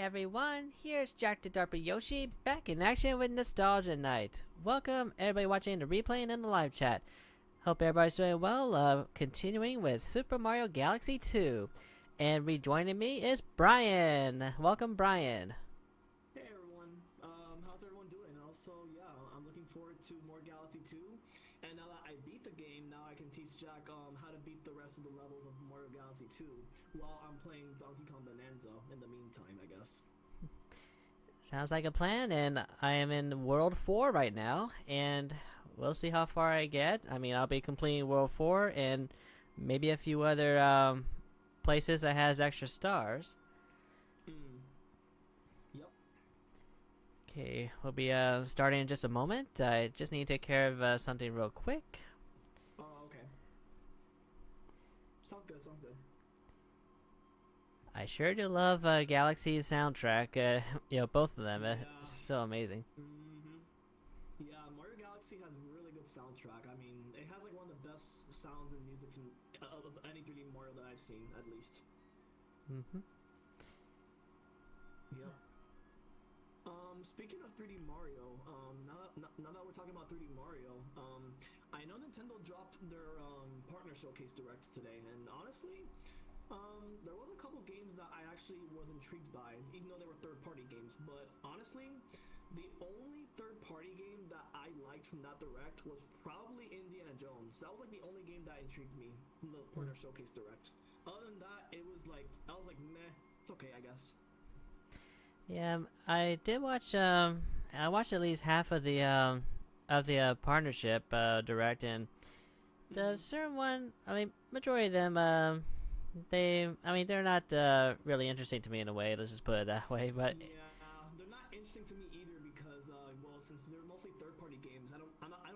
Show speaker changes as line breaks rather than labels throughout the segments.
everyone, here's Jack the Darpa Yoshi back in action with Nostalgia Night. Welcome everybody watching the replay and in the live chat. Hope everybody's doing well, continuing with Super Mario Galaxy 2. And rejoining me is Brian. Welcome, Brian.
Hey everyone, how's everyone doing? Also, yeah, I'm looking forward to more Galaxy 2, and now that I beat the game, now I can teach Jack how to beat the rest of the levels of Mario Galaxy 2 while I'm playing Donkey Kong Bonanza in the meantime, I guess.
Sounds like a plan, and I am in World 4 right now, and we'll see how far I get. I mean, I'll be completing World 4 and maybe a few other places that has extra stars.
Yep.
Okay, we'll be starting in just a moment. I just need to take care of something real quick.
Oh, okay. Sounds good, sounds good.
I sure do love Galaxy's soundtrack. Both of them.
Yeah.
It's so amazing.
Yeah, Mario Galaxy has really good soundtrack. I mean, it has like one of the best sounds and music of any 3D Mario that I've seen, at least. Yep. Speaking of 3D Mario, now that we're talking about 3D Mario, I know Nintendo dropped their partner showcase direct today, and honestly, there was a couple games that I actually was intrigued by, even though they were third-party games. But honestly, the only third-party game that I liked from that direct was probably Indiana Jones. That was like the only game that intrigued me from the partner showcase direct. Other than that, it was like I was like, meh, it's okay, I guess.
Yeah, I did watch. I watched at least half of the partnership direct, and the certain one. I mean, majority of them. They're not really interesting to me in a way. Let's just put it that way. But
Yeah, they're not interesting to me either because, well, since they're mostly third-party games, I don't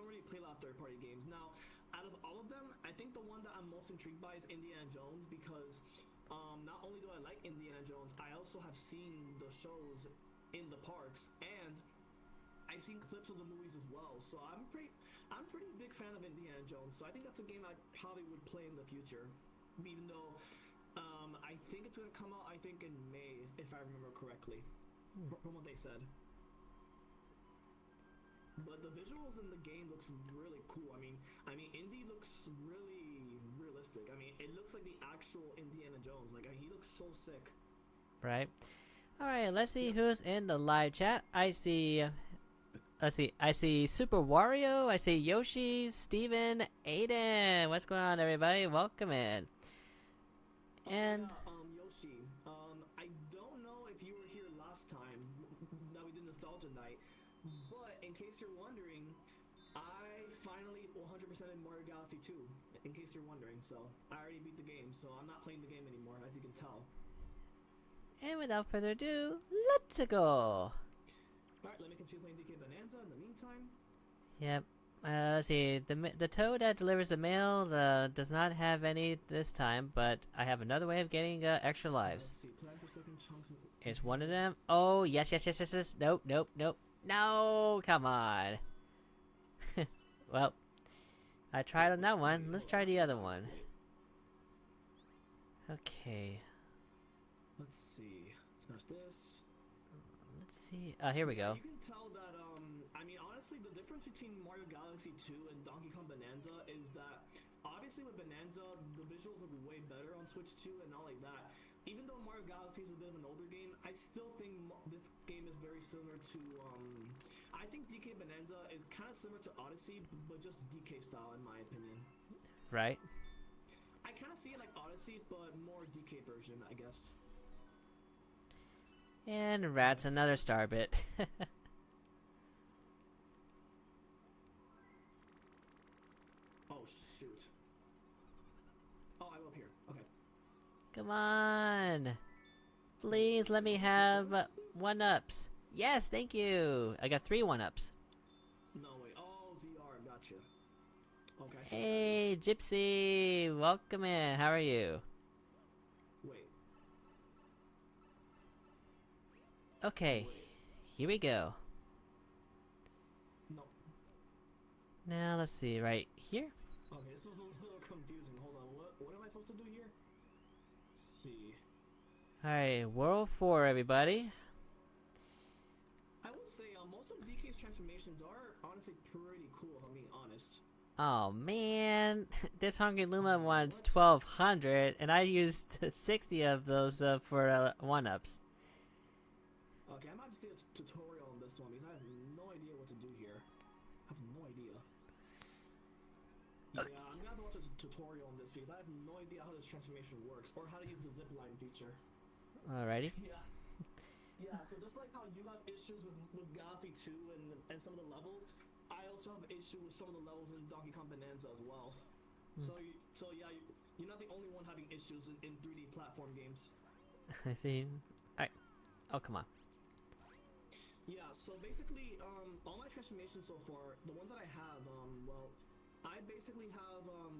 really play a lot of third-party games. Now, out of all of them, I think the one that I'm most intrigued by is Indiana Jones because, not only do I like Indiana Jones, I also have seen the shows in the parks and I've seen clips of the movies as well. So I'm pretty big fan of Indiana Jones. So I think that's a game I probably would play in the future, even though. I think it's gonna come out. I think in May, if I remember correctly, from what they said. But the visuals in the game looks really cool. I mean, Indy looks really realistic. I mean, it looks like the actual Indiana Jones. Like, he looks so sick.
right. All right. Let's see who's in the live chat. I see. Let's see. I see Super Wario. I see Yoshi, Steven, Aiden. What's going on, everybody? Welcome in. And
Yoshi, I don't know if you were here last time that we did Nostalgia Night, but in case you're wondering, I finally 100% in Mario Galaxy 2, in case you're wondering, so I already beat the game, so I'm not playing the game anymore, as you can tell.
without further ado, let's go.
Alright, let me continue playing DK Bonanza in the meantime.
Yep. Let's see. The toad that delivers the mail does not have any this time, but I have another way of getting extra lives.
Let's see, plan for second chunks.
Is one of them? Oh, yes. Nope. No, come on. Well, I tried on that one. Let's try the other one. Okay.
Let's see. Smash this.
Let's see. Here we go.
You can tell that, I mean, honestly, the difference between Mario Galaxy 2 and Donkey Kong Bonanza is that, obviously with Bonanza, the visuals look way better on Switch 2 and all like that. Even though Mario Galaxy is a bit of an older game, I still think this game is very similar to, I think DK Bonanza is kind of similar to Odyssey, but just DK style, in my opinion.
Right.
I kind of see it like Odyssey, but more DK version, I guess.
And rats, another star bit.
Oh, shoot. Oh, I'm up here. Okay.
Come on. Please let me have 1-ups. Yes, thank you. I got 3 1-ups.
No, wait. Oh, ZR, gotcha. Okay.
Hey, Gypsy. Welcome in. How are you?
Wait.
Okay. Here we go.
No.
Now let's see. Right here?
Okay, this is a little confusing. Hold on. What am I supposed to do here? Let's see.
Alright, World 4, everybody.
transformations are honestly pretty cool, if I'm being honest.
Oh man, this Hungry Luma wants
What?
1200, and I used 60 of those for 1-ups.
Okay, I'm about to see a tutorial on this one because I have no idea what to do here. I have no idea. Yeah, I'm gonna have to watch a tutorial on this because I have no idea how this transformation works or how to use the zipline feature.
Alrighty.
Yeah. Yeah, so just like how you have issues with Galaxy 2 and some of the levels, I also have issues with some of the levels in Donkey Kong Bonanza as well.
Hmm.
So yeah, you're not the only one having issues in 3D platform games.
I see. Alright. Oh, come on.
Yeah, so basically, all my transformations so far, the ones that I have, well, I basically have, well,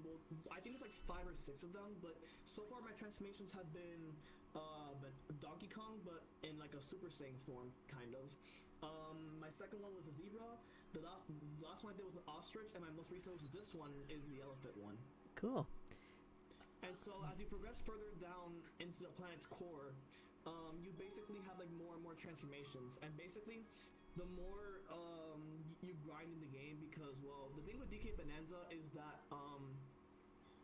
I think it's like 5 or 6 of them, but so far my transformations have been, but Donkey Kong, but in like a Super Saiyan form, kind of. My second one was a zebra. The last one I did was an ostrich, and my most recent, which is this one, is the elephant one.
Cool.
And so as you progress further down into the planet's core, you basically have like more and more transformations. And basically, the more you grind in the game, because well, the thing with DK Bonanza is that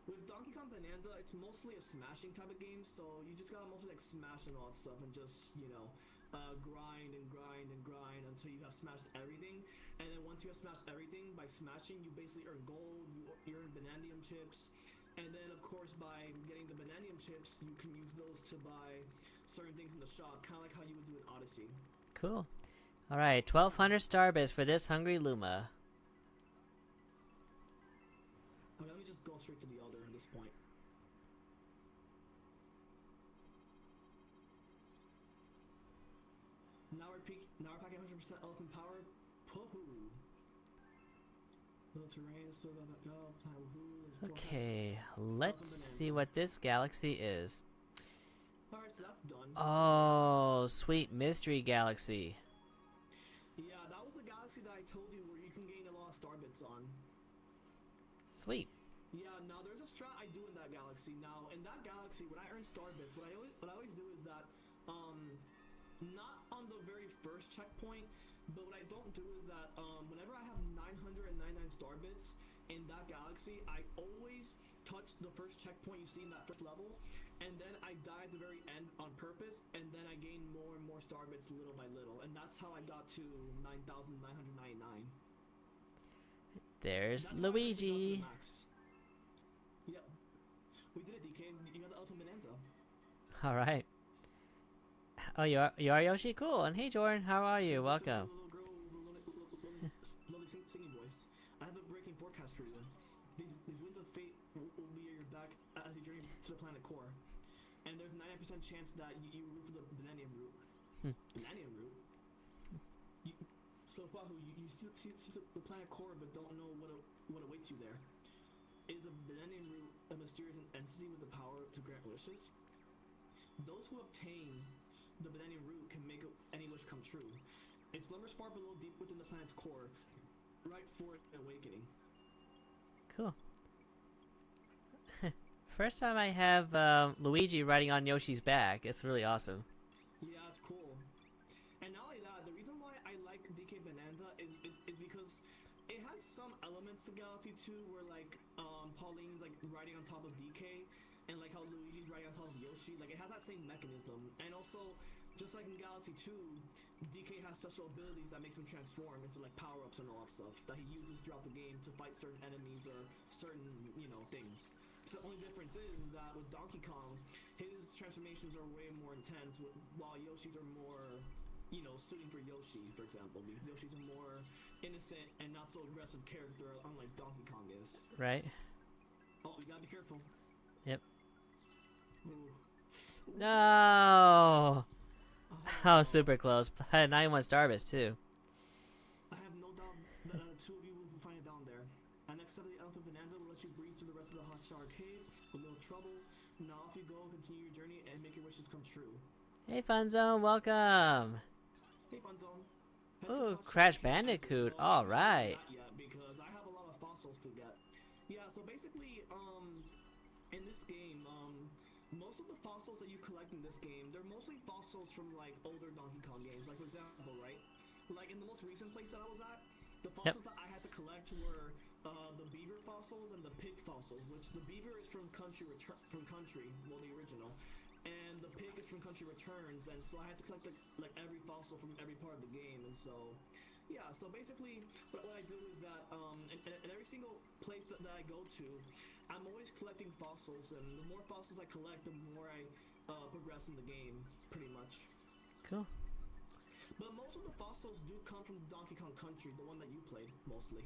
with Donkey Kong Bonanza, it's mostly a smashing type of game. So you just gotta mostly like smash and all that stuff, and just grind and grind and grind until you have smashed everything. And then once you have smashed everything, by smashing, you basically earn gold, you earn Bananium chips. And then, of course, by getting the Bananium chips, you can use those to buy certain things in the shop, kind of like how you would do in Odyssey.
Cool. Alright, 1200 starbits for this Hungry Luma.
Okay, let me just go straight to the Elder at this point. Now we're packing 100% elephant power. Poohoo! Little terrain, still gotta go.
Okay, let's see what this galaxy is.
Alright, so that's done.
Oh, sweet mystery galaxy.
Yeah, that was the galaxy that I told you where you can gain a lot of star bits on.
Sweet.
Yeah, now there's a strat I do in that galaxy. Now, in that galaxy, when I earn star bits, what I always do is that, not on the very first checkpoint, but what I don't do is that, whenever I have 999 star bits in that galaxy, I always touch the first checkpoint you see in that first level, and then I die at the very end on purpose, and then I gain more and more star bits little by little, and that's how I got to 9,999.
There's
That's
Luigi.
Yep. We did it, DK. You got the Elephant Bonanza.
Alright. Oh, you are Yoshi? Cool. And hey, Jordan, how are you? Welcome.
Little girl with a lovely singing voice. I have a breaking forecast for you. These winds of fate will be at your back as you journey to the planet core. And there's a 99% chance that you root for the Bananium route. Bananium route? So, Wahoo, you see the planet core but don't know what awaits you there. Is a Bananium root a mysterious entity with the power to grant wishes? Those who obtain the Bananium root can make any wish come true. It slumbers far below, deep within the planet's core, right for an awakening.
Cool. First time I have Luigi riding on Yoshi's back. It's really awesome.
Yeah, it's cool. And not only that, the reason why I like DK Bonanza is because it has some elements to Galaxy 2 where like Pauline's like riding on top of DK, and like how Luigi's riding on top of Yoshi. Like it has that same mechanism. And also, just like in Galaxy 2, DK has special abilities that makes him transform into like power-ups and all that stuff that he uses throughout the game to fight certain enemies or certain, things. So the only difference is that with Donkey Kong, his transformations are way more intense, while Yoshi's are more, suiting for Yoshi, for example, because Yoshi's a more innocent and not so aggressive character, unlike Donkey Kong is.
Right?
Oh, you gotta be careful.
Yep.
Ooh.
No! Oh, super close. I had 91 starbits too.
I have no doubt that two of you will find it down there. And next up, the Elephant Bonanza will let you breeze through the rest of the Hot Shower Cave with little trouble. Now off you go, continue your journey, and make your wishes come true.
Hey, Funzone, welcome.
Hey, Funzone.
Ooh, Crash Bandicoot. All right.
Not yet, because I have a lot of fossils to get. Yeah, so basically, in this game, most of the fossils that you collect in this game, they're mostly fossils from like older Donkey Kong games. Like for example, right? like in the most recent place that I was at, the
Yep.
fossils that I had to collect were the beaver fossils and the pig fossils. Which the beaver is from from Country, well the original, and the pig is from Country Returns. And so I had to collect like every fossil from every part of the game. And so, yeah. So basically, what I do is that in every single place that I go to, I'm always collecting fossils, and the more fossils I collect, the more I progress in the game, pretty much.
Cool.
But most of the fossils do come from Donkey Kong Country, the one that you played, mostly,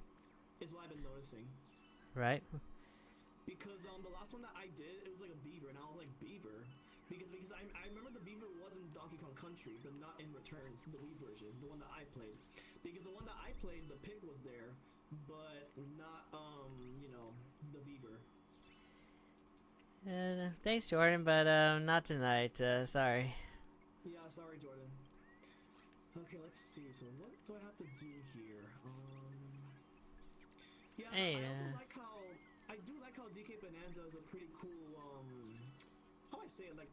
is what I've been noticing.
Right.
Because the last one that I did, it was like a beaver, and I was like, beaver? Because I remember the beaver was in Donkey Kong Country, but not in Returns, the Wii version, the one that I played. Because the one that I played, the pig was there, but not, the beaver.
Thanks, Jordan, but not tonight. Sorry.
Yeah, sorry, Jordan. Okay, let's see. So what do I have to do here? Yeah,
Hey.
I also like how I do like how DK Bonanza is a pretty cool how I say it, like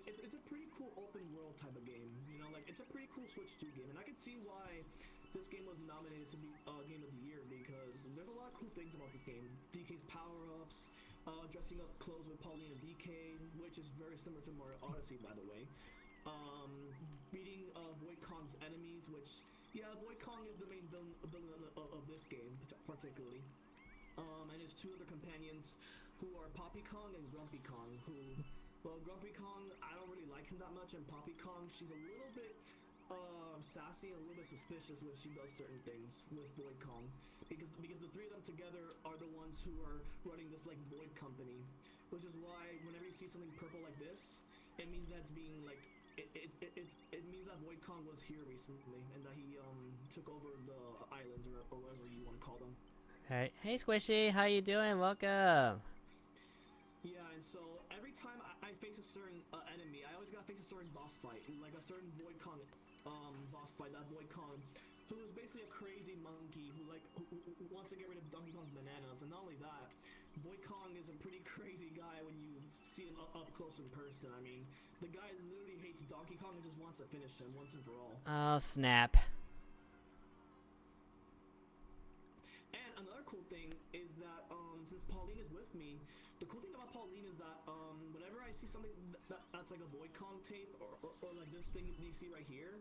it's a pretty cool open world type of game. You know, like it's a pretty cool Switch 2 game, and I can see why this game was nominated to be Game of the Year, because there's a lot of cool things about this game. DK's power ups, dressing up clothes with Pauline and DK, which is very similar to Mario Odyssey, by the way. Beating Void Kong's enemies, which, yeah, Void Kong is the main villain of this game, particularly. And his two other companions, who are Poppy Kong and Grumpy Kong, who, well, Grumpy Kong, I don't really like him that much, and Poppy Kong, she's a little bit sassy and a little bit suspicious when she does certain things with Void Kong, because the three of them together are the ones who are running this like Void company, which is why whenever you see something purple like this, it means that's being like it means that Void Kong was here recently, and that he took over the islands, or whatever you want to call them.
Alright. Hey, Squishy. How you doing? Welcome.
Yeah, and so every time I face a certain enemy, I always gotta face a certain boss fight, like a certain Void Kong boss fight. That Void Kong, who is basically a crazy monkey who wants to get rid of Donkey Kong's bananas. And not only that, Void Kong is a pretty crazy guy when you see him up close in person. I mean, the guy literally hates Donkey Kong and just wants to finish him once and for all.
Oh, snap.
And another cool thing is that since Pauline is with me, the cool thing about Pauline is that whenever I see something that's like a Void Kong tape, or like this thing you see right here,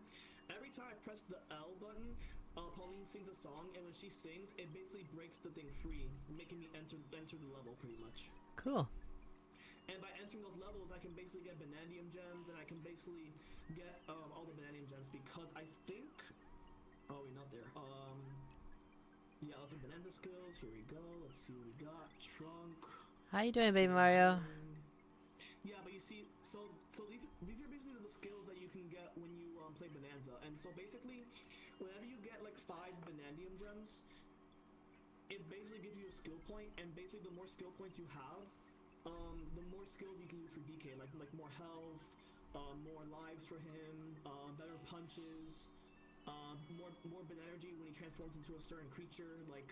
every time I press the L button, Pauline sings a song, and when she sings, it basically breaks the thing free, making me enter the level pretty much.
Cool.
And by entering those levels, I can basically get Bananium Gems, and I can basically get all the Bananium Gems, because I think... Oh, wait, not there. Yeah, Elephant Bonanza skills, here we go, let's see what we got. Trunk.
How you doing, baby Mario?
Yeah, but you see, so these are basically the skills that you can get when you play Bonanza. And so basically, whenever you get like 5 Bananium Gems, it basically gives you a skill point, and basically the more skill points you have, the more skills you can use for DK, like more health, more lives for him, better punches, more energy when he transforms into a certain creature, like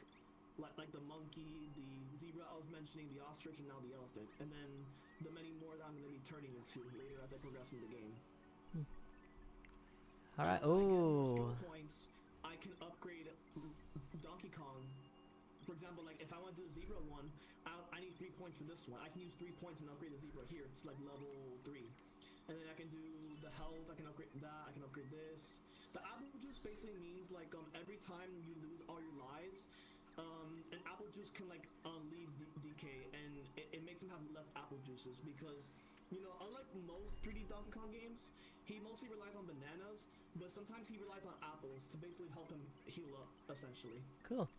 the monkey, the zebra I was mentioning, the ostrich, and now the elephant, and then the many more that I'm going to be turning into later as I progress in the game.
All right.
As I get more
Ooh.
skill points, I can upgrade Donkey Kong. For example, like if I want to do the zebra one, I need 3 points for this one. I can use 3 points and upgrade the zebra here. It's like level 3. And then I can do the health. I can upgrade that. I can upgrade this. The apple juice basically means like every time you lose all your lives, an apple juice can like leave DK, and it makes him have less apple juices, because unlike most 3D Donkey Kong games, he mostly relies on bananas, but sometimes he relies on apples to basically help him heal up, essentially.
Cool.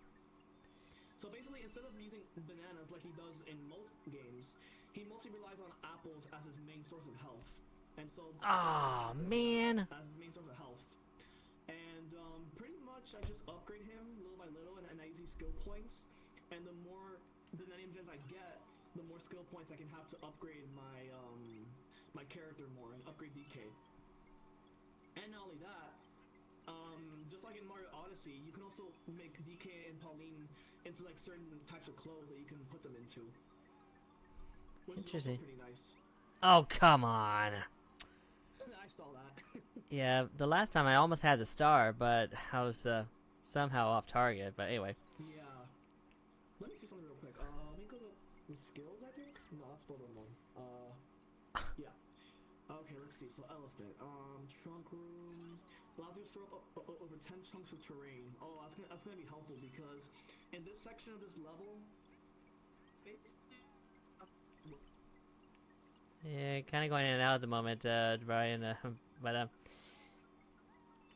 So basically, instead of using bananas like he does in most games, he mostly relies on apples as his main source of health. And so,
Aw, man.
as his main source of health. And pretty much I just upgrade him little by little, and I use these skill points. And the more Bananium Gems I get, the more skill points I can have to upgrade my character more, and upgrade DK. And not only that, just like in Mario Odyssey, you can also make DK and Pauline into like certain types of clothes that you can put them into, which is also
Interesting.
pretty nice.
Oh, come on.
I saw that.
Yeah, the last time I almost had the star, but I was somehow off target. But anyway.
Yeah. Let me see something real quick. Let me go to the skills, I think? No, that's Photo Mode. Yeah. Okay, let's see. So elephant. Trunk room. Allows you to store up over 10 chunks of terrain. Oh, that's gonna be helpful because in this section of this level, it's
Yeah, kind of going in and out at the moment, Brian. But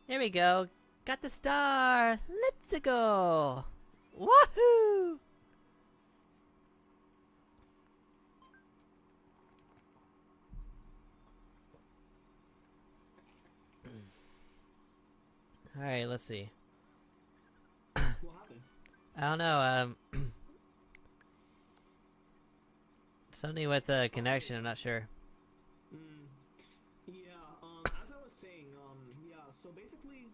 here we go. Got the star. Let's go. Woohoo! All right, let's see.
what happened?
I don't know. Something with the connection. I'm not sure.
Mm, yeah. As I was saying, yeah. So basically,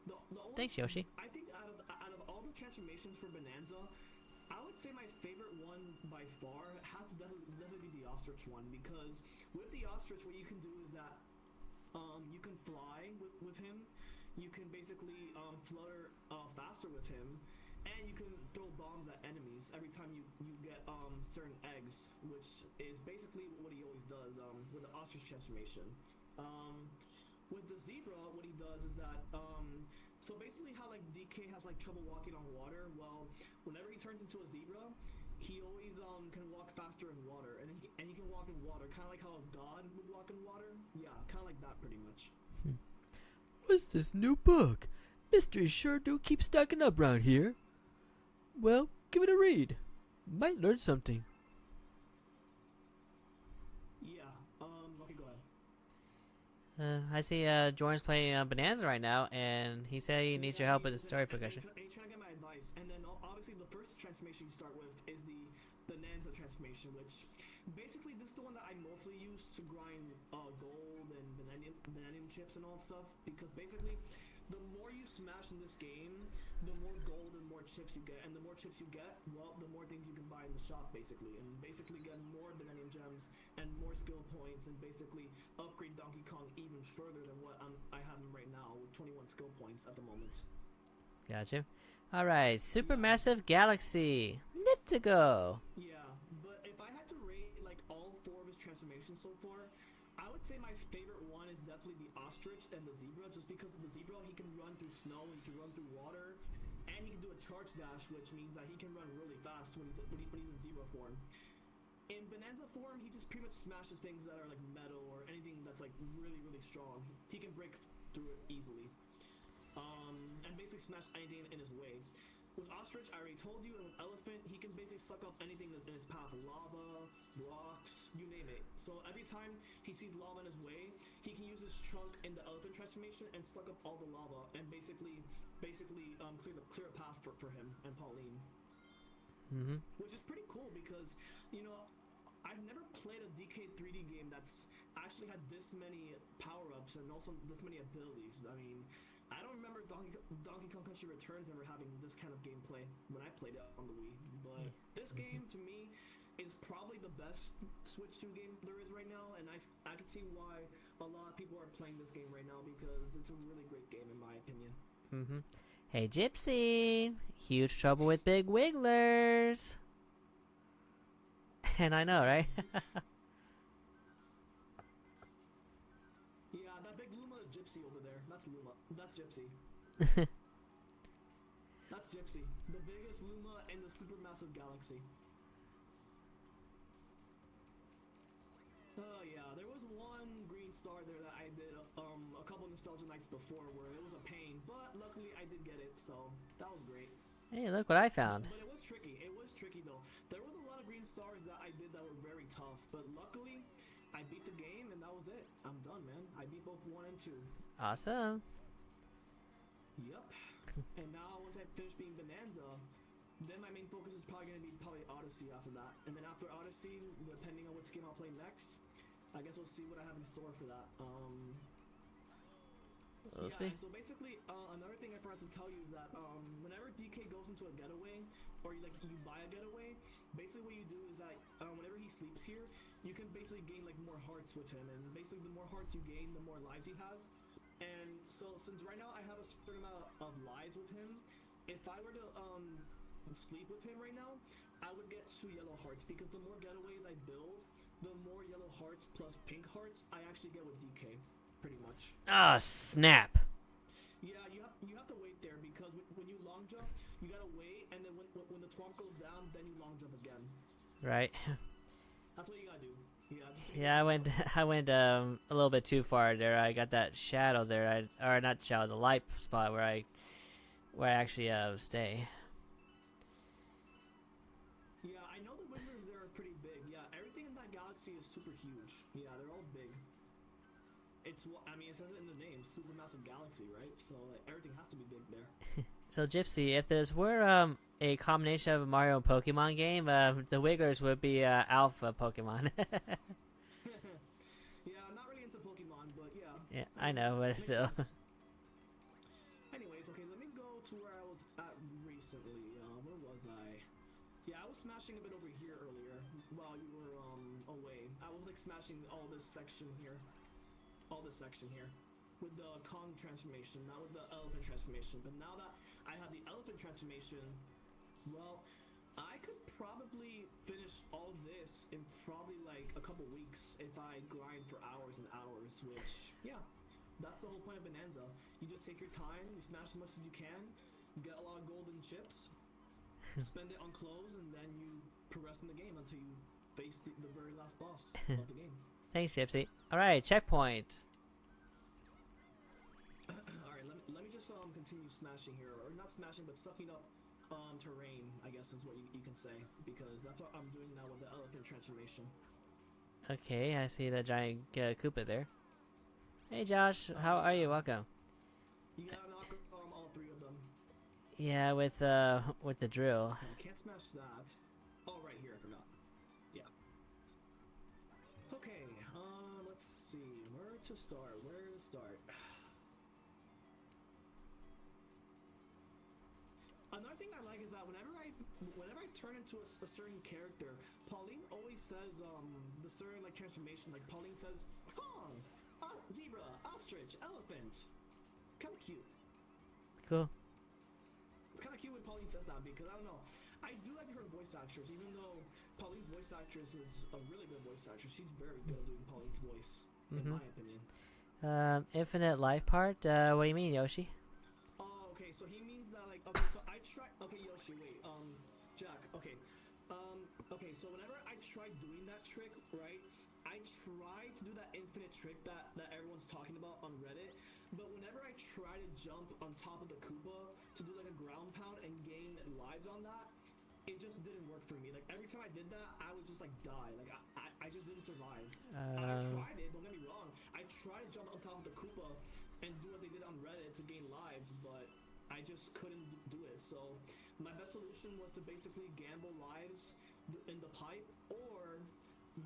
the only
Thanks, Yoshi.
I think out of all the transformations for Bonanza, I would say my favorite one by far has to definitely be the ostrich one because with the ostrich, what you can do is that you can fly with him. You can basically flutter faster with him, and you can throw bombs at enemies every time you get certain eggs, which is basically what he always does with the ostrich transformation. Um, with the zebra, what he does is that so basically how like DK has like trouble walking on water. Well, whenever he turns into a zebra, he always can walk faster in water, and he can walk in water, kind of like how a god would walk in water. Yeah, kind of like that, pretty much.
What's this new book? Mysteries sure do keep stacking up round here. Well, give it a read. Might learn something.
Yeah. Okay, go ahead.
I see Jordan's playing Bonanza right now, and he said he needs your help with the story progression.
He's trying to get my advice, and then obviously the first transformation you start with is the Bonanza transformation, which basically this is the one that I mostly use to grind gold and vanadium chips and all that stuff. Because basically, the more you smash in this game, the more gold and more chips you get, and the more chips you get, well, the more things you can buy in the shop, basically, and basically get more vanadium gems and more skill points, and basically upgrade Donkey Kong even further than what I have him right now with 21 skill points at the moment.
Gotcha. All right, Supermassive Galaxy. Let's go.
Yeah, but if I had to rate like all four of his transformations so far, I would say my favorite one is definitely the ostrich and the zebra, just because the zebra he can run through snow, he can run through water, and he can do a charge dash, which means that he can run really fast when he's in zebra form. In Bonanza form, he just pretty much smashes things that are like metal or anything that's like really strong. He can break through it easily, and basically smash anything in his way. With Ostrich, I already told you, and with Elephant, he can basically suck up anything that's in his path. Lava, rocks, you name it. So every time he sees lava in his way, he can use his trunk in the Elephant transformation and suck up all the lava and basically clear a path for him and Pauline. Which is pretty cool because, you know, I've never played a DK 3D game that's actually had this many power-ups and also this many abilities. I mean, I don't remember Donkey Kong Country Returns ever having this kind of gameplay when I played it on the Wii. But this game, to me, is probably the best Switch 2 game there is right now, and I can see why a lot of people are playing this game right now because it's a really great game in my opinion.
Hey, Gypsy. Huge trouble with big wigglers. And I know, right?
Yeah, that big Luma is Gypsy over there. That's Luma. That's Gypsy. That's Gypsy. The biggest Luma in the supermassive galaxy. Oh yeah, there was one green star there that I did a couple nostalgia nights before where it was a pain, but luckily I did get it, so that was great.
Hey, look what I found.
But it was tricky. It was tricky though. There was a lot of green stars that I did that were very tough, but luckily I beat the game and that was it. I'm done, man. I beat both 1 and 2.
Awesome.
Yup. And now once I finish being Bonanza, then my main focus is probably gonna be Odyssey after that. And then after Odyssey, depending on which game I'll play next, I guess we'll see what I have in store for that.
We'll see.
And so basically, another thing I forgot to tell you is that whenever DK goes into a getaway, or you buy a getaway, basically what you do is that whenever he sleeps here, you can basically gain like more hearts with him, and basically the more hearts you gain, the more lives he has. And so since right now I have a certain amount of lives with him, if I were to sleep with him right now, I would get 2 yellow hearts because the more getaways I build, the more yellow hearts plus pink hearts I actually get with DK, pretty much.
Ah, snap.
Yeah, you have to wait there because when you long jump, you gotta wait, and then when the twomp goes down, then you long jump again.
Right.
That's what you gotta do. Yeah.
Yeah, I went a little bit too far there. I got that shadow there. Or not shadow, the light spot where I actually stay.
Yeah, I know the windows there are pretty big. Yeah, everything in that galaxy is super huge. Yeah, they're all big. I mean, it says it in the name, supermassive galaxy, right? So like, everything has to be big there.
So Gypsy, if this were a combination of a Mario and Pokemon game, the Wigglers would be alpha Pokemon.
Yeah, I'm not really into Pokemon, but yeah.
Yeah, I know, but
Makes
still.
sense. Anyways, okay, let me go to where I was at recently. Where was I? Yeah, I was smashing a bit over here earlier while you were away. I was like smashing all this section here. With the Kong transformation, not with the elephant transformation. But now that I have the elephant transformation, well, I could probably finish all this in probably like a couple weeks if I grind for hours and hours, which, yeah, that's the whole point of Bonanza. You just take your time, you smash as much as you can, get a lot of golden chips, spend it on clothes, and then you progress in the game until you face the very last boss of the game.
Thanks, Gypsy. Alright, checkpoint.
Alright, let me just continue smashing here, or not smashing, but sucking up terrain, I guess is what you can say, because that's what I'm doing now with the elephant transformation.
Okay, I see the giant Koopa there. Hey Josh, how are you? Welcome.
You gotta knock all 3 of them.
Yeah, with the drill.
I can't smash that. Oh, right here, I forgot. Yeah. Okay, let's see, where to start? Another thing I like is that whenever I turn into a certain character, Pauline always says the certain like transformation. Like Pauline says, Kong, zebra, ostrich, elephant. Kind of cute.
Cool.
It's kind of cute when Pauline says that because I don't know. I do like her voice actress, even though Pauline's voice actress is a really good voice actress. She's very good at doing Pauline's voice, in my opinion.
Infinite life part. What do you mean, Yoshi?
Oh, okay. So he means that like okay. So I try. Okay, Yoshi. Wait. Jack. Okay. Okay. So whenever I try doing that trick, right? I try to do that infinite trick that everyone's talking about on Reddit. But whenever I try to jump on top of the Koopa to do like a ground pound and gain lives on that, it just didn't work for me. Like every time I did that, I would just like die. Like I just didn't survive. I tried it. Don't get me wrong. I tried to jump on top of the Koopa and do what they did on Reddit to gain lives, but I just couldn't do it. So my best solution was to basically gamble lives in the pipe or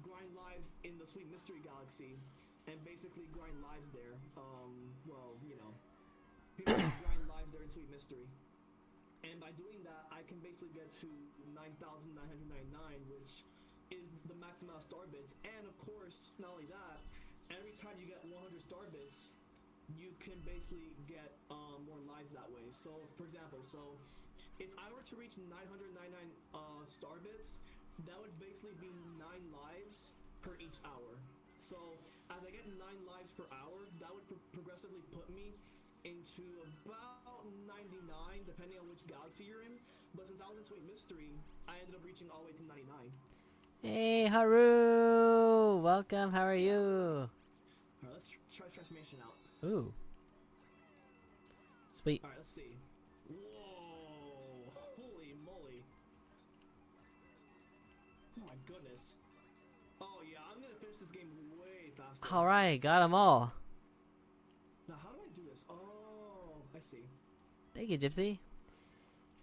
grind lives in the Sweet Mystery Galaxy and basically grind lives there. Well, you know, people grind lives there in Sweet Mystery. And by doing that, I can basically get to 9,999, which is the max amount of star bits. And of course, not only that, every time you get 100 star bits, you can basically get more lives that way. So, for example, if I were to reach 999 star bits, that would basically be 9 lives per each hour. So, as I get 9 lives per hour, that would progressively put me into about 99, depending on which galaxy you're in. But since I was in Sweet Mystery, I ended up reaching all the way to 99.
Hey Haru, welcome. How are you?
Alright, let's try transformation out.
Ooh, sweet.
Alright, let's see. Whoa! Holy moly! Oh my goodness. Oh yeah, I'm gonna finish this game way faster.
All right, got them all.
Now, how do I do this? Oh, I see.
Thank you, Gypsy.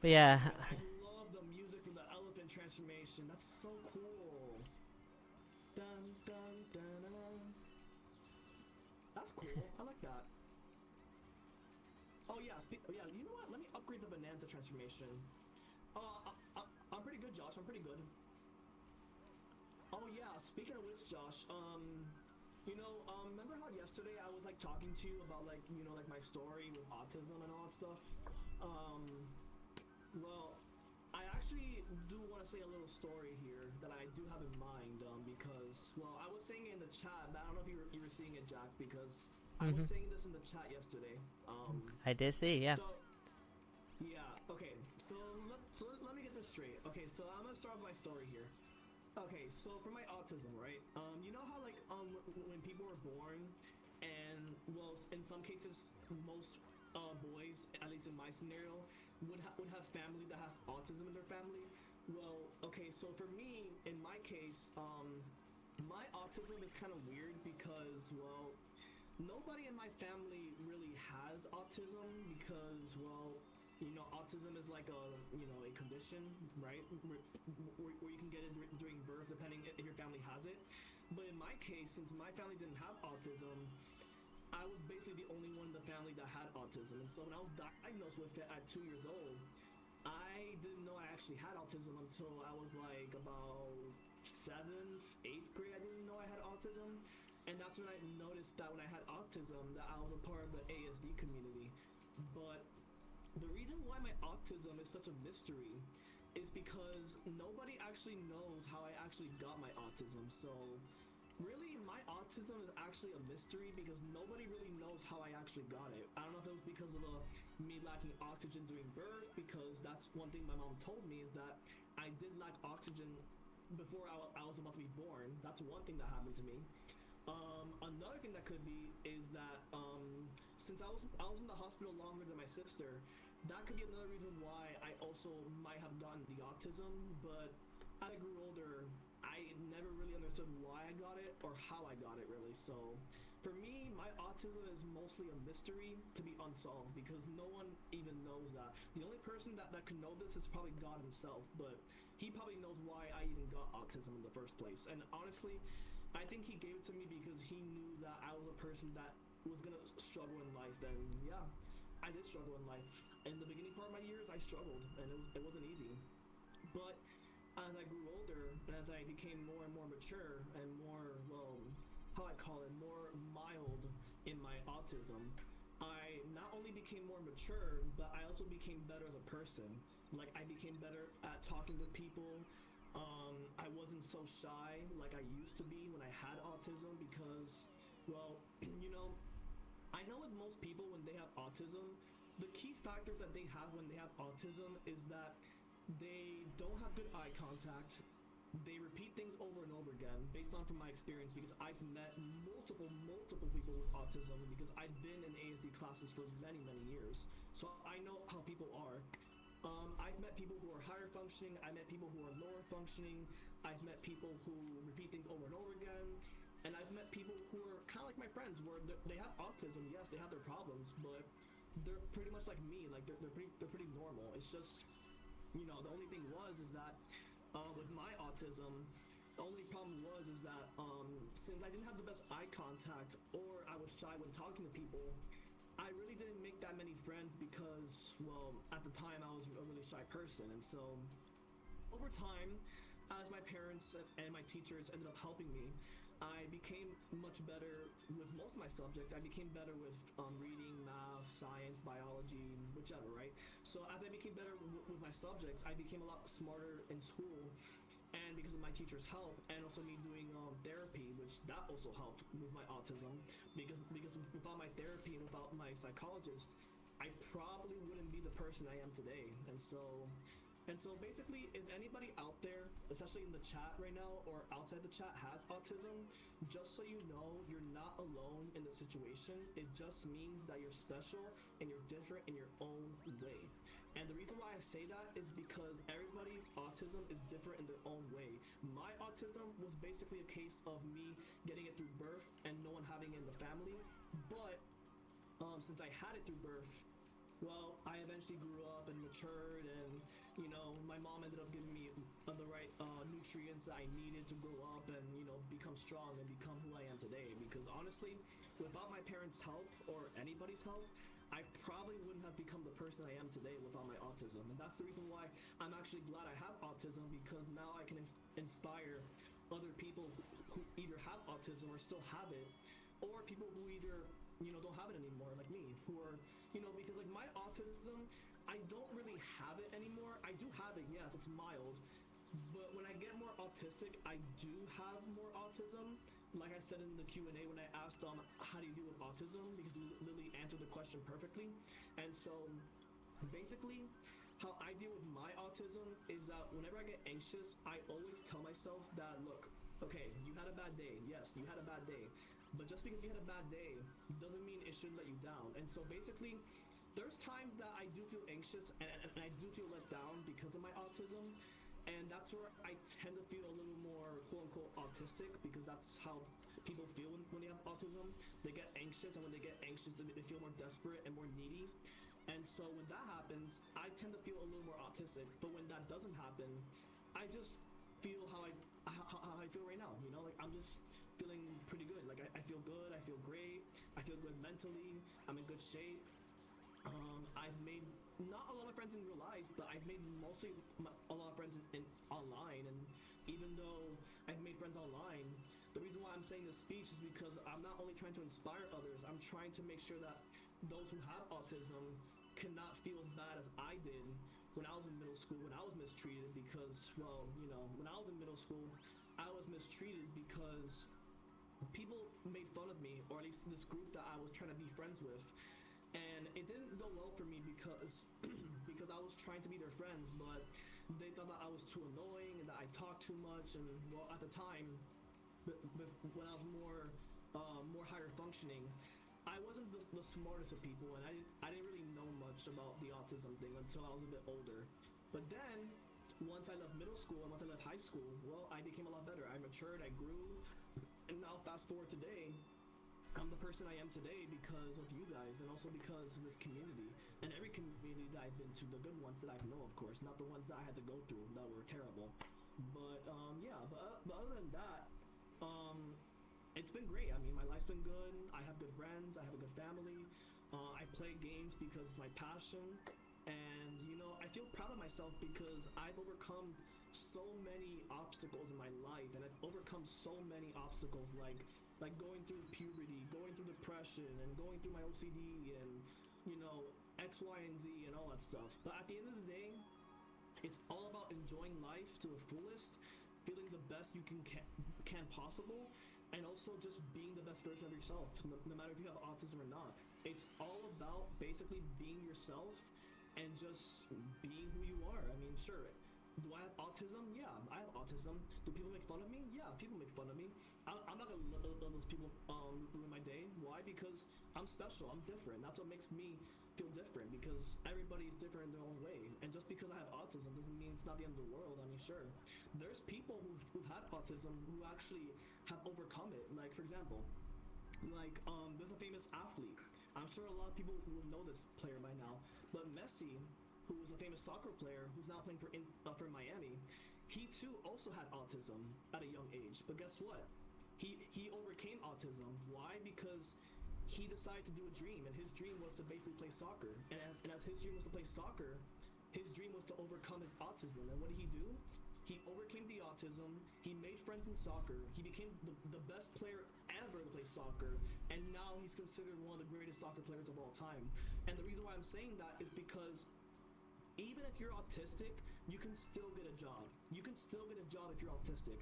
But yeah,
I love the music from the elephant transformation. That's so cool. Dun dun dun dun. That's cool. I like that. Oh yeah, yeah. You know what? Let me upgrade the Bonanza transformation. I'm pretty good, Josh. I'm pretty good. Oh yeah, speaking of which, Josh, remember how yesterday I was like talking to you about like like my story with autism and all that stuff? Um, well, I actually do want to say a little story here that I do have in mind, because well, I was saying it in the chat, but I don't know if you were seeing it, Jack, because I was
Mm-hmm.
saying this in the chat yesterday.
I did see, yeah.
So yeah, okay, so let me get this straight. Okay, so I'm gonna start with my story here. Okay, so for my autism, right? You know how like when people were born, and well, in some cases, most boys, at least in my scenario, would have family that have autism in their family. Well, okay, so for me, in my case, my autism is kind of weird because well, nobody in my family really has autism because well, autism is like a condition, right, where you can get it during birth depending if your family has it. But in my case, since my family didn't have autism, I was basically the only one in the family that had autism. And so when I was diagnosed with it at 2 years old, I didn't know I actually had autism until I was like about seventh, eighth grade. I didn't know I had autism, and that's when I noticed that when I had autism, that I was a part of the ASD community. But the reason why my autism is such a mystery is because nobody actually knows how I actually got my autism. So really, my autism is actually a mystery because nobody really knows how I actually got it. I don't know if it was because of me lacking oxygen during birth, because that's one thing my mom told me is that I did lack oxygen before I was about to be born. That's one thing that happened to me. Another thing that could be is that since I was in the hospital longer than my sister, that could be another reason why I also might have gotten the autism. But as I grew older, I never really understood why I got it or how I got it really. So for me, my autism is mostly a mystery to be unsolved because no one even knows that. The only person that could know this is probably God himself, but he probably knows why I even got autism in the first place. And honestly, I think he gave it to me because he knew that I was a person that was gonna struggle in life. And yeah, I did struggle in life. In the beginning part of my years, I struggled, and it wasn't easy. But as I grew older and as I became more and more mature and more, well, how I call it, more mild in my autism, I not only became more mature, but I also became better as a person. Like I became better at talking with people. I wasn't so shy like I used to be when I had autism because, well, I know with most people when they have autism, the key factors that they have when they have autism is that they don't have good eye contact. They repeat things over and over again based on from my experience because I've met multiple people with autism because I've been in ASD classes for many years. So I know how people are. I've met people who are higher functioning. I met people who are lower functioning. I've met people who repeat things over and over again. And I've met people who are kind of like my friends, where they have autism. Yes, they have their problems, but they're pretty much like me. Like they're pretty normal. It's just the only thing is that with my autism, the only problem is that since I didn't have the best eye contact or I was shy when talking to people, I really didn't make that many friends because, well, at the time I was a really shy person. And so over time, as my parents and my teachers ended up helping me, I became much better with most of my subjects. I became better with reading, math, science, biology, whichever, right? So as I became better with my subjects, I became a lot smarter in school. And because of my teacher's help, and also me doing therapy, which that also helped with my autism, because without my therapy and without my psychologist, I probably wouldn't be the person I am today. And so basically, if anybody out there, especially in the chat right now or outside the chat, has autism, just so you know, you're not alone in the situation. It just means that you're special and you're different in your own way. And the reason why I say that is because everybody's autism is different in their own way. My autism was basically a case of me getting it through birth and no one having it in the family. But since I had it through birth, well, I eventually grew up and matured, and my mom ended up giving me the right nutrients that I needed to grow up and become strong and become who I am today. Because honestly, without my parents' help or anybody's help, I probably wouldn't have become the person I am today without my autism. And that's the reason why I'm actually glad I have autism, because now I can inspire other people who either have autism or still have it, or people who either don't have it anymore, like me, who are because like my autism, I don't really have it anymore. I do have it, yes, it's mild, but when I get more autistic, I do have more autism. Like I said in the Q&A when I asked how do you deal with autism, because Lily answered the question perfectly. And so basically how I deal with my autism is that whenever I get anxious, I always tell myself that, look, okay, you had a bad day. Yes, you had a bad day. But just because you had a bad day doesn't mean it should let you down. And so basically, there's times that I do feel anxious and I do feel let down because of my autism. And that's where I tend to feel a little more quote unquote autistic, because that's how people feel when they have autism. They get anxious, and when they get anxious, they feel more desperate and more needy. And so when that happens, I tend to feel a little more autistic. But when that doesn't happen, I just feel how I feel right now. Like I'm just feeling pretty good. Like I feel good. I feel great. I feel good mentally. I'm in good shape. I've made not a lot of friends in real life, but I've made mostly a lot of friends in online. And even though I've made friends online, the reason why I'm saying this speech is because I'm not only trying to inspire others, I'm trying to make sure that those who have autism cannot feel as bad as I did when I was in middle school, when I was mistreated. Because, well, when I was in middle school, I was mistreated because people made fun of me, or at least this group that I was trying to be friends with. And it didn't go well for me because because I was trying to be their friends, but they thought that I was too annoying and that I talked too much. And well, at the time, when I was more higher functioning, I wasn't the smartest of people, and I didn't really know much about the autism thing until I was a bit older. But then, once I left middle school and once I left high school, well, I became a lot better. I matured, I grew, and now fast forward today, I'm the person I am today because of you guys, and also because of this community and every community that I've been to. The good ones that I know, of course, not the ones that I had to go through that were terrible. But yeah. But other than that, um, it's been great. I mean, my life's been good. I have good friends. I have a good family. I play games because it's my passion. And, I feel proud of myself because I've overcome so many obstacles in my life. And I've overcome so many obstacles, like going through puberty, going through depression, and going through my OCD, and, X, Y, and Z, and all that stuff. But at the end of the day, it's all about enjoying life to the fullest, feeling the best you can possible, and also just being the best version of yourself, no matter if you have autism or not. It's all about basically being yourself and just being who you are. I mean, sure. Do I have autism? Yeah, I have autism. Do people make fun of me? Yeah, people make fun of me. I'm not gonna let those people ruin my day. Why? Because I'm special. I'm different. That's what makes me feel different, because everybody is different in their own way. And just because I have autism doesn't mean it's not the end of the world. I mean, sure, there's people who've had autism who actually have overcome it. Like, for example, there's a famous athlete. I'm sure a lot of people will know this player by now, but Messi, who was a famous soccer player who's now playing for Miami, he too also had autism at a young age. But guess what? He overcame autism. Why? Because he decided to do a dream, and his dream was to basically play soccer. And as his dream was to play soccer, his dream was to overcome his autism. And what did he do? He overcame the autism. He made friends in soccer. He became the best player ever to play soccer. And now he's considered one of the greatest soccer players of all time. And the reason why I'm saying that is because even if you're autistic, you can still get a job. You can still get a job if you're autistic.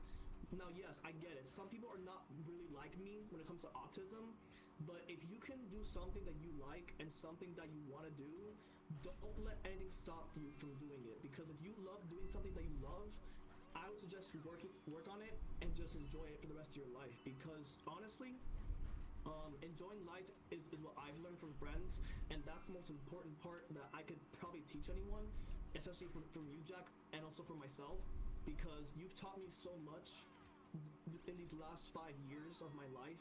Now, yes, I get it. Some people are not really like me when it comes to autism, but if you can do something that you like and something that you want to do, don't let anything stop you from doing it. Because if you love doing something that you love, I would suggest you work on it and just enjoy it for the rest of your life. Because honestly, enjoying life is what I've learned from friends, and that's the most important part that I could probably teach anyone, especially from you, Jack, and also for myself, because you've taught me so much in these last 5 years of my life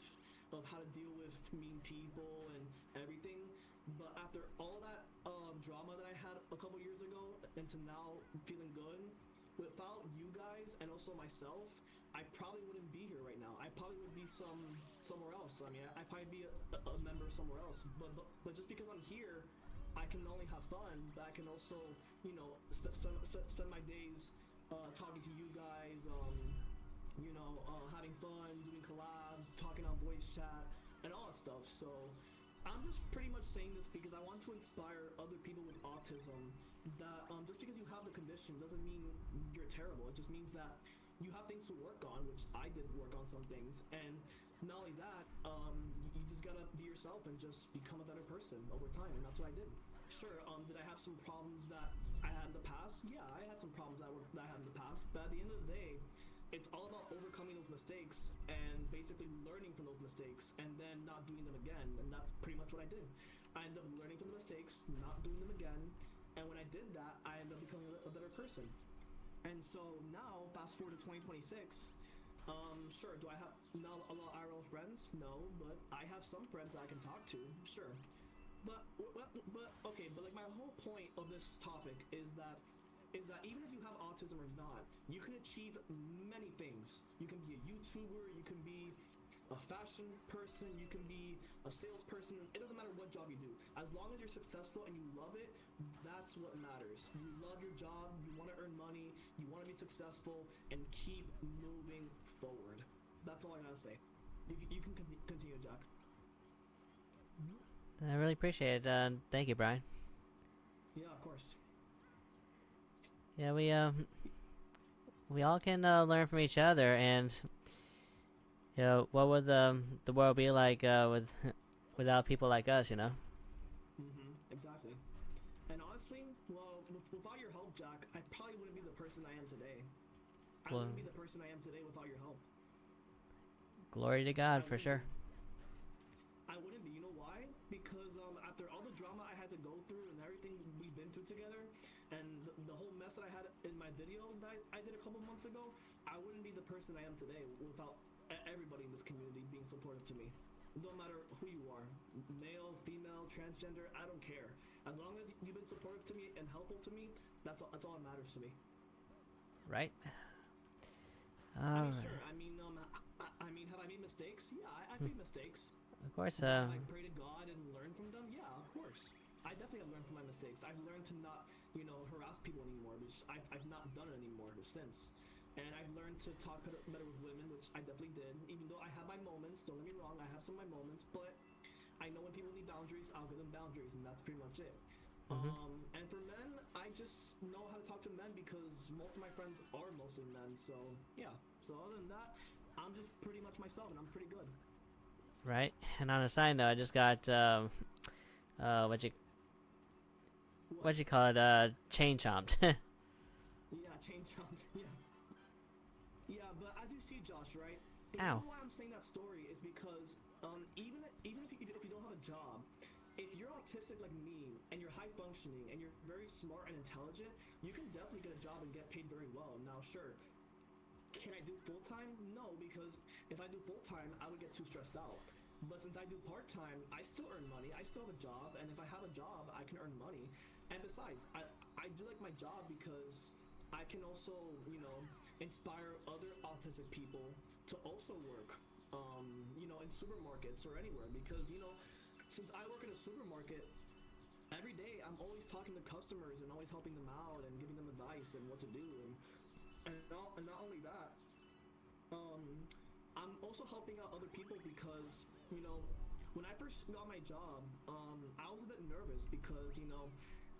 of how to deal with mean people and everything. But after all that drama that I had a couple years ago, and to now feeling good, without you guys and also myself, I probably wouldn't be here right now. I probably would be somewhere else. I mean, I'd probably be a member somewhere else. But just because I'm here, I can not only have fun, but I can also, spend my days talking to you guys, having fun, doing collabs, talking on voice chat, and all that stuff. So I'm just pretty much saying this because I want to inspire other people with autism that just because you have the condition doesn't mean you're terrible. It just means that you have things to work on, which I did work on some things. And not only that, you just gotta be yourself and just become a better person over time. And that's what I did. Sure, did I have some problems that I had in the past? Yeah, I had some problems that I had in the past. But at the end of the day, it's all about overcoming those mistakes and basically learning from those mistakes and then not doing them again. And that's pretty much what I did. I ended up learning from the mistakes, not doing them again. And when I did that, I ended up becoming a better person. And so now, fast forward to 2026. Sure, do I have not a lot of IRL friends? No, but I have some friends that I can talk to. Sure. But okay, but like my whole point of this topic is that even if you have autism or not, you can achieve many things. You can be a YouTuber, you can be a fashion person, you can be a salesperson. It doesn't matter what job you do. As long as you're successful and you love it, that's what matters. You love your job, you want to earn money, you want to be successful, and keep moving forward. That's all I gotta say. You can continue, Jack.
I really appreciate it. Thank you, Brian.
Yeah, of course.
Yeah, we all can learn from each other, and what would the world be like with without people like us?
Exactly. And honestly, well, without your help, Jack, I probably wouldn't be the person I am today. I
Well,
wouldn't be the person I am today without your help.
glory to
I
God for
wouldn't
sure.
be. I wouldn't be. You know why? Because after all the drama I had to go through and everything we've been through together, and the whole mess that I had in my video that I did a couple months ago, I wouldn't be the person I am today without everybody in this community being supportive to me. No matter who you are, male, female, transgender, I don't care. As long as you've been supportive to me and helpful to me, that's all that matters to me.
Right?
I
All
mean,
right.
sure. I mean, have I made mistakes? Yeah, I've made mistakes.
Of course.
But have I prayed to God and learned from them? Yeah, of course. I definitely have learned from my mistakes. I've learned to not, harass people anymore, which I've not done it anymore since. And I've learned to talk better with women, which I definitely did. Even though I have my moments, don't get me wrong, I have some of my moments, but I know when people need boundaries, I'll give them boundaries, and that's pretty much it.
Mhm.
And for men, I just know how to talk to men because most of my friends are mostly men. So yeah. So other than that, I'm just pretty much myself, and I'm pretty good.
Right. And on a side note, I just got what
What?
you call it chain chomped.
Yeah, change rounds. Yeah. Yeah, but as you see, Josh, right? The
Ow.
reason why I'm saying that story is because even if you don't have a job, if you're autistic like me and you're high functioning and you're very smart and intelligent, you can definitely get a job and get paid very well. Now, sure, can I do full time? No, because if I do full time, I would get too stressed out. But since I do part time, I still earn money. I still have a job, and if I have a job, I can earn money. And besides, I do like my job because I can also, inspire other autistic people to also work, in supermarkets or anywhere. Because since I work in a supermarket, every day I'm always talking to customers and always helping them out and giving them advice and what to do and not only that, um, I'm also helping out other people because when I first got my job, I was a bit nervous because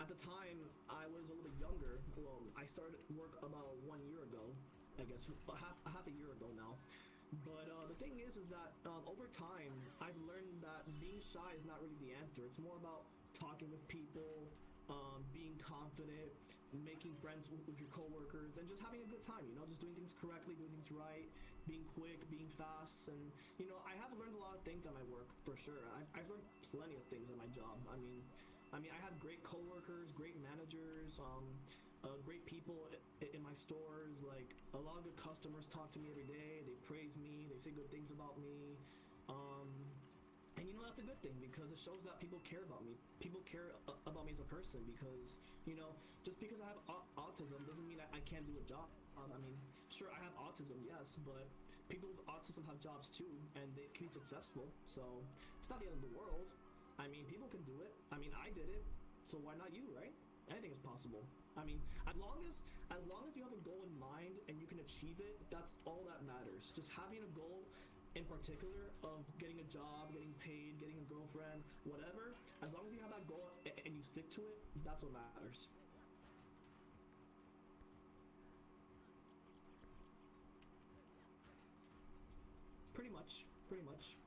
at the time I was a little bit younger. Well, I started work about 1 year ago, I guess half a year ago now. But the thing is that over time I've learned that being shy is not really the answer. It's more about talking with people, being confident, making friends with your coworkers, and just having a good time. Just doing things correctly, doing things right, being quick, being fast, and I have learned a lot of things at my work for sure. I've learned plenty of things at my job. I have great coworkers, great managers, great people in my stores. Like a lot of good customers talk to me every day. They praise me. They say good things about me. Um, and that's a good thing because it shows that people care about me. People care about me as a person because just because I have autism doesn't mean I can't do a job. I mean, sure, I have autism, yes, but people with autism have jobs too, and they can be successful. So it's not the end of the world. I mean, people can do it. I mean, I did it, so why not you, right? Anything is possible. I mean, as long as you have a goal in mind and you can achieve it, that's all that matters. Just having a goal in particular of getting a job, getting paid, getting a girlfriend, whatever, as long as you have that goal and you stick to it, that's what matters. Pretty much. Pretty much.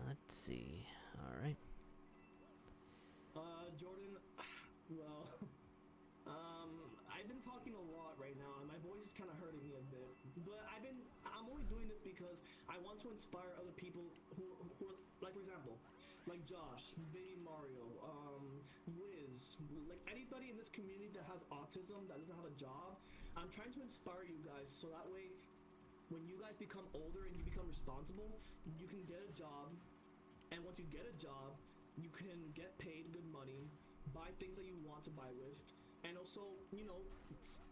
Let's see. All right.
Jordan, well, I've been talking a lot right now, and my voice is kind of hurting me a bit. But I'm only doing this because I want to inspire other people who are, like for example, like Josh, Baby Mario, Wiz, like anybody in this community that has autism that doesn't have a job. I'm trying to inspire you guys so that way, when you guys become older and you become responsible, you can get a job, and once you get a job, you can get paid good money, buy things that you want to buy with, and also, you know,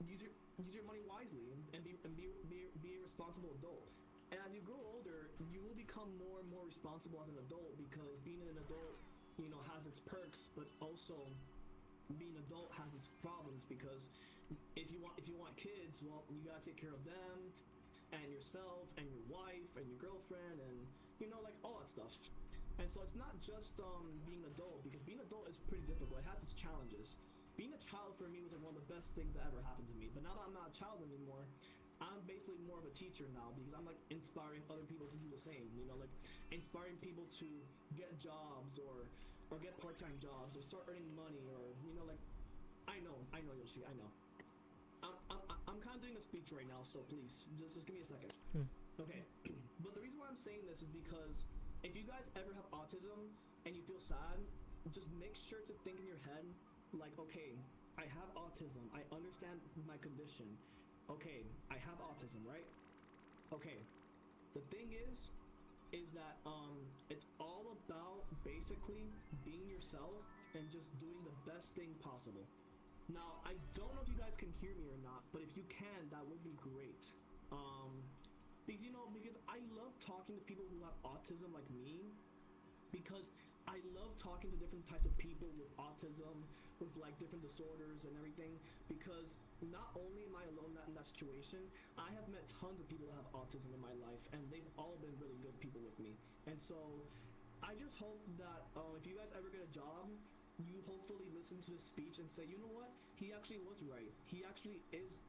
use your money wisely and be a responsible adult. And as you grow older, you will become more and more responsible as an adult because being an adult, you know, has its perks, but also being an adult has its problems because if you want kids, well, you gotta take care of them and yourself and your wife and your girlfriend and you know, like all that stuff. And so it's not just being an adult, because being an adult is pretty difficult. It has its challenges. Being a child for me was like one of the best things that ever happened to me. But now that I'm not a child anymore, I'm basically more of a teacher now because I'm like inspiring other people to do the same. You know, like inspiring people to get jobs or get part-time jobs or start earning money or you know, like I know Yoshi, I know. I'm kind of doing a speech right now, so please just give me a second. Okay, but the reason why I'm saying this is because if you guys ever have autism and you feel sad, just make sure to think in your head, like, okay, I have autism. I understand my condition. Okay, I have autism, right? Okay, the thing is that it's all about basically being yourself and just doing the best thing possible. Now, I don't know if you guys can hear me or not, but if you can, that would be great. Because you know, because I love talking to people who have autism like me, because I love talking to different types of people with autism, with like different disorders and everything, because not only am I alone in that situation, I have met tons of people that have autism in my life, and they've all been really good people with me. And so, I just hope that if you guys ever get a job, you hopefully listen to the speech and say, you know what, he actually was right. He actually is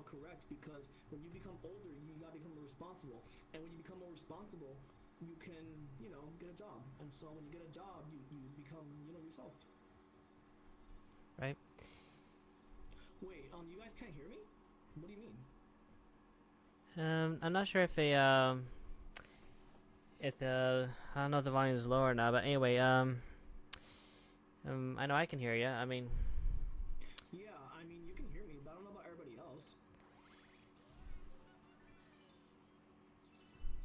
correct, because when you become older, you gotta become more responsible, and when you become more responsible, you can, you know, get a job. And so when you get a job, you become, you know, yourself.
Right.
Wait, you guys can't hear me? What do you mean?
I'm not sure if the I don't know if the volume is low or not, but anyway, I know I can hear you. I mean,
Yeah, I mean, you can hear me, but I don't know about everybody else.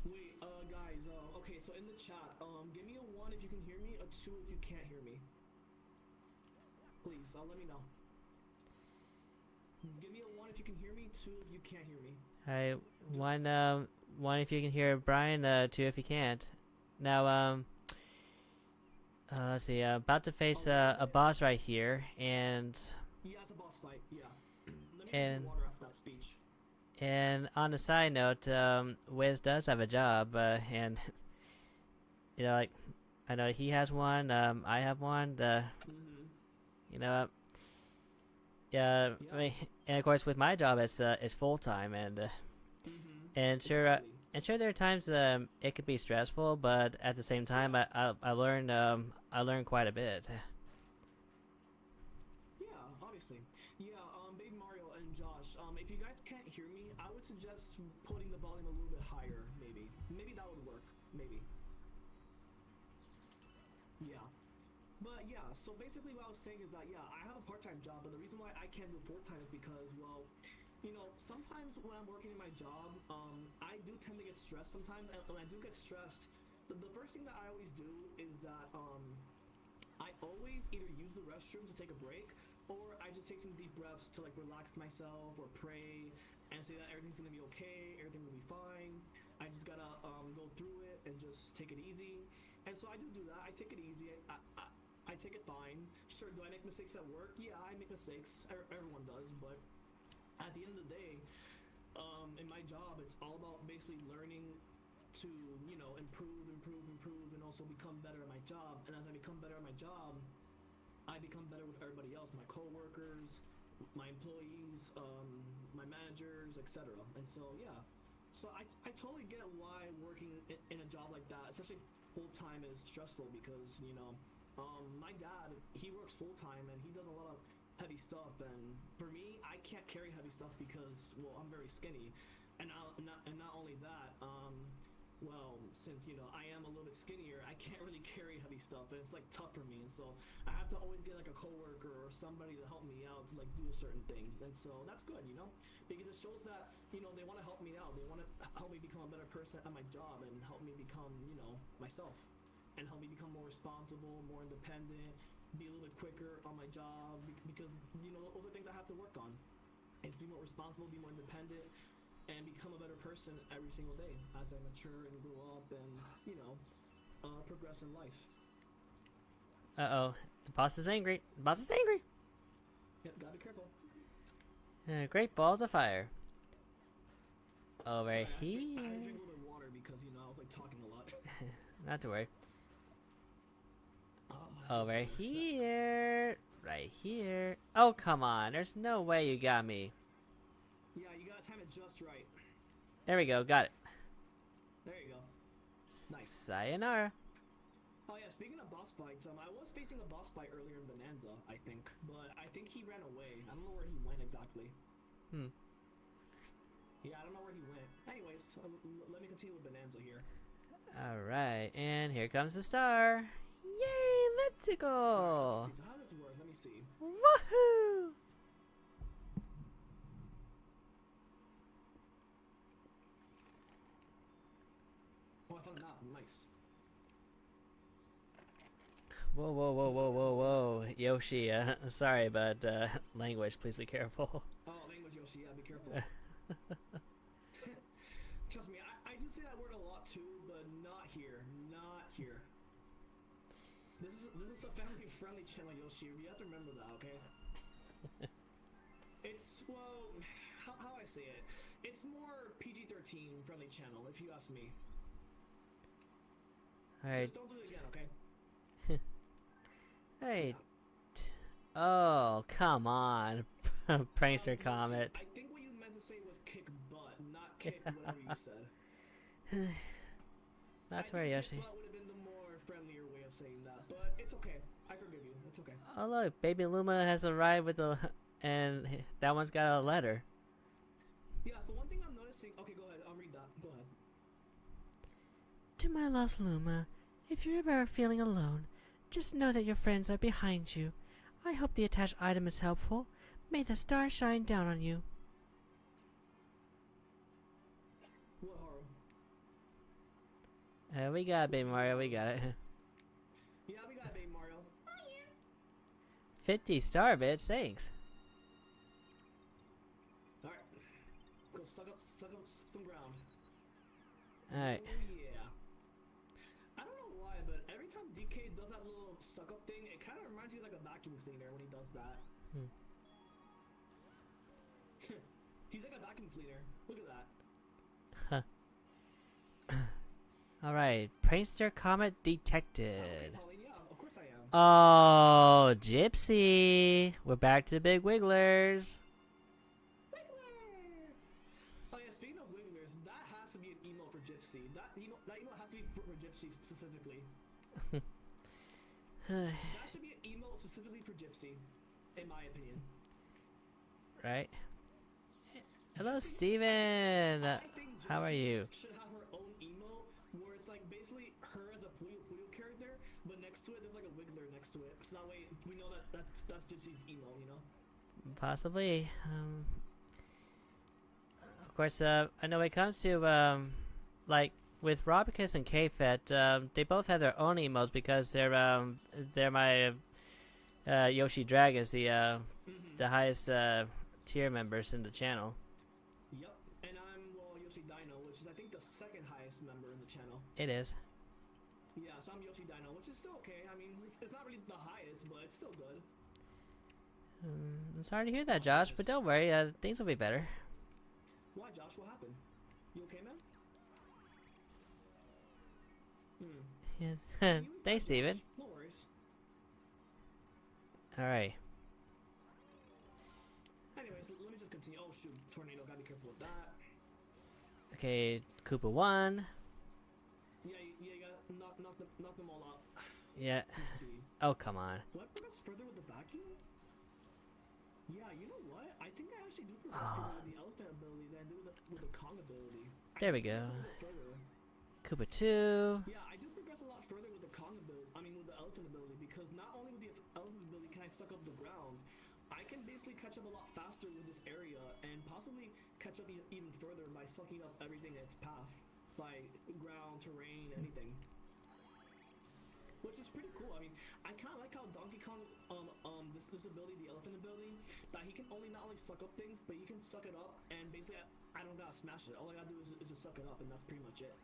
Wait, guys, okay, so in the chat, give me a 1 if you can hear me, a 2 if you can't hear me. Please, let me know. Give me a 1 if you can hear me, 2 if you can't hear me.
I one if you can hear Brian, 2 if you can't. Now, let's see. About to face a boss right here, and
Yeah, it's a boss fight, yeah. Let me
And-
drink some water after that speech.
and on a side note, Wiz does have a job, and you know, like I know he has one. I have one. You know, yeah. I mean, and of course, with my job, it's full time, and sure,
Exactly.
and sure, there are times it could be stressful, but at the same time, I learn quite a bit.
Yeah, obviously. Yeah, Baby Mario and Josh, if you guys can't hear me, I would suggest putting the volume a little bit higher, maybe. Maybe that would work, maybe. Yeah. But yeah, so basically what I was saying is that, yeah, I have a part-time job, but the reason why I can't do full-time is because, well, you know, sometimes when I'm working in my job, I do tend to get stressed sometimes, and when I do get stressed, the first thing that I always do is that, I always either use the restroom to take a break, or I just take some deep breaths to like relax myself or pray and say that everything's gonna be okay, everything will be fine. I just gotta go through it and just take it easy. And so I do that. I take it easy. I take it fine. Sure, do I make mistakes at work? Yeah, I make mistakes. Everyone does, but at the end of the day, in my job, it's all about basically learning to, you know, improve, and also become better at my job. And as I become better at my job, I become better with everybody else, my coworkers, my employees, my managers, etc. And so, yeah. So I totally get why working in a job like that, especially full time, is stressful because, you know, my dad, he works full time and he does a lot of heavy stuff, and for me, I can't carry heavy stuff because, well, I'm very skinny, and not only that, well, since, you know, I am a little bit skinnier, I can't really carry heavy stuff, and it's like tough for me, and so I have to always get like a coworker or somebody to help me out to like do a certain thing, and so that's good, you know, because it shows that, you know, they want to help me out, they want to help me become a better person at my job, and help me become, you know, myself, and help me become more responsible, more independent, be a little bit quicker on my job, because, you know, those are things I have to work on, is be more responsible, be more independent, and become a better person every single day as I mature and grow up and, you know, progress in life.
Uh-oh. The boss is angry. The boss is angry.
Yep, gotta be careful.
Great balls of fire. Over
Sorry,
here.
I had to drink a little bit of water because, you know, I was like talking a lot.
Not to worry. Over here. Right here. Oh, come on. There's no way you got me.
Yeah, you gotta time it just right.
There we go. Got it.
There you go. Nice.
Sayonara.
Oh yeah, speaking of boss fights, I was facing a boss fight earlier in Bonanza, I think, but I think he ran away. I don't know where he went exactly. Yeah, I don't know where he went. Anyways, let me continue with Bonanza here.
Alright, and here comes the star. Yay, let's go.
Let's see, so how does this work? Let me see.
Woohoo!
Oh, I found a map. Nice.
Whoa, whoa, whoa, whoa, whoa, whoa. Yoshi, sorry, but language, please be careful.
Oh, language, Yoshi, yeah, be careful. Trust me, I do say that word a lot too, but not here. Not here. This is a family-friendly channel, Yoshi. You have to remember that, okay? It's, well, how I say it? It's more PG-13 friendly channel, if you ask me.
Alright.
Just don't do it again, okay?
Hey. Oh, come on. Prankster Comet.
I think what you meant to say was kick butt, not kick whatever you said.
Not to worry, Yoshi.
Kick butt would have been the more friendlier way of saying that, but it's okay. I forgive you. It's okay.
Oh look, Baby Luma has arrived with a, and that one's got a letter.
Yeah, so one thing I'm noticing. Okay, go ahead. I'll read that. Go ahead.
To my lost Luma, if you're ever feeling alone, just know that your friends are behind you. I hope the attached item is helpful. May the stars shine down on you.
What horror?
We got it, Baby Mario, we got it.
Yeah, we got Baby Mario.
50 star bits, thanks.
Alright. Let's go suck up some ground.
Alright.
Oh, yeah. I don't know why, but every time DK does that little suck up thing, it kind of reminds you of like a vacuum cleaner when he does that. He's like a vacuum cleaner. Look at that.
Alright, Prankster Comet detected.
Okay, Pauline, yeah, of course I am.
Oh, Gypsy! We're back to the big wigglers.
Wiggler! Oh yeah, speaking of wigglers, that has to be an emo for Gypsy. That emo has to be for Gypsy specifically. That should be an emo specifically for Gypsy, in my opinion.
Right? Hello, Steven!
I think
How are
Gypsy
you?
should have her own emo, where it's like basically her as a Puyo Puyo character, but next to it there's like a wiggler next to it, so that way we know that's Gypsy's emo, you know?
Possibly. Of course, I know when it comes to, like, with Robicus and K-Fet, they both have their own emotes because they're my, Yoshi Dragons, the highest, tier members in the channel.
Yep, and I'm, well, Yoshi Dino, which is I think the second highest member in the channel.
It is.
Yeah, so I'm Yoshi Dino, which is still okay. I mean, it's not really the highest, but it's still good.
I'm sorry to hear that, Josh, but don't worry. Things will be better.
Why, Josh? What happened? You okay, man?
Yeah. Thanks, Steven.
No worries.
All right.
Anyways, let me just continue. Oh shoot, tornado! Gotta be careful with that.
Okay, Koopa 1.
Yeah, you gotta knock them all out.
Yeah.
Let's see.
Oh, come on.
Do I progress further with the vacuum? Yeah, you know what? I think I actually do progress
Oh.
further with the elephant ability than I do with the Kong ability.
There we go. Koopa 2.
Yeah, I do progress a lot further with the Kong ability. I mean, with the elephant ability, because not only with the elephant ability can I suck up the ground, I can basically catch up a lot faster with this area and possibly catch up even further by sucking up everything in its path, by ground, terrain, anything. Which is pretty cool. I mean, I kind of like how Donkey Kong, this ability, the elephant ability, that he can not only suck up things, but he can suck it up, and basically I don't gotta smash it. All I gotta do is just suck it up, and that's pretty much it.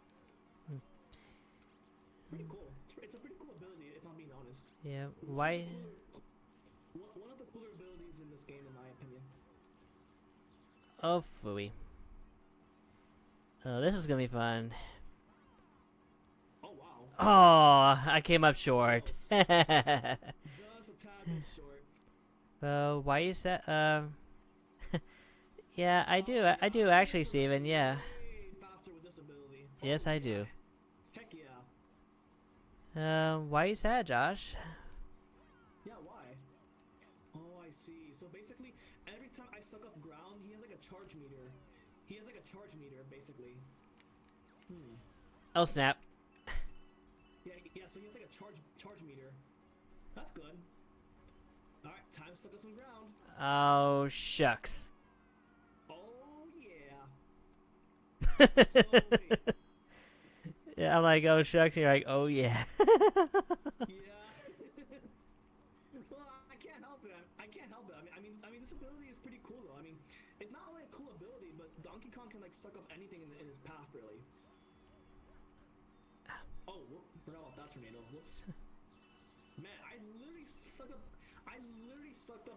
Pretty cool. It's a pretty cool ability, if I'm being honest.
Yeah. Why?
One of the cooler abilities in this game, in my opinion.
Oh, phooey. Oh, this is gonna be fun.
Oh wow.
Oh, I came up short.
Just a tad bit short.
Why you said yeah, I do actually, Steven. Yeah.
Way faster with this ability.
Yes, I do.
Heck yeah.
Why you sad, Josh?
Yeah, why? Oh, I see. So basically, every time I suck up ground, he has like a charge meter. He has like a charge meter, basically.
Oh snap.
Yeah. So he has like a charge meter. That's good. All right, time to suck up some ground.
Oh shucks.
Oh yeah. Slowly.
Yeah, I'm like, oh shucks. And you're like, oh yeah.
Yeah. Well, I can't help it. I can't help it. I mean, this ability is pretty cool, though. I mean, it's not only a cool ability, but Donkey Kong can like suck up anything in his path, really. Oh, forgot about that tornado. Whoops. Man, I literally sucked up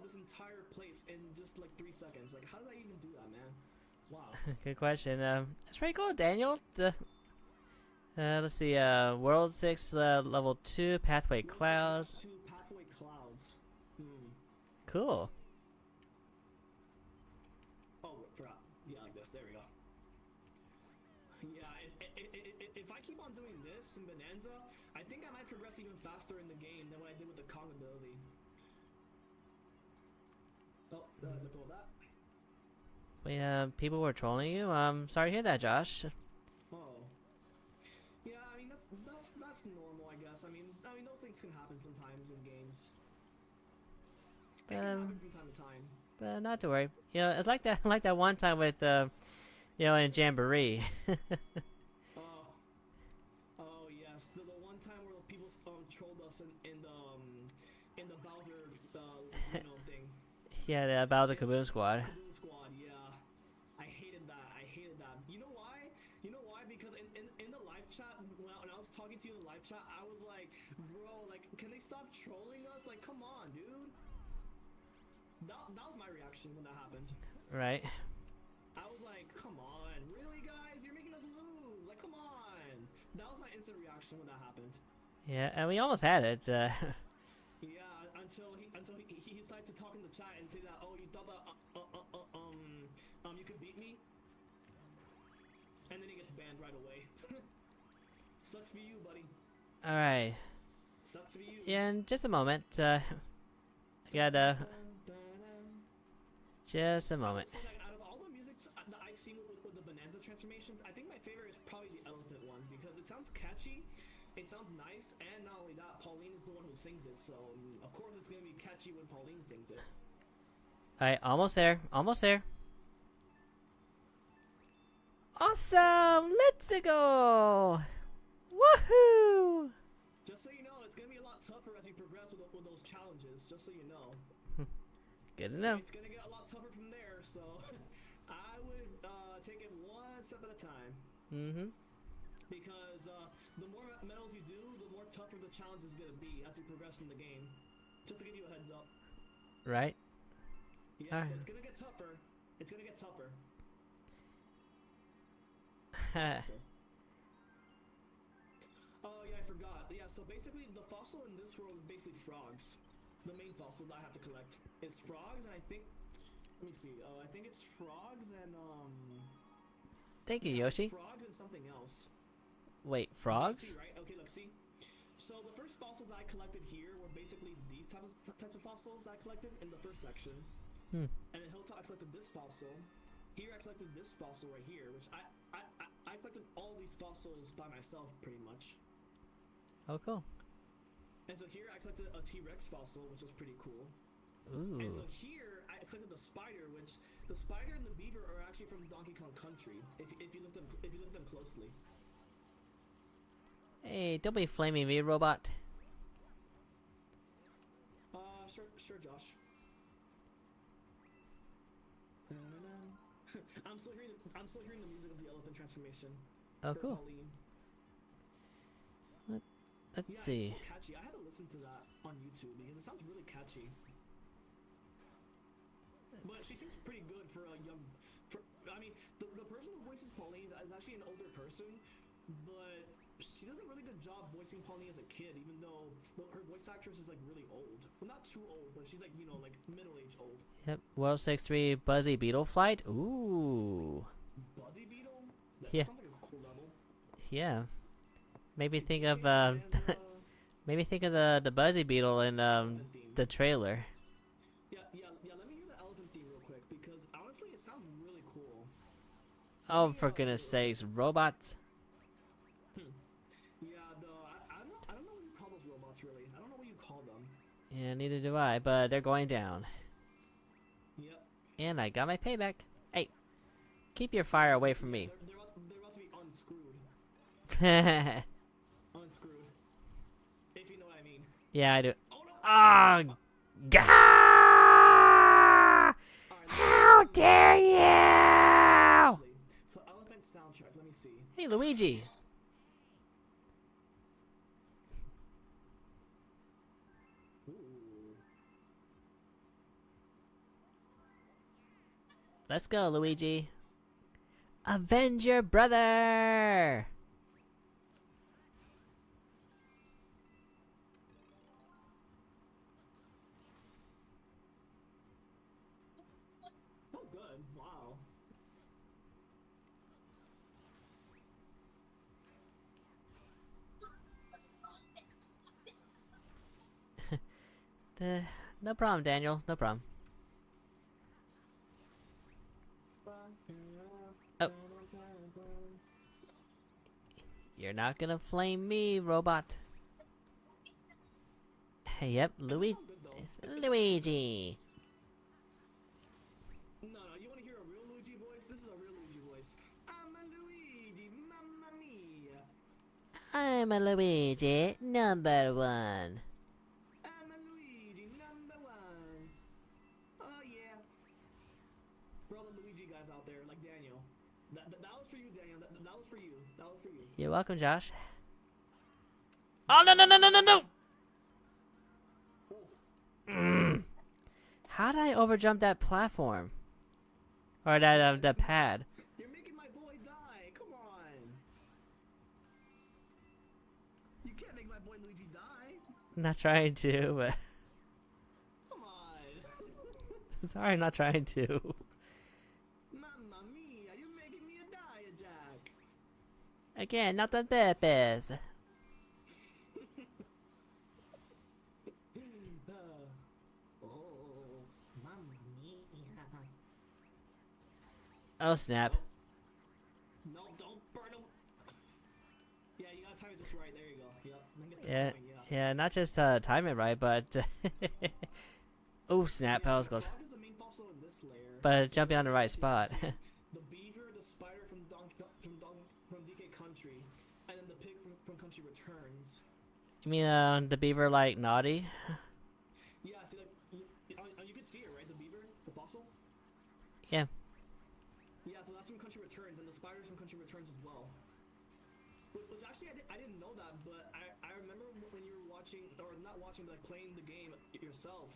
this entire place in just like 3 seconds. Like, how did I even do that, man? Wow.
Good question. That's pretty cool, Daniel. Let's see. World 6, level 2, Pathway Clouds.
Pathway Clouds.
Cool.
Oh, forgot. Yeah, like this. There we go. Yeah, if I keep on doing this in Bonanza, I think I might progress even faster in the game than what I did with the Kong ability. Oh, let go of that.
Wait, people were trolling you? Sorry to hear that, Josh.
Oh. Yeah, I mean that's normal, I guess. I mean those things can happen sometimes in games. It can happen from time to time.
But not to worry. You know, it's like that, like that one time with, you know, in Jamboree.
Oh yes, the one time where those people trolled us in the Bowser you know thing.
Yeah, the Bowser Kaboom Squad.
Kaboom Squad, yeah. I hated that. You know why? Because in the live chat, when I was talking to you in the live chat, I was like, bro, like, can they stop trolling us? Like, come on, dude. That was my reaction when that happened.
Right.
I was like, come on, really, guys? You're making us lose. Like, come on. That was my instant reaction when that happened.
Yeah, and we almost had it.
Yeah, until he decided to talk in the chat and say that, oh, you thought that you could beat me, and then he gets banned right away. Sucks for you, buddy.
All right.
Sucks for you.
Yeah, in just a moment. I got just a moment.
So like, out of all the music that I've seen with the Bonanza transformations, I think my favorite is probably the elephant one because it sounds catchy, it sounds nice, and not only that, Pauline is the one who sings it, so of course it's gonna be catchy when Pauline sings it.
All right, almost there. Almost there. Awesome! Let's go! Woohoo!
Just so you know, it's gonna be a lot tougher as you progress with those challenges. Just so you know.
Good to know.
It's gonna get a lot tougher from there, so I would take it one step at a time.
Mm-hmm.
Because the more medals you do, the more tougher the challenge is gonna be as you progress in the game. Just to give you a heads up.
Right?
Yeah, so it's gonna get tougher. It's gonna get tougher. Oh yeah, I forgot. Yeah, so basically the fossil in this world is basically frogs. The main fossil that I have to collect is frogs, and I think, let me see. I think it's frogs and
Thank you,
yeah, it's
Yoshi.
frogs and something else.
Wait,
See,
frogs?
right? Okay, look, see. So the first fossils I collected here were basically these types of fossils I collected in the first section.
Hmm.
And in Hilltop I collected this fossil. Here I collected this fossil right here, which I collected all these fossils by myself pretty much.
Oh, cool.
And so here I collected a T-Rex fossil, which was pretty cool.
Ooh.
And so here I collected the spider, which the spider and the beaver are actually from Donkey Kong Country. If you look at them closely.
Hey, don't be flaming me, robot.
Sure, Josh. I'm still hearing the music of the elephant transformation.
Oh,
for
cool.
Pauline.
Let's
Yeah,
see.
it's so catchy. I had to listen to that on YouTube because it sounds really catchy. But she seems pretty good for a young. I mean, the person who voices Pauline is actually an older person, but she does a really good job voicing Pauline as a kid, even though her voice actress is like really old. Well, not too old, but she's like like middle-aged old.
Yep, World 63 Buzzy Beetle Flight. Ooh.
Buzzy Beetle? That
Yeah.
sounds like a cool level.
Yeah. Maybe think of
And,
maybe think of the Buzzy Beetle in
elephant theme.
the trailer.
Yeah. Let me hear the elephant theme real quick because honestly, it sounds really cool.
Oh, for goodness sakes, robots.
Yeah, though I don't know what you call those robots really. I don't know what you call them.
Yeah, neither do I, but they're going down.
Yep.
And I got my payback. Hey, keep your fire away from me.
They're about to be unscrewed. Unscrewed. If you know what I mean.
Yeah, I do.
Oh no!
Ah! Gah!
Alright,
How dare you!
actually, so elephant soundtrack, let me see.
Hey, Luigi.
Ooh.
Let's go, Luigi. Avenge your brother!
Oh good. Wow.
No problem, Daniel. No problem. Oh. You're not gonna flame me, robot. Yep, Luigi.
Sounds good, though.
Luigi.
No, you want to hear a real Luigi voice? This is a real Luigi voice. I'm a Luigi, mamma mia.
I'm a Luigi, number one.
I'm a Luigi, number one. Oh yeah. For all the Luigi guys out there, like Daniel. That was for you, Daniel. That was for you. That was for you.
You're welcome, Josh. Oh, no, no, no, no, no, no! How did I overjump that platform? Or that pad?
You're making my boy die. Come on. You can't make my boy Luigi die.
I'm not trying to, but...
Come on.
Sorry, I'm not trying to.
Mamma mia, you're making me a die, Jack.
Again, not on purpose.
Oh, mamma mia.
Oh, snap.
No, don't burn him. Yeah, you gotta time it just right. There you go. Yep. Then get that
Yeah,
going, yeah.
yeah, not just time it right, but... oh, snap, that was
so
close.
frog is the main fossil in this layer.
But
So
jumping on the right
see,
spot.
the beaver, the spider from DK Country, and then the pig from Country Returns.
You mean the beaver like naughty?
Yeah, see, like you can see it, right? The beaver, the fossil.
Yeah.
Yeah, so that's from Country Returns, and the spider's from Country Returns as well. which actually I didn't know that, but I remember when you were watching, or not watching, but like playing the game yourself.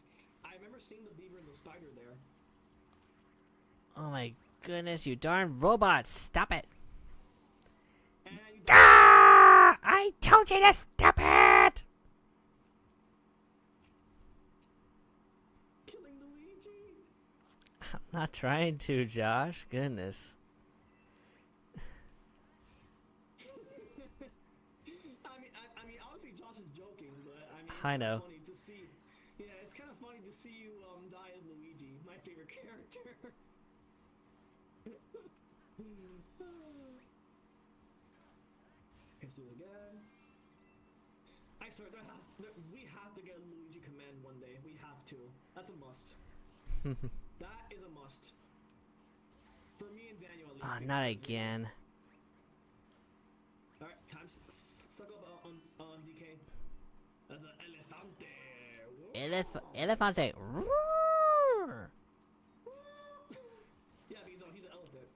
I remember seeing the beaver and the spider there.
Oh my goodness, you darn robot! Stop it!
And
Ah! I told you to stop it!
killing Luigi.
I'm not trying to, Josh. Goodness.
I mean, obviously Josh is joking, but I mean, it's
I
kind of
know.
funny to see. Yeah, it's kind of funny to see you die as Luigi, my favorite character. Let's do it again. I swear, we have to get a Luigi command one day. We have to. That's a must. That is a must. For me and Daniel, at least.
Oh, not
because, you know-
again.
Alright, time suck up on DK. That's an elefante.
Elefante. Roar!
Yeah, because he's an elephant.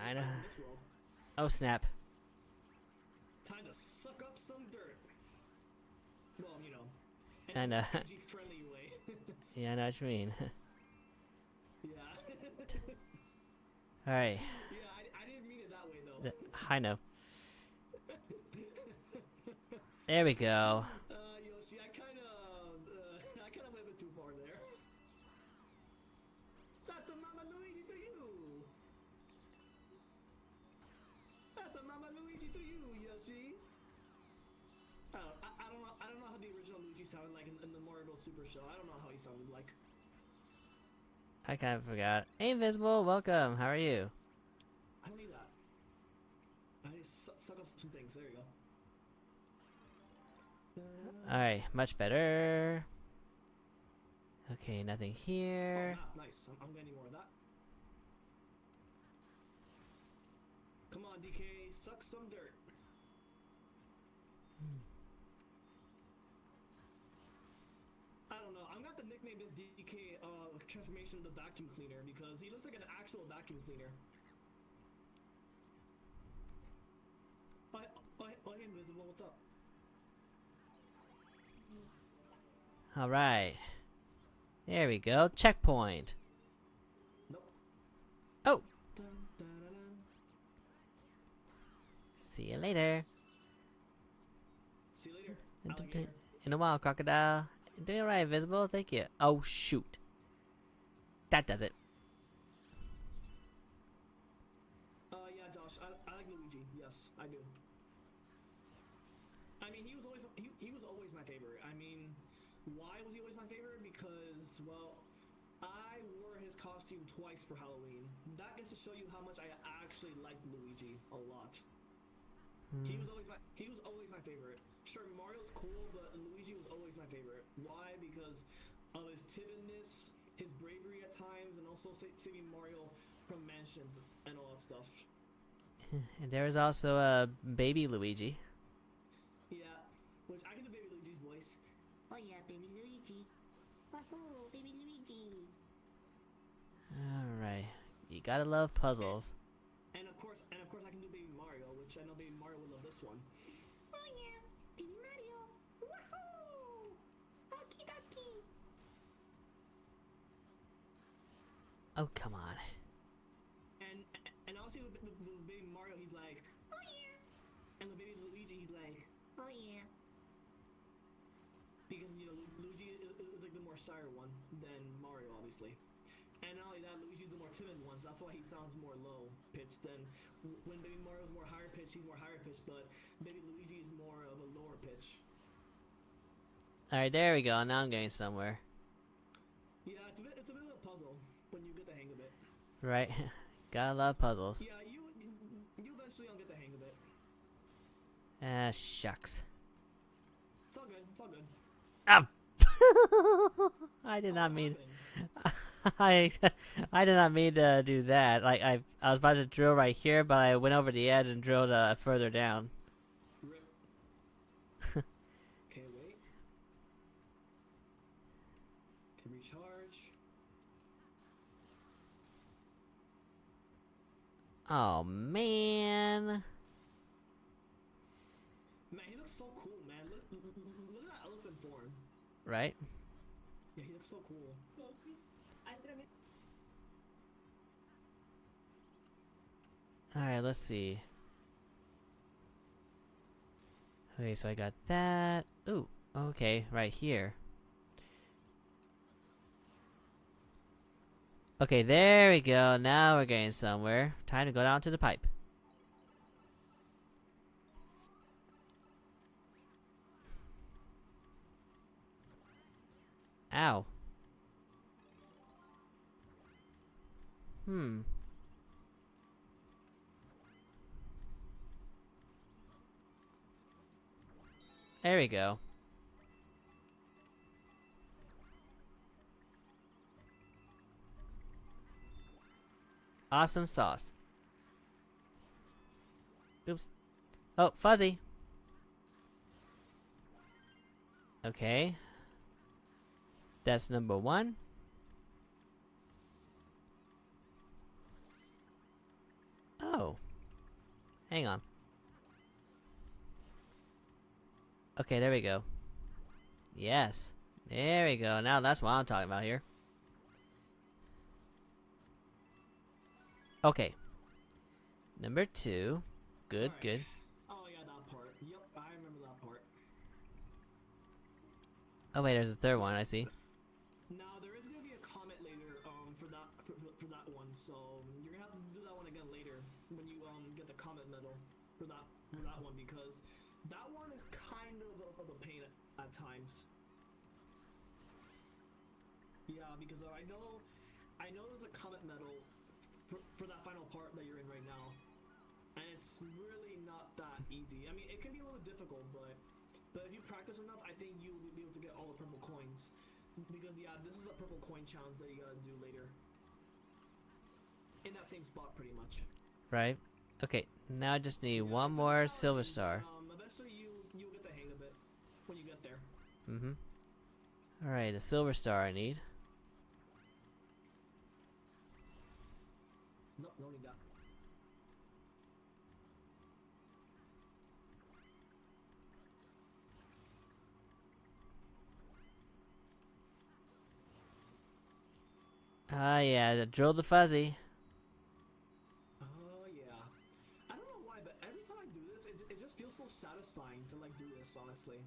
I know.
In this world.
Oh snap.
Time to suck up some dirt. Well, you know. in a
Kinda.
PG-friendly way.
Yeah, I know what you mean.
Yeah.
Alright.
Yeah, I didn't mean it that way though.
I know. There we go.
Yoshi, I kind of went a bit too far there. That's a Mama Luigi to you. That's a Mama Luigi to you, Yoshi. I don't know how the original Luigi sounded like in the Mario Bros. Super Show. I don't know how he sounded like.
I kind of forgot. Hey, Invisible, welcome. How are you?
I don't need that. I need to suck up some things. There you go.
Alright, much better. Okay, nothing here.
Oh, nice. I'm getting more of that. Come on, DK, suck some dirt. I don't know. I'm gonna have to nickname this DK transformation the vacuum cleaner because he looks like an actual vacuum cleaner. Hey, Invisible, what's up?
Alright. There we go. Checkpoint.
Nope.
Oh!
Dun, dun, dun, dun.
See you later.
See you later. Alligator.
In a while, crocodile. Doing alright, Invisible. Thank you. Oh, shoot. That does it.
Yeah, Josh, I like Luigi. Yes, I do. I mean, he was always my favorite. I mean, why was he always my favorite? Because, well, I wore his costume twice for Halloween. That gets to show you how much I actually liked Luigi a lot. He was always my favorite. Sure, Mario's cool, but Luigi was always my favorite. Why? Because of his timidness, his bravery at times, and also saving Mario from mansions and all that stuff.
And there was also a baby Luigi.
Yeah, which I can do Baby Luigi's voice.
Oh yeah, baby Luigi. Wahoo, baby Luigi.
Alright. You gotta love puzzles.
And of course I can do Baby Mario, which I know Baby Mario will love this one.
Oh yeah, baby Mario. Wahoo! Okie dokie.
Oh, come on.
And also with Baby Mario, he's like,
Oh yeah.
and with Baby Luigi, he's like,
Oh yeah.
because you know Luigi is like the more shy one than Mario, obviously. And not only that, Luigi's the more timid one, so that's why he sounds more low pitched than when Baby Mario's more higher pitched, he's more higher pitched, but Baby Luigi is more of a lower pitch.
Alright, there we go. Now I'm getting somewhere.
Yeah, it's a bit of a puzzle when you get the hang of it.
Right? Gotta love puzzles.
Yeah, you eventually will get the hang of it.
Ah, shucks.
It's all good. It's all good.
Ah! I did not mean. I did not mean to do that. Like I was about to drill right here, but I went over the edge and drilled further down.
Rip. Okay, wait. Can recharge.
Oh man. Right?
Yeah, he looks so cool.
Alright, let's see. Okay, so I got that. Ooh, okay, right here. Okay, there we go. Now we're getting somewhere. Time to go down to the pipe. Ow. Hmm. There we go. Awesome sauce. Oops. Oh, fuzzy. Okay. That's number 1. Oh. Hang on. Okay, there we go. Yes. There we go. Now that's what I'm talking about here. Okay. Number 2. Good,
Alright.
good.
Oh yeah, that part. Yep, I remember that part.
Oh wait, there's a third one, I see.
Now there is gonna be a comment later for that one, so you're gonna have to do that one again later when you get the comment medal for that one, because that one is kind of a pain at times. Yeah, because I know there's a comment medal for that final part that you're in right now, and it's really not that easy. I mean, it can be a little difficult, but if you practice enough, I think you will be able to get all the purple coins. Because yeah, this is a purple coin challenge that you gotta do later. In that same spot, pretty much.
Right. Okay, now I just need
Yeah,
one
it's a
more
bit
silver
challenging,
star.
but, eventually you'll get the hang of it when you get there.
Mm-hmm. Alright, a silver star I need.
Nope, no need that.
Ah, yeah, drill the fuzzy.
Oh yeah. I don't know why, but every time I do this, it just feels so satisfying to like do this. Honestly,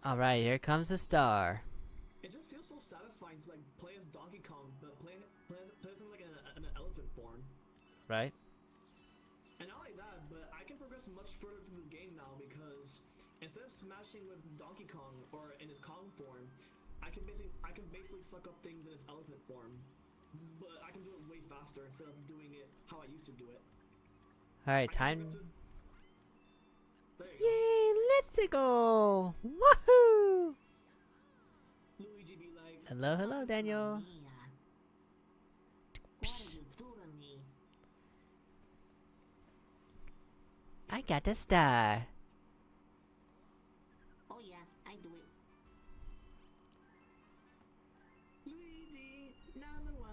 Alright, here comes the star.
it just feels so satisfying to like play as Donkey Kong, but play as him like in an elephant form.
Right?
And not like that, but I can progress much further through the game now because instead of smashing with Donkey Kong or in his Kong form, I can basically suck up things in his elephant form. But I can do it way faster instead of doing it how I used to do it.
Alright,
I can
time.
progress There you
Yay, let's go! Woohoo!
go. Luigi be like,
Hello, hello, Daniel.
What are you doing me?
I got a star.
Oh yeah, I do it.
Luigi, number 1.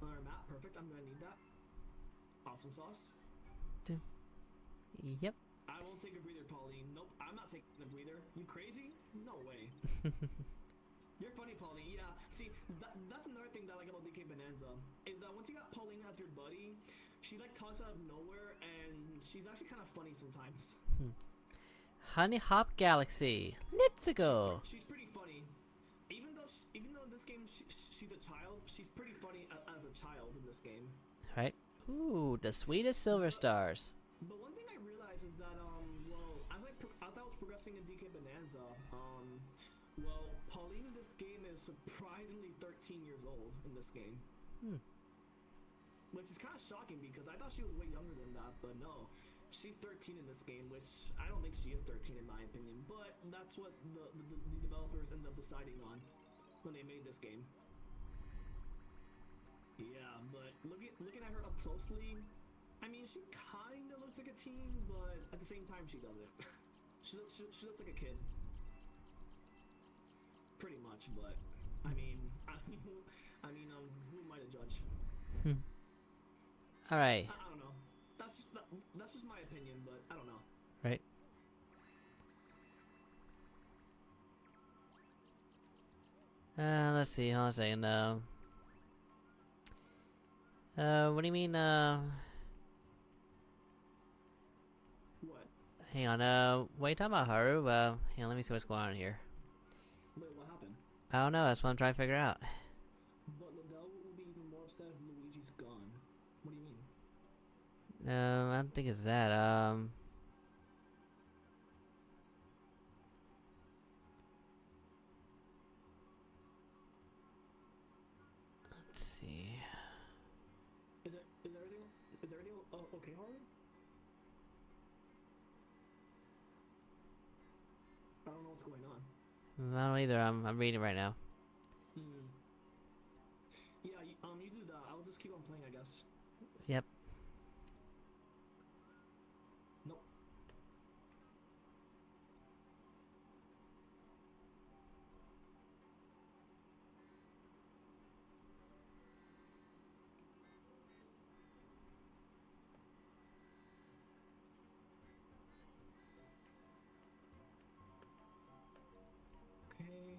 Alright, Matt, perfect. I'm gonna need that. Awesome sauce.
Yep.
I won't take a breather, Pauline. Nope, I'm not taking a breather. You crazy? No way. You're funny, Pauline. Yeah, see, that's another thing that I like about DK Bonanza, is that once you got Pauline as your buddy, she like talks out of nowhere, and she's actually kind of funny sometimes.
Honey Hop Galaxy. Let's go.
She's pretty funny. Even though in this game she's a child, she's pretty funny as a child in this game.
Right. Ooh, the sweetest silver stars.
But one thing I realized is that well, as I was progressing in DK Bonanza, well, Pauline in this game is surprisingly 13 years old in this game. Which is kind of shocking because I thought she was way younger than that, but no. She's 13 in this game, which I don't think she is 13 in my opinion, but that's what the developers ended up deciding on when they made this game. Yeah, but looking at her up closely, I mean, she kind of looks like a teen, but at the same time, she doesn't. she looks like a kid. Pretty much, but I mean, who am I to judge?
All right.
I don't know. That's just my opinion, but I don't know.
Right. Let's see. Hold on a second. What do you mean?
What?
Hang on. What are you talking about, Haru? Hang on. Let me see what's going on here.
Wait, what happened?
I don't know. That's what I'm trying to figure out.
But Liddell will be even more upset if Luigi's gone. What do you mean?
I don't think it's that. Let's see.
Is everything okay, Harvey? I don't know what's going on.
I don't either. I'm reading right now.
Hmm. Yeah, you do that. I'll just keep on playing, I guess.
Yep.
Nope. Okay.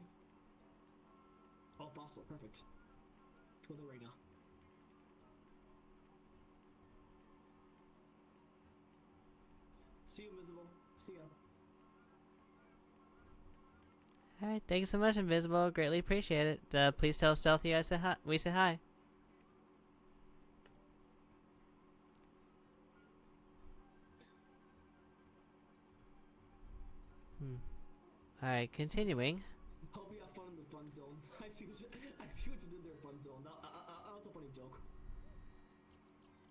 Oh, fossil, perfect. Let's go there right now. See you, Invisible. See ya.
All right. Thank you so much, Invisible. Greatly appreciate it. Please tell Stealthy I said hi. We said hi. All right. Continuing.
Hope you have fun in the fun zone. I see what you did there, fun zone. That was a funny joke.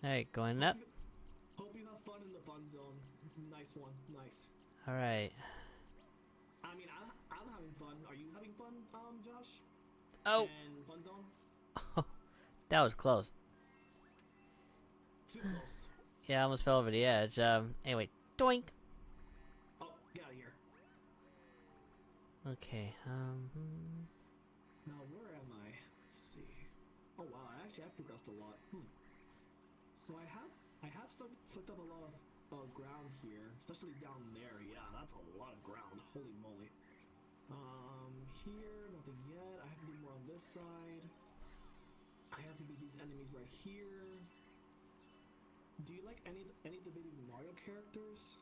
All right. Going up.
Hope you have fun in the fun zone. Nice one. Nice.
All right.
I mean, I'm having fun. Are you having fun, Josh?
Oh.
And fun zone?
That was close.
Too close.
Yeah, I almost fell over the edge. Anyway. Doink.
Oh, get out of here.
Okay.
Now, where am I? Let's see. Oh wow, I actually have progressed a lot. So I have sucked up a lot of ground here, especially down there. Yeah, that's a lot of ground. Holy moly. Here, nothing yet. I have to do more on this side. I have to beat these enemies right here. Do you like any of the Baby Mario characters?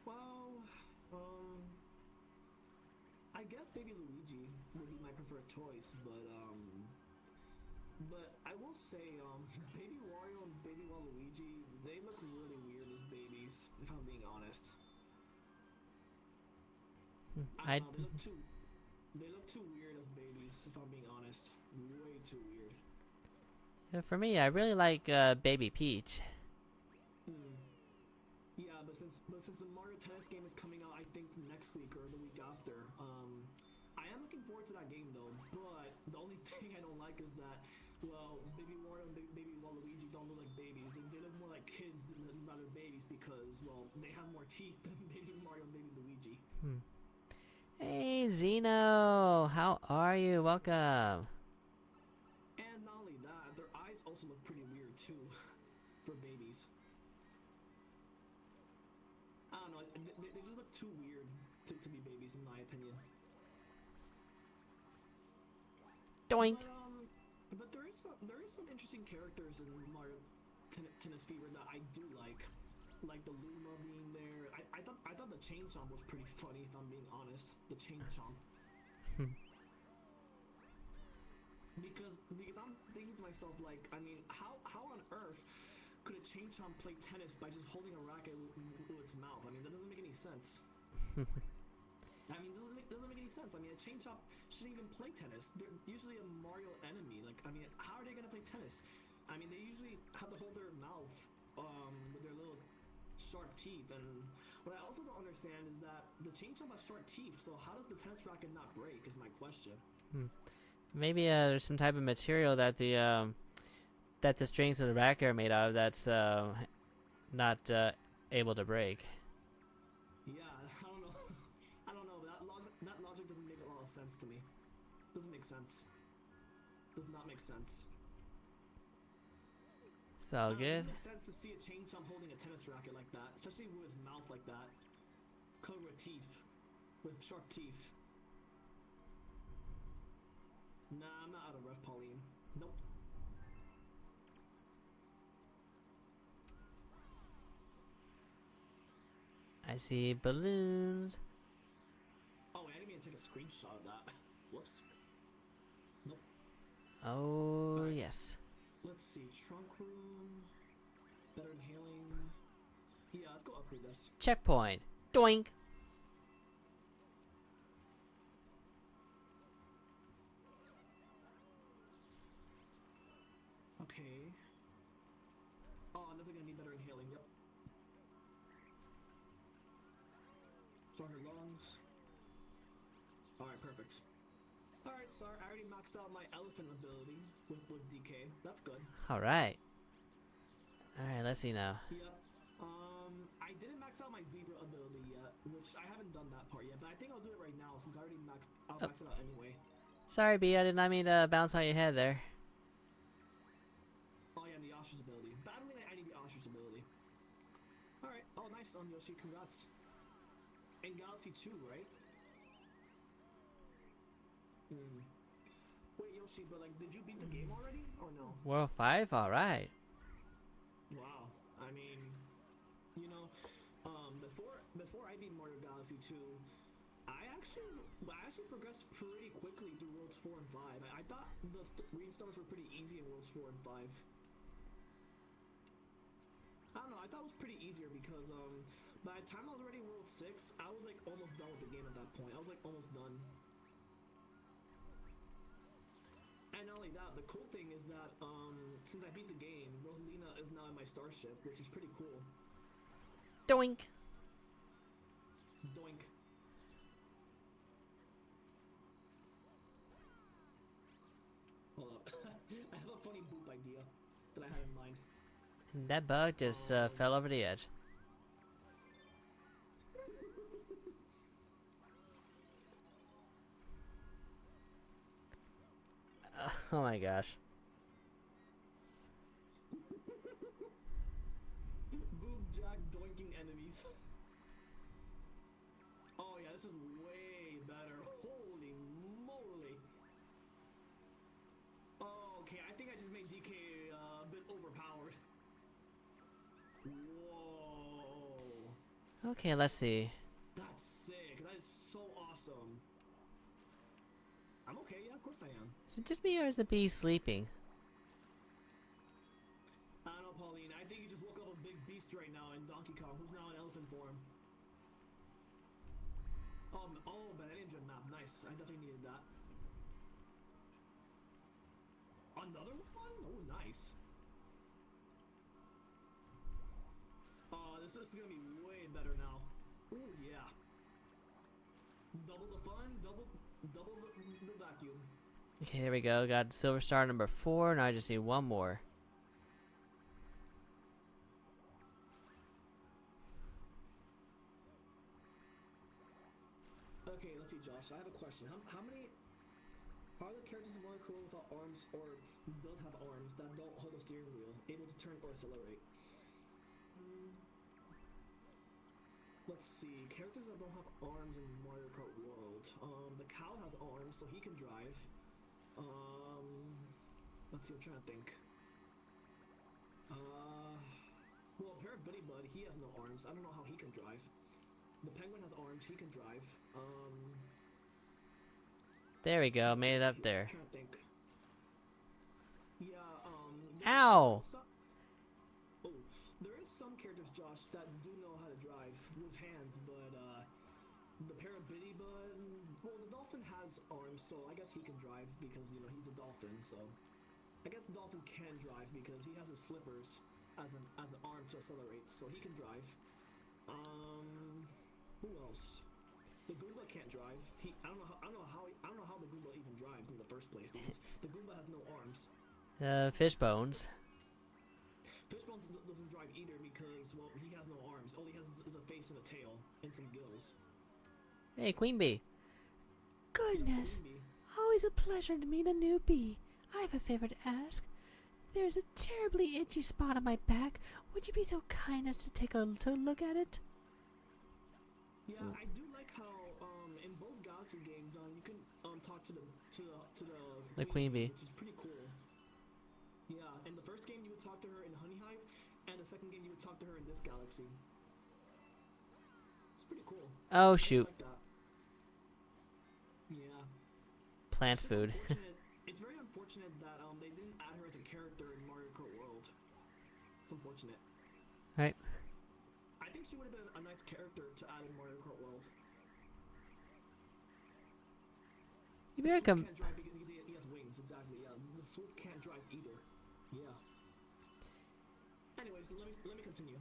Well, I guess Baby Luigi would be my preferred choice, but I will say, Baby Wario and Baby Waluigi, they look really weird as babies, if I'm being honest. I don't know, they look too weird as babies, if I'm being honest. Way too weird.
For me, I really like Baby Peach.
Yeah, but since the Mario Tennis game is coming out, I think next week or the week after, I am looking forward to that game though. But the only thing I don't like is that, well, Baby Wario and Baby Waluigi don't look like babies. They look more like kids than rather babies because, well, they have more teeth than Baby Mario and Baby Luigi.
Hey, Zeno! How are you? Welcome!
And not only that, their eyes also look pretty weird too, for babies. I don't know, they just look too weird to be babies in my opinion.
Doink!
But there is some interesting characters in Mario Tennis Fever that I do like the Luma being there. I thought the Chain Chomp was pretty funny, if I'm being honest. The Chain Chomp. Because I'm thinking to myself, like, I mean, how on earth could a Chain Chomp play tennis by just holding a racket with its mouth? I mean, that doesn't make any sense. I mean, doesn't make any sense. I mean, a Chain Chomp shouldn't even play tennis. They're usually a Mario enemy. Like, I mean, how are they gonna play tennis? I mean, they usually have to hold their mouth with their little sharp teeth. And what I also don't understand is that the Chain Chomp has sharp teeth. So how does the tennis racket not break? Is my question.
Maybe there's some type of material that the strings of the racket are made out of that's not able to break.
Yeah, I don't know. I don't know. That logic doesn't make a lot of sense to me. Doesn't make sense. does not make sense.
So
It
good.
doesn't make sense to see a chainsaw holding a tennis racket like that, especially with his mouth like that, covered with teeth, with sharp teeth. Nah, I'm not out of breath, Pauline. Nope.
I see balloons.
Oh, wait, I didn't mean to take a screenshot of that. Whoops. Nope.
Oh,
Alright.
yes.
Let's see. Trunk room. Better inhaling. Yeah, let's go upgrade this.
Checkpoint. Doink.
Okay. Oh, I'm definitely gonna need better inhaling. Yep. Stronger lungs. Alright, perfect. Alright, sorry, I already maxed out my elephant ability with DK. That's good.
Alright. Alright, let's see now.
Yep. I didn't max out my zebra ability yet, which I haven't done that part yet, but I think I'll do it right now since I already I'll max it out anyway.
Sorry, B, I did not mean to bounce on your head there.
Oh yeah, and the ostrich ability. But I don't think I need the ostrich ability. Alright. Oh, nice, Yoshi. Congrats. And Galaxy 2, right? Hmm. Wait, Yoshi, but like, did you beat the game already? Or no?
World 5? Alright.
Wow. I mean, you know, before I beat Mario Galaxy 2, I actually progressed pretty quickly through Worlds 4 and 5. I thought the green stars were pretty easy in Worlds 4 and 5. I don't know, I thought it was pretty easier because by the time I was already in World 6, I was like almost done with the game at that point. I was like almost done. And not only that, the cool thing is that since I beat the game, Rosalina is now in my starship, which is pretty cool.
Doink.
Doink. Hold up. I have a funny boop idea that I had in mind.
That bug just fell over the edge. Oh my gosh.
Boom jack doinking enemies. Oh yeah, this is way better. Holy moly. Oh, okay, I think I just made DK a bit overpowered. Whoa.
Okay, let's see.
That's sick. That is so awesome. I'm okay, yeah, of course I am.
Is it just me or is the bee sleeping?
I don't know, Pauline. I think you just woke up a big beast right now in Donkey Kong, who's now in elephant form. Oh, but I didn't map. Nice. I definitely needed that. Another one? Oh, nice. This is gonna be way better now. Ooh, yeah. Double the fun, double the vacuum.
Okay, there we go. Got silver star number 4. Now I just need one more.
Okay, let's see, Josh. I have a question. How many are the characters in Mario Kart without arms, or does have arms that don't hold a steering wheel, able to turn or accelerate? Let's see. Characters that don't have arms in Mario Kart World. The cow has arms, so he can drive. Let's see. I'm trying to think. Well, Bitty Bud, he has no arms. I don't know how he can drive. The penguin has arms. He can drive.
There we go. Made it up there.
I'm trying to think. Yeah.
Ow!
There is some characters, Josh, that do know how to drive with hands, but the Bitty Bud, well, the dolphin has arms, so I guess he can drive because he's a dolphin. So I guess the dolphin can drive because he has his flippers as an arm to accelerate, so he can drive. Who else? The Goomba can't drive. I don't know how the Goomba even drives in the first place because the Goomba has no arms.
Fish bones.
Fishbones doesn't drive either because, well, he has no arms. All he has is a face and a tail and some gills.
Hey, Queen Bee.
Goodness,
Yeah,
always a pleasure to meet a new bee.
I have a favor to ask. There's a terribly itchy spot on my back. Would you be so kind as to take a look at it?
Yeah, I do like how in both Galaxy games you can talk to the
Queen Bee.
which is pretty cool. Yeah, in the first game you would talk to her in Honey Hive, and the second game you would talk to her in this galaxy. It's pretty cool.
Oh
I
shoot.
like that. Yeah.
Plant
It's just
food.
it's very unfortunate that they didn't add her as a character in Mario Kart World. It's unfortunate.
Right.
I think she would have been a nice character to add in Mario Kart World.
You better come.
Can't drive because he has wings, exactly. Yeah, the Swift can't drive either. Yeah. Anyways, let me continue.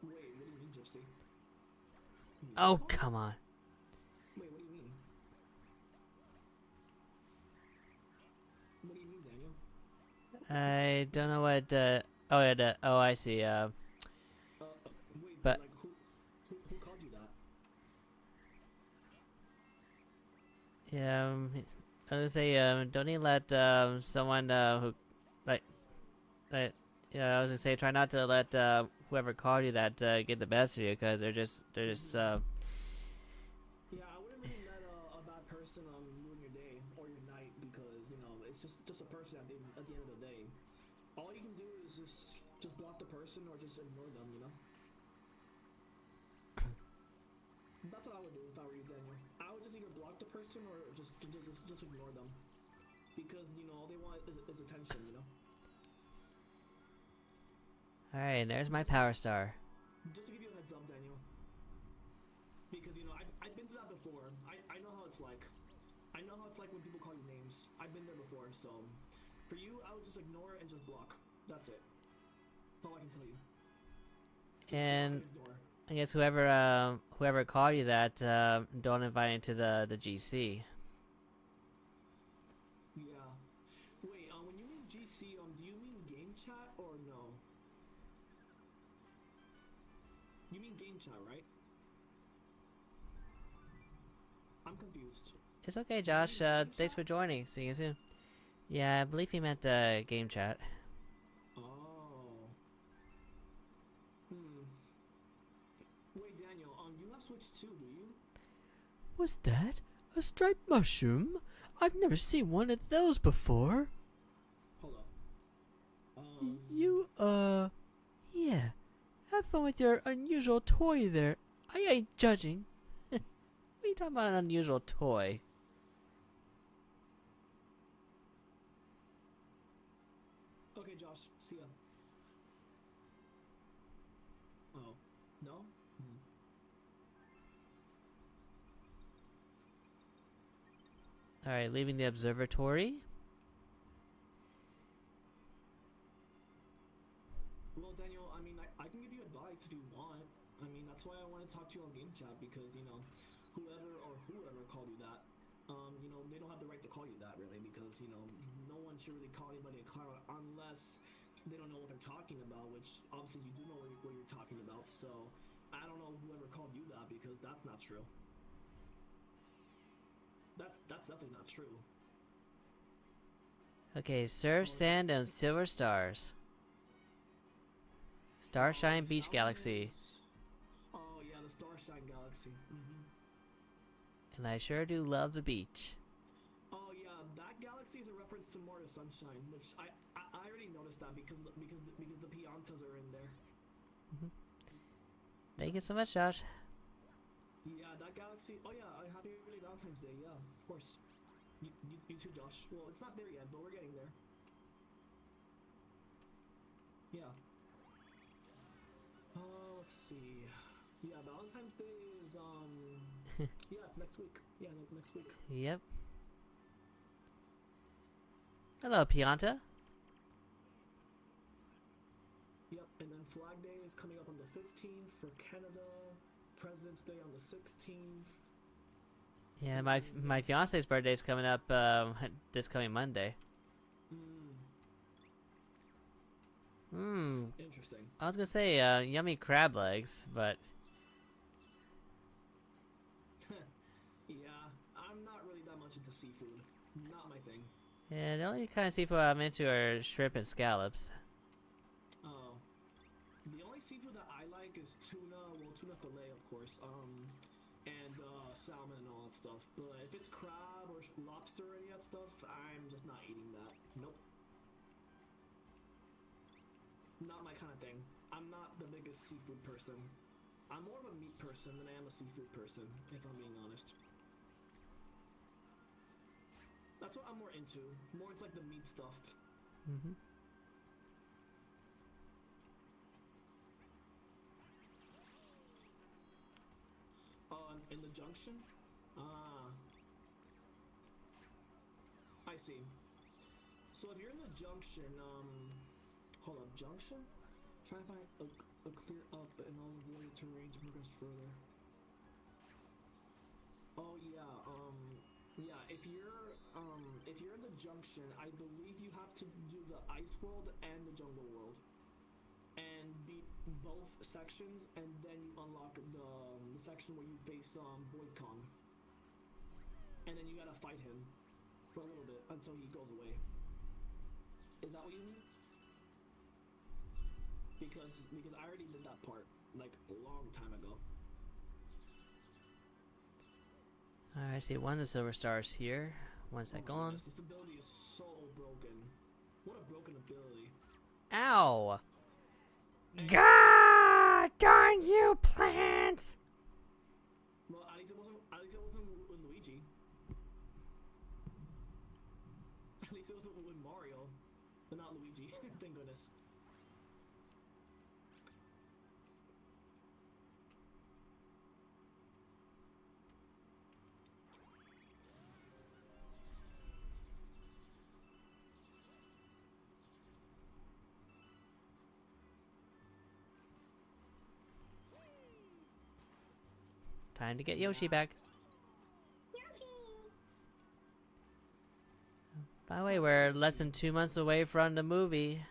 Wait, what do you mean, Gypsy?
Oh come on.
Wait, what do you mean? What do you mean, Daniel?
I don't know what. Oh yeah. Oh, I see.
Wait,
But-
like who called you that?
Yeah. I was gonna say. Don't you let someone who, like, yeah. I was gonna say try not to let whoever called you that get the best of you, because they're just.
Yeah, I wouldn't really let a bad person ruin your day or your night, because it's just a person at the end of the day. All you can do is just block the person or just ignore them. That's what I would do if I were you, Daniel. I would just either block the person or just ignore them, because all they want is attention.
All right. There's my power star.
Just to give you a heads up, Daniel. Because I've been through that before. I know how it's like. I know how it's like when people call you names. I've been there before. So for you, I would just ignore and just block. That's it. That's all I can tell you.
And
Ignore.
I guess whoever called you that, don't invite into the GC.
Yeah. Wait. When you mean GC, do you mean game chat or no? You mean game chat, right? I'm confused.
It's okay, Josh. Thanks for joining. See you soon. Yeah, I believe he meant game chat.
Oh. Wait, Daniel. You have Switch too, do you?
Was that a striped mushroom? I've never seen one of those before.
Hold up.
You, yeah. Have fun with your unusual toy there. I ain't judging.
What are you talking about, an unusual toy?
Okay, Josh. See ya. Oh. No?
Alright, leaving the observatory.
Well, Daniel, I can give you advice if you want. That's why I want to talk to you on game chat, because, whoever called you that, they don't have the right to call you that, really, because, no one should really call anybody a clown unless they don't know what they're talking about, which, obviously, you do know what you're talking about, so I don't know whoever called you that, because that's not true. That's definitely not true.
Okay, surf, sand, and silver stars. Starshine Beach Galaxy.
Oh, yeah, the Starshine Galaxy.
And I sure do love the beach.
Oh yeah, that galaxy is a reference to More to Sunshine, which I already noticed that because the Piantas are in there.
Thank you so much, Josh.
Yeah, that galaxy. Oh yeah, happy early Valentine's Day. Yeah, of course. You too, Josh. Well, it's not there yet, but we're getting there. Yeah. Let's see. Yeah, Valentine's Day is yeah, next week. Yeah, next week.
Yep. Hello, Pianta.
Yep, and then Flag Day is coming up on the 15th for Canada. President's Day on the 16th.
Yeah, my fiance's birthday's coming up this coming Monday.
Interesting.
I was gonna say yummy crab legs, but
Yeah, I'm not really that much into seafood. Not my thing.
Yeah, the only kind of seafood I'm into are shrimp and scallops.
Oh, the only seafood that I like is tuna. Well, tuna fillet, of course. And salmon and all that stuff. But if it's crab or lobster or any of that stuff, I'm just not eating that. Nope. Not my kind of thing. I'm not the biggest seafood person. I'm more of a meat person than I am a seafood person, if I'm being honest. That's what I'm more into. More into like the meat stuff.
Mm-hmm.
In the junction? Ah, I see. So if you're in the junction, hold up, junction? Try to find a clear up and all avoid terrain to progress further. Oh yeah, if you're in the junction, I believe you have to do the ice world and the jungle world. And beat both sections, and then you unlock the section where you face Boyd Kong. And then you gotta fight him for a little bit until he goes away. Is that what you mean? Because I already did that part like a long time ago.
Alright, I see one of the silver stars here. One
Oh my
second.
goodness, this ability is so broken. What a broken ability.
Ow!
And,
God darn you, plants!
well, at least it wasn't with Luigi. At least it wasn't with Mario, but not Luigi. Thank goodness.
Time to get Yoshi back.
Yoshi!
By the way, we're less than 2 months away from the movie.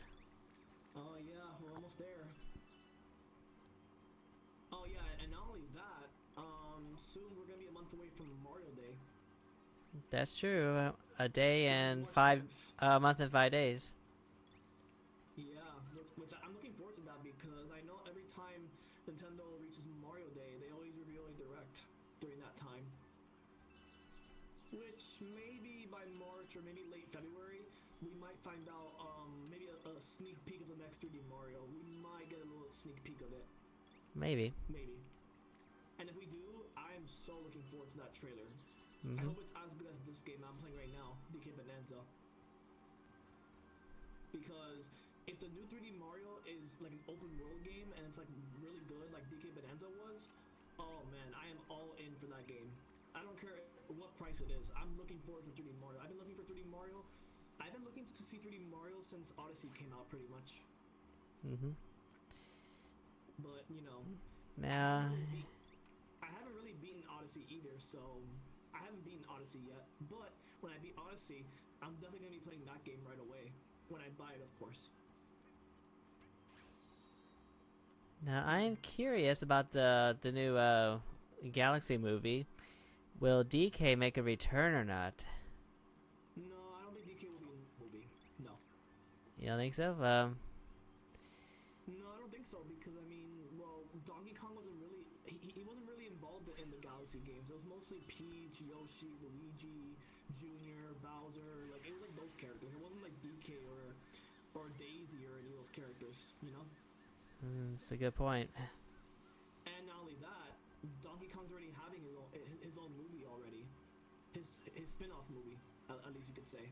Oh yeah, we're almost there. Oh yeah, and not only that, soon we're gonna be a month away from Memorial Day.
That's true. A day and
March
5,
10th.
a month and 5 days.
Yeah, which I'm looking forward to that because I know every time Nintendo reaches Memorial Day, they always reveal a direct during that time. Which maybe by March or maybe late February, we might find out maybe a sneak peek of the next 3D Mario. We might get a little sneak peek of it.
Maybe.
Maybe. And if we do, I'm so looking forward to that trailer. I
Mm-hmm.
hope it's as good as this game I'm playing right now, DK Bonanza. Because if the new 3D Mario is like an open world game and it's like really good like DK Bonanza was, oh man, I am all in for that game. I don't care what price it is. I'm looking forward to 3D Mario. I've been looking for 3D Mario. I've been looking to see 3D Mario since Odyssey came out pretty much.
Mm-hmm.
But, you know,
Now,
I haven't really beaten Odyssey either, so I haven't beaten Odyssey yet. But when I beat Odyssey, I'm definitely gonna be playing that game right away. When I buy it, of course.
now I'm curious about the new Galaxy movie. Will DK make a return or not?
No, I don't think DK will be in the movie. No.
You don't think so?
No, I don't think so because I mean, well, Donkey Kong wasn't really he wasn't really involved in the Galaxy games. It was mostly Peach, Yoshi, Luigi, Junior, Bowser. Like it was like those characters. It wasn't like DK or Daisy or any of those characters. You know.
That's a good point.
And not only that, Donkey Kong's already having his own movie already. His spin-off movie, at least you could say.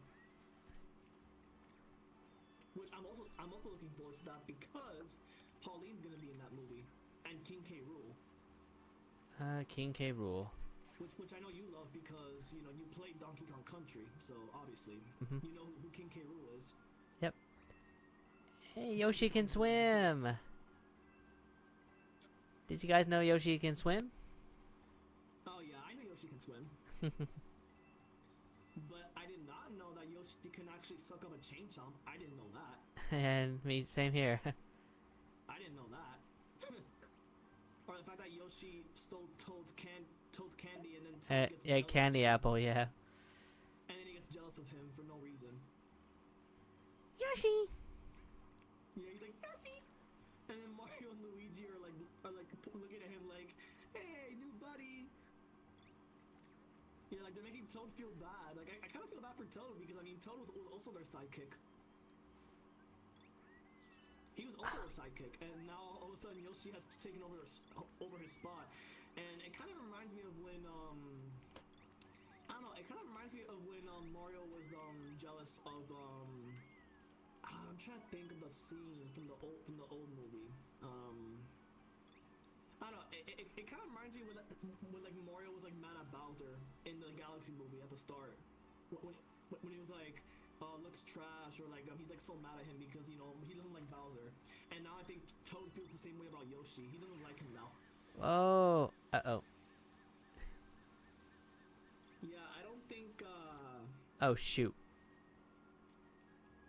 Which I'm also looking forward to that because Pauline's gonna be in that movie, and King K. Rool,
King K. Rool.
which I know you love because you know you played Donkey Kong Country, so obviously
Mhm.
you know who King K. Rool is.
Hey, Yoshi can swim! Did you guys know Yoshi can swim?
Oh yeah, I know Yoshi can swim, but I did not know that Yoshi can actually suck up a chain chomp. I didn't know that.
And me, same here.
I didn't know that. or the fact that Yoshi stole Toad's candy and then Toad gets
Yeah,
jealous
candy
of him,
apple, yeah.
and then he gets jealous of him for no reason.
Yoshi!
Yeah, he's like Yoshi, and then Mario and Luigi are like looking at him like, hey, new buddy. Yeah, like they're making Toad feel bad. Like I kind of feel bad for Toad because I mean Toad was also their sidekick. He was also their sidekick, and now all of a sudden Yoshi has taken over his spot, and it kind of reminds me of when I don't know. It kind of reminds me of when Mario was jealous of I'm trying to think of the scene from the old movie. I don't know. It kind of reminds me when like Mario was like mad at Bowser in the Galaxy movie at the start, when he was like, looks trash, or like he's like so mad at him because you know he doesn't like Bowser, and now I think Toad feels the same way about Yoshi. He doesn't like him now.
Oh, uh-oh.
Yeah, I don't think.
Oh, shoot.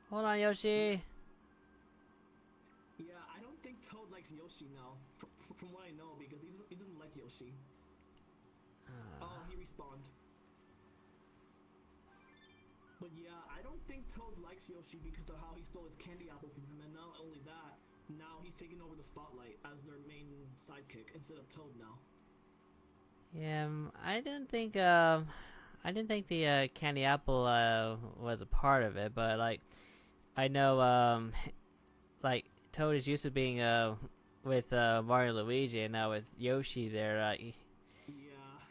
Hold on, Yoshi.
Yeah, I don't think Toad likes Yoshi now, from what I know, because he doesn't like Yoshi. Oh, he respawned. But yeah, I don't think Toad likes Yoshi because of how he stole his candy apple from him, and not only that, now he's taking over the spotlight as their main sidekick instead of Toad now.
Yeah, I didn't think the candy apple was a part of it, but like I know like Toad is used to being with Mario and Luigi, and now with Yoshi there.
Yeah,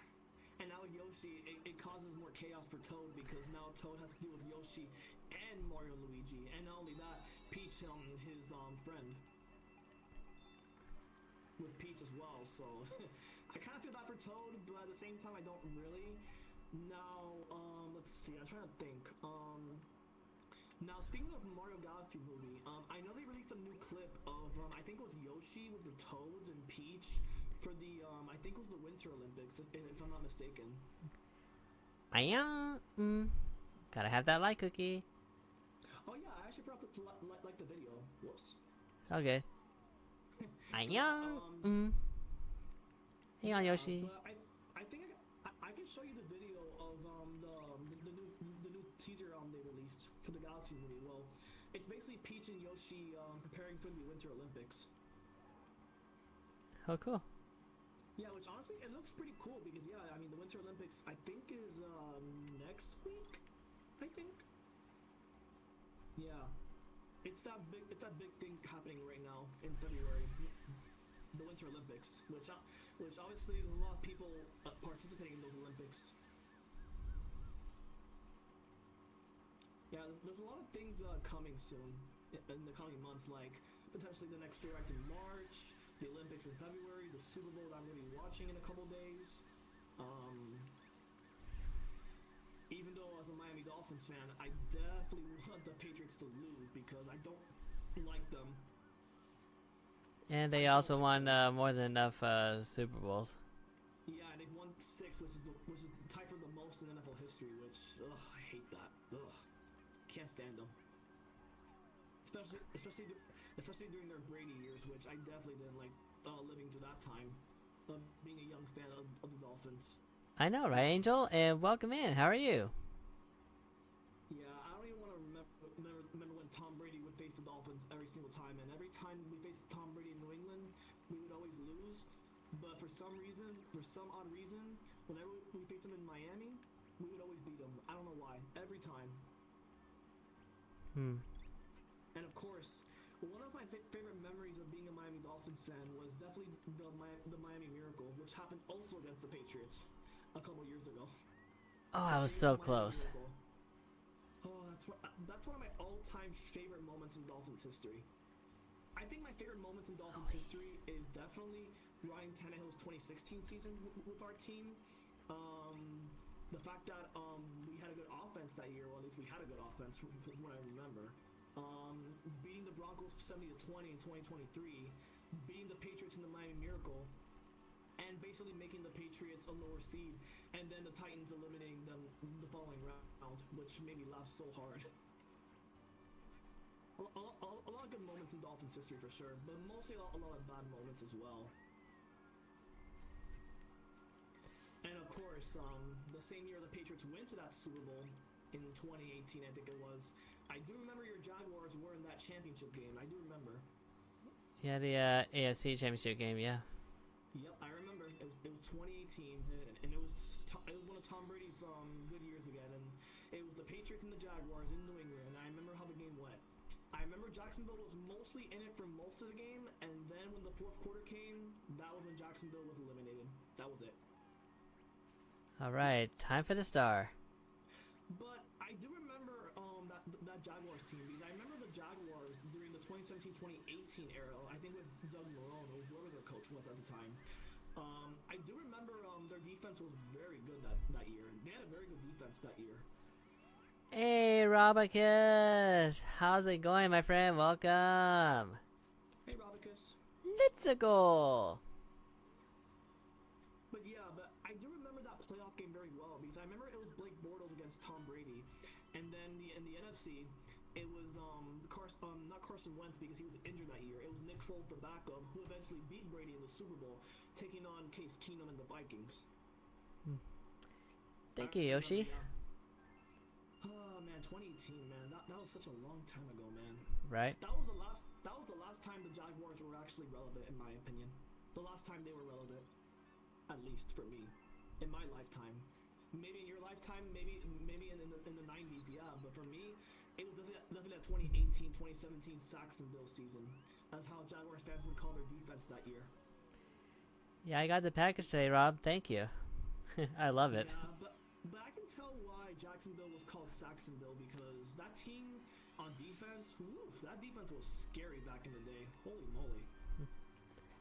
and now with Yoshi, it causes more chaos for Toad because now Toad has to deal with Yoshi and Mario and Luigi, and not only that, Peach, his friend, with Peach as well. So I kind of feel bad for Toad, but at the same time, I don't really. Now, let's see. I'm trying to think. Now speaking of Mario Galaxy movie, I know they released a new clip of I think it was Yoshi with the Toads and Peach for the I think it was the Winter Olympics, if I'm not mistaken.
Gotta have that light cookie.
Oh yeah, I actually forgot to like the video. Whoops.
Okay. Hang on, Yoshi.
But I think I can show you the video of the new teaser they released for the Galaxy movie. Well, it's basically Peach and Yoshi preparing for the Winter Olympics.
Oh, cool.
Yeah, which honestly it looks pretty cool because yeah, I mean the Winter Olympics I think is next week. I think. Yeah, it's that big thing happening right now in February. The Winter Olympics, which obviously there's a lot of people participating in those Olympics. Yeah, there's a lot of things coming soon in the coming months, like potentially the next Direct in March, the Olympics in February, the Super Bowl that I'm going to be watching in a couple days. Even though as a Miami Dolphins fan, I definitely want the Patriots to lose because I don't like them.
And they also won more than enough Super Bowls.
Yeah, they've won 6, which is tied for the most in NFL history. Which, I hate that. Can't stand them. Especially during their Brady years, which I definitely didn't like living through that time. Being a young fan of the Dolphins.
I know, right, Angel? And welcome in. How are you?
Yeah, I don't even want to remember when Tom Brady would face the Dolphins every single time, and every time we faced Tom Brady in New England, we would always lose. But for some odd reason, whenever we faced him in Miami, we would always beat him. I don't know why. Every time. And of course, one of my favorite memories of being a Miami Dolphins fan was definitely the Miami Miracle, which happened also against the Patriots a couple years ago.
Oh, I was so close.
Oh, that's one of my all-time favorite moments in Dolphins history. I think my favorite moments in Dolphins history is definitely Ryan Tannehill's 2016 season with our team. The fact that we had a good offense that year, or at least we had a good offense from what I remember. Beating the Broncos 70-20 in 2023, beating the Patriots in the Miami Miracle, and basically making the Patriots a lower seed, and then the Titans eliminating them the following round, which made me laugh so hard. A lot of good moments in Dolphins history for sure, but mostly a lot of bad moments as well. course, the same year the Patriots went to that Super Bowl in 2018, I think it was. I do remember your Jaguars were in that championship game. I do remember.
Yeah, the AFC Championship game. Yeah.
Yep, I remember. It was 2018, and it was one of Tom Brady's good years again, and it was the Patriots and the Jaguars in New England, and I remember how the game went. I remember Jacksonville was mostly in it for most of the game, and then when the fourth quarter came, that was when Jacksonville was eliminated. That was it.
All right, time for the star.
But I do remember that Jaguars team, because I remember the Jaguars during the 2017-2018 era. I think with Doug Marrone or whoever their coach was at the time. I do remember their defense was very good that year. They had a very good defense that year.
Hey, Robicus! How's it going, my friend? Welcome!
Hey, Robicus.
Let's go!
But yeah, but I do remember that playoff game very well, because I remember it was Blake Bortles against Tom Brady, and then in the NFC, it was not Carson Wentz because he was injured that year. It was Nick Foles, the backup, who eventually beat Brady in the Super Bowl, taking on Case Keenum and the Vikings.
Thank you, Yoshi.
Oh man, 2018, man, that was such a long time ago, man.
Right?
That was the last time the Jaguars were actually relevant, in my opinion. The last time they were relevant, at least for me, in my lifetime. Maybe in your lifetime, maybe in the 90s, yeah. But for me, it was definitely that 2018, 2017 Saxonville season. That's how Jaguars fans would call their defense that year.
Yeah, I got the package today, Rob. Thank you. I love it.
Yeah, but I can tell why Jacksonville was called Saxonville, because that team on defense, that defense was scary back in the day. Holy moly.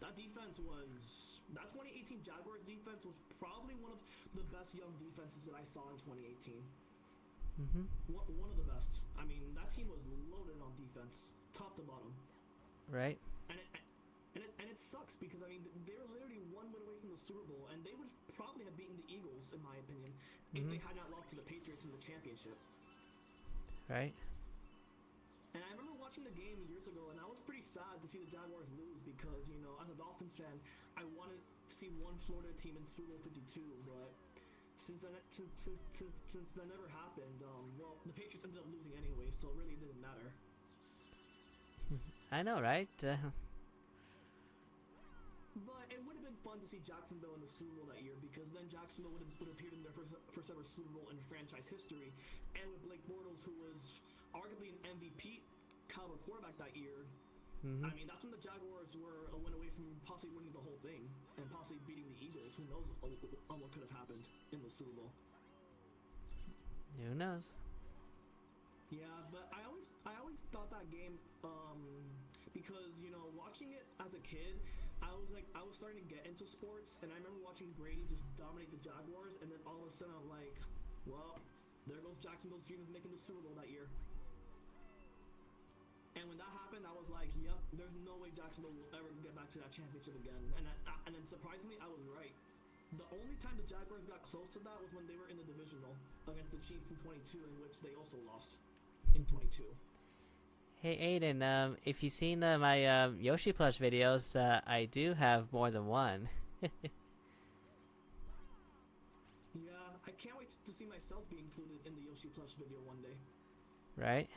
That 2018 Jaguars defense was probably one of the best young defenses that I saw in 2018. One of the best. I mean, that team was loaded on defense, top to bottom.
Right?
And it sucks because, I mean, they were literally one win away from the Super Bowl, and they would probably have beaten the Eagles, in my opinion, if they had not lost to the Patriots in the championship.
Right?
And I remember watching the game years ago, and I was pretty sad to see the Jaguars lose because, you know, as a Dolphins fan, I wanted to see one Florida team in Super Bowl 52, but since that never happened, well, the Patriots ended up losing anyway, so it really didn't matter.
I know, right?
But it would have been fun to see Jacksonville in the Super Bowl that year, because then Jacksonville would have appeared in their first ever Super Bowl in franchise history, and with Blake Bortles, who was arguably an MVP caliber quarterback that year. I mean, that's when the Jaguars were a win away from possibly winning the whole thing and possibly beating the Eagles. Who knows what could have happened in the Super Bowl?
Who knows?
Yeah, but I always thought that game, because, you know, watching it as a kid, I was starting to get into sports, and I remember watching Brady just dominate the Jaguars, and then all of a sudden I'm like, well, there goes Jacksonville's dream of making the Super Bowl that year. And when that happened, I was like, yep, there's no way Jacksonville will ever get back to that championship again. And then surprisingly, I was right. The only time the Jaguars got close to that was when they were in the divisional against the Chiefs in 22, in which they also lost in 22.
Hey, Aiden, if you've seen my Yoshi plush videos, I do have more than one.
Yeah, I can't wait to see myself be included in the Yoshi plush video one day.
Right?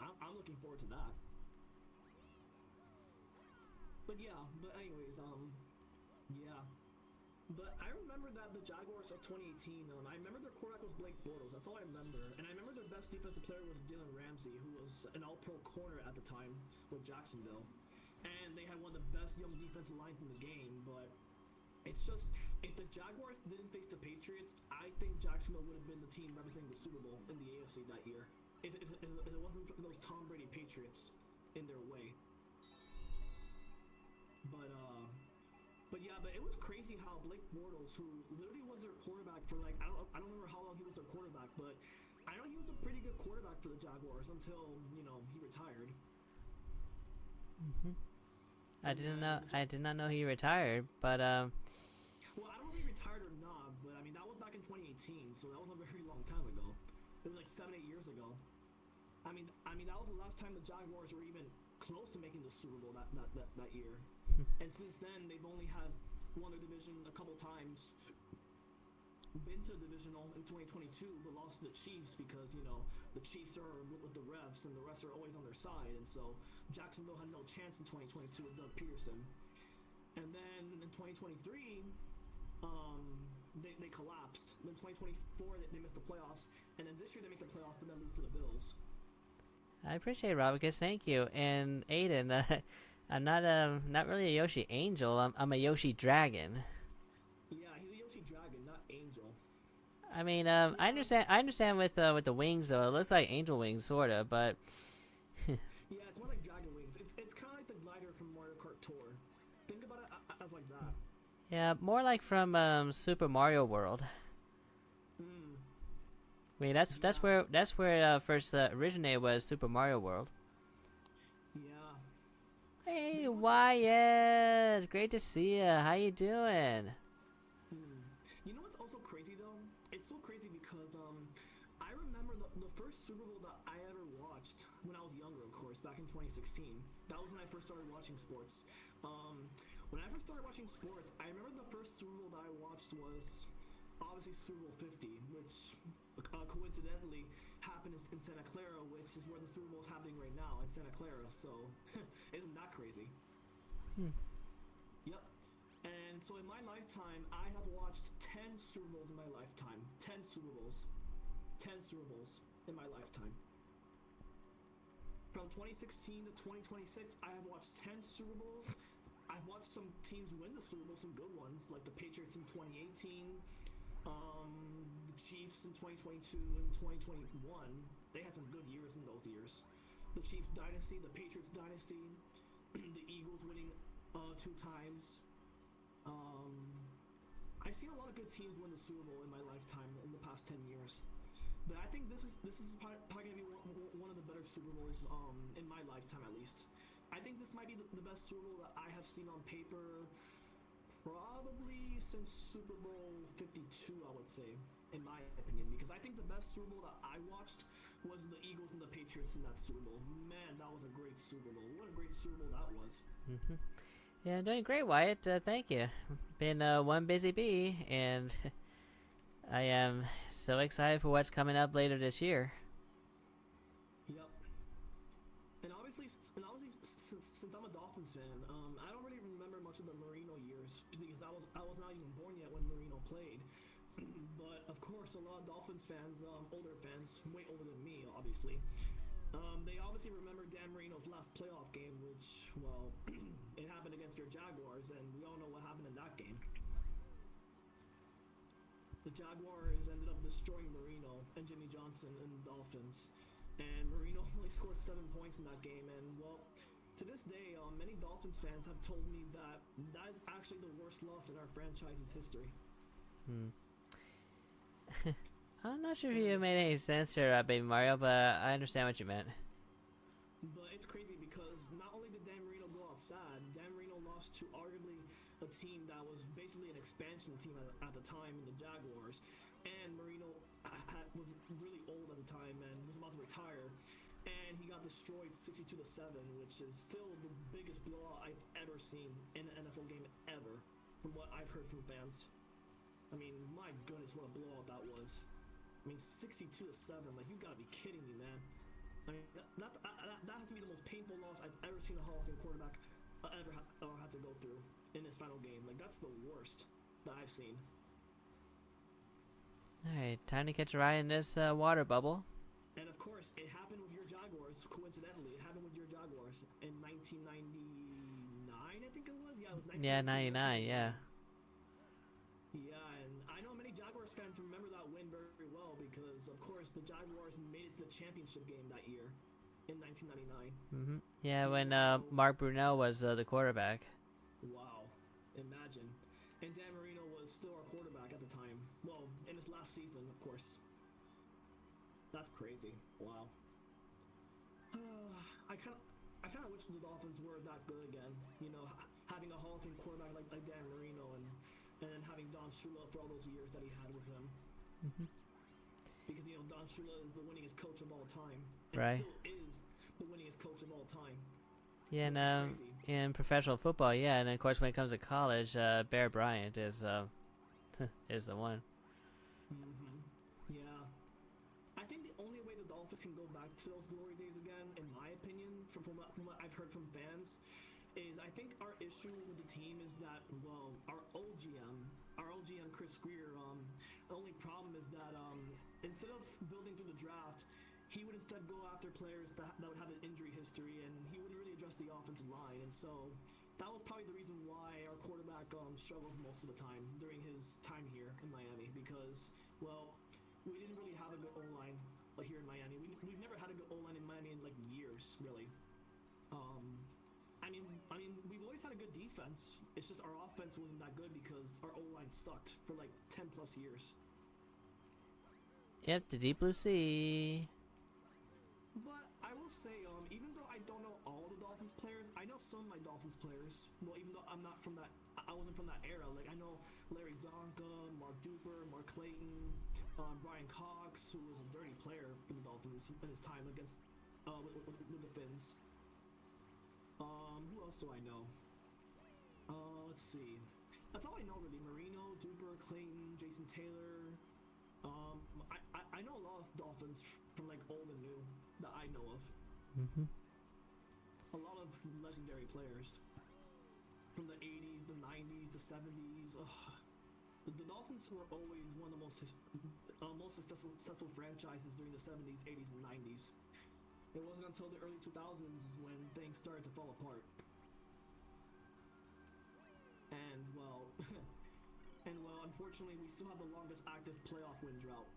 I'm looking forward to that. But yeah, but anyways, yeah. But I remember that the Jaguars of 2018, I remember their quarterback was Blake Bortles. That's all I remember. And I remember their best defensive player was Jalen Ramsey, who was an all-pro corner at the time with Jacksonville. And they had one of the best young defensive lines in the game, but it's just, if the Jaguars didn't face the Patriots, I think Jacksonville would have been the team representing the Super Bowl in the AFC that year. If it wasn't for those Tom Brady Patriots in their way. But yeah, but it was crazy how Blake Bortles, who literally was their quarterback for like, I don't remember how long he was their quarterback, but I know he was a pretty good quarterback for the Jaguars until, you know, he retired.
I did not know he retired, but
well, I don't know if he retired or not, but I mean, that was back in 2018, so that was a very long time ago. It was like 7-8 years ago. I mean, that was the last time the Jaguars were even close to making the Super Bowl that year. And since then, they've only won the division a couple times, into the divisional in 2022, but lost to the Chiefs because, you know, the Chiefs are with the refs, and the refs are always on their side. And so Jacksonville had no chance in 2022 with Doug Peterson. And then in 2023, they collapsed. Then 2024, they missed the playoffs. And then this year, they make the playoffs, but then lose to the Bills.
I appreciate it, Robicus. Thank you. And Aiden, I'm not really a Yoshi Angel. I'm a Yoshi Dragon.
Yeah, he's a Yoshi Dragon, not Angel.
I mean, I understand with the wings though. It looks like angel wings, sorta, but
Yeah, it's more like Dragon Wings. It's kind of like the glider from Mario Kart Tour. Think about it as like that.
yeah, more like from Super Mario World.
Mm.
I mean, that's where it first originated, was Super Mario World.
Yeah.
Hey, Wyatt, great to see you. How you doing?
You know what's also crazy though? It's so crazy because I remember the first Super Bowl that I ever watched when I was younger, of course, back in 2016. That was when I first started watching sports. When I first started watching sports, I remember the first Super Bowl that I watched was obviously Super Bowl 50, which coincidentally happened in Santa Clara, which is where the Super Bowl is happening right now in Santa Clara. So isn't that crazy? Yep. And so in my lifetime, I have watched 10 Super Bowls in my lifetime. 10 Super Bowls. 10 Super Bowls in my lifetime. From 2016 to 2026, I have watched 10 Super Bowls. I've watched some teams win the Super Bowl, some good ones, like the Patriots in 2018, the Chiefs in 2022 and 2021. They had some good years in those years. The Chiefs dynasty, the Patriots dynasty, the Eagles winning 2 times. I've seen a lot of good teams win the Super Bowl in my lifetime in the past 10 years. But I think this is probably gonna be one of the better Super Bowls in my lifetime, at least. I think this might be the best Super Bowl that I have seen on paper probably since Super Bowl 52, I would say, in my opinion, because I think the best Super Bowl that I watched was the Eagles and the Patriots in that Super Bowl. Man, that was a great Super Bowl. What a great Super Bowl that was.
Yeah, I'm doing great, Wyatt. Thank you. Been one busy bee, and I am so excited for what's coming up later this year.
Yep. And obviously, since I'm a Dolphins fan, I don't really remember much of the Marino years because I was not even born yet when Marino played. But of course, a lot of Dolphins fans, older fans, way older than me, obviously. They obviously remember Dan Marino's last playoff game, which, well, it happened against your Jaguars, and we all know what happened in that game. The Jaguars ended up destroying Marino and Jimmy Johnson and the Dolphins. And Marino only scored 7 points in that game, and, well, to this day, many Dolphins fans have told me that is actually the worst loss in our franchise's history.
I'm not sure if you made any sense there, Baby Mario, but I understand what you meant.
But it's crazy because not only did Dan Marino go out sad, Dan Marino lost to arguably a team that was basically an expansion team at the time in the Jaguars, and Marino was really old at the time and was about to retire, and he got destroyed 62-7, which is still the biggest blowout I've ever seen in an NFL game ever, from what I've heard from fans. I mean, my goodness, what a blowout that was. I mean, 62-7, like, you gotta be kidding me, man. I mean, that has to be the most painful loss I've ever seen a Hall of Fame quarterback ever had to go through in his final game. Like, that's the worst that I've seen.
Alright, time to catch a ride in this water bubble.
And of course, it happened with your Jaguars, coincidentally. It happened with your Jaguars in 1999, I think it was? Yeah, it was 1999.
Yeah, 99, yeah.
Yeah, and I know many Jaguars fans remember that win very well because, of course, the Jaguars made it to the championship game that year in 1999.
Yeah, when Mark Brunell was the quarterback.
Wow, imagine. And Dan Marino was still our quarterback at the time. Well, in his last season, of course. That's crazy. Wow. I kind of wish the Dolphins were that good again. You know, having a Hall of Fame quarterback like Dan Marino and having Don Shula for all those years that he had with him. Because, you know, Don Shula is the winningest coach of all time. And
Right.
still is the winningest coach of all time.
Yeah, and in professional football, yeah, and of course when it comes to college, Bear Bryant is is the one.
Yeah. I think the only way the Dolphins can go back to those glory days again, in my opinion, from what I've heard from fans, is I think our issue with the team is that, well, our old GM Chris Greer, the only problem is that instead of building through the draft, he would instead go after players that would have an injury history, and he wouldn't really address the offensive line, and so that was probably the reason why our quarterback struggled most of the time during his time here in Miami, because, well, we didn't really have a good O-line here in Miami. We've never had a good O-line in Miami in like years, really. Um, I mean, we've always had a good defense. It's just our offense wasn't that good because our O-line sucked for like 10 plus years.
Yep, the Deep Blue Sea.
But I will say, even though I don't know all the Dolphins players, I know some of my Dolphins players. Well, even though I'm not from that, I wasn't from that era. Like I know Larry Zonka, Mark Duper, Mark Clayton, Brian Cox, who was a dirty player for the Dolphins in his time against with the Finns. Who else do I know? Let's see. That's all I know really. Marino, Duper, Clayton, Jason Taylor. I know a lot of Dolphins from like old and new that I know of. A lot of legendary players from the 80s, the 90s, the 70s. The Dolphins were always one of the most successful franchises during the 70s, 80s, and 90s. It wasn't until the early 2000s when things started to fall apart. And well, unfortunately, we still have the longest active playoff win drought.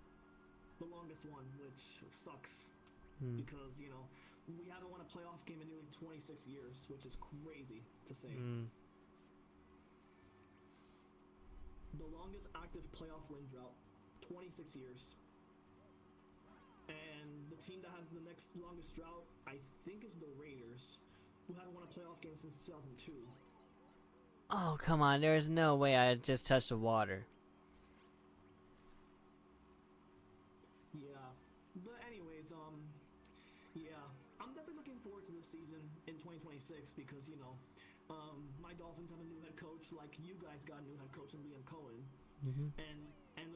The longest one, which sucks. Because, you know, we haven't won a playoff game in nearly 26 years, which is crazy to say. The longest active playoff win drought, 26 years. And the team that has the next longest drought, I think, is the Raiders, who haven't won a playoff game since 2002.
Oh, come on. There's no way I just touched the water.
Yeah. But anyways, yeah. I'm definitely looking forward to this season in 2026 because, you know, my Dolphins have a new head coach, like you guys got a new head coach in Liam Cohen. And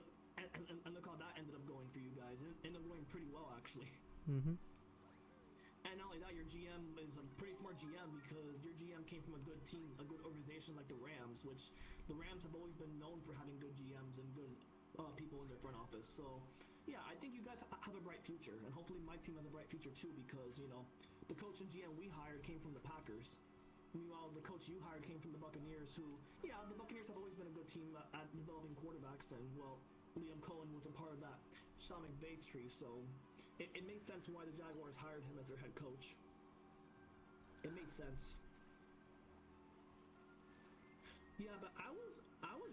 look how that ended up going for you guys. It ended up going pretty well, actually. And not only that, your GM is a pretty smart GM because your GM came from a good team, a good organization like the Rams, which the Rams have always been known for having good GMs and good people in their front office. So, yeah, I think you guys have a bright future, and hopefully my team has a bright future too because, you know, the coach and GM we hired came from the Packers. Meanwhile, the coach you hired came from the Buccaneers, who, yeah, the Buccaneers have always been a good team at developing quarterbacks, and, well, Liam Cohen was a part of that Sean McVay tree, so it makes sense why the Jaguars hired him as their head coach. It made sense. Yeah, but I was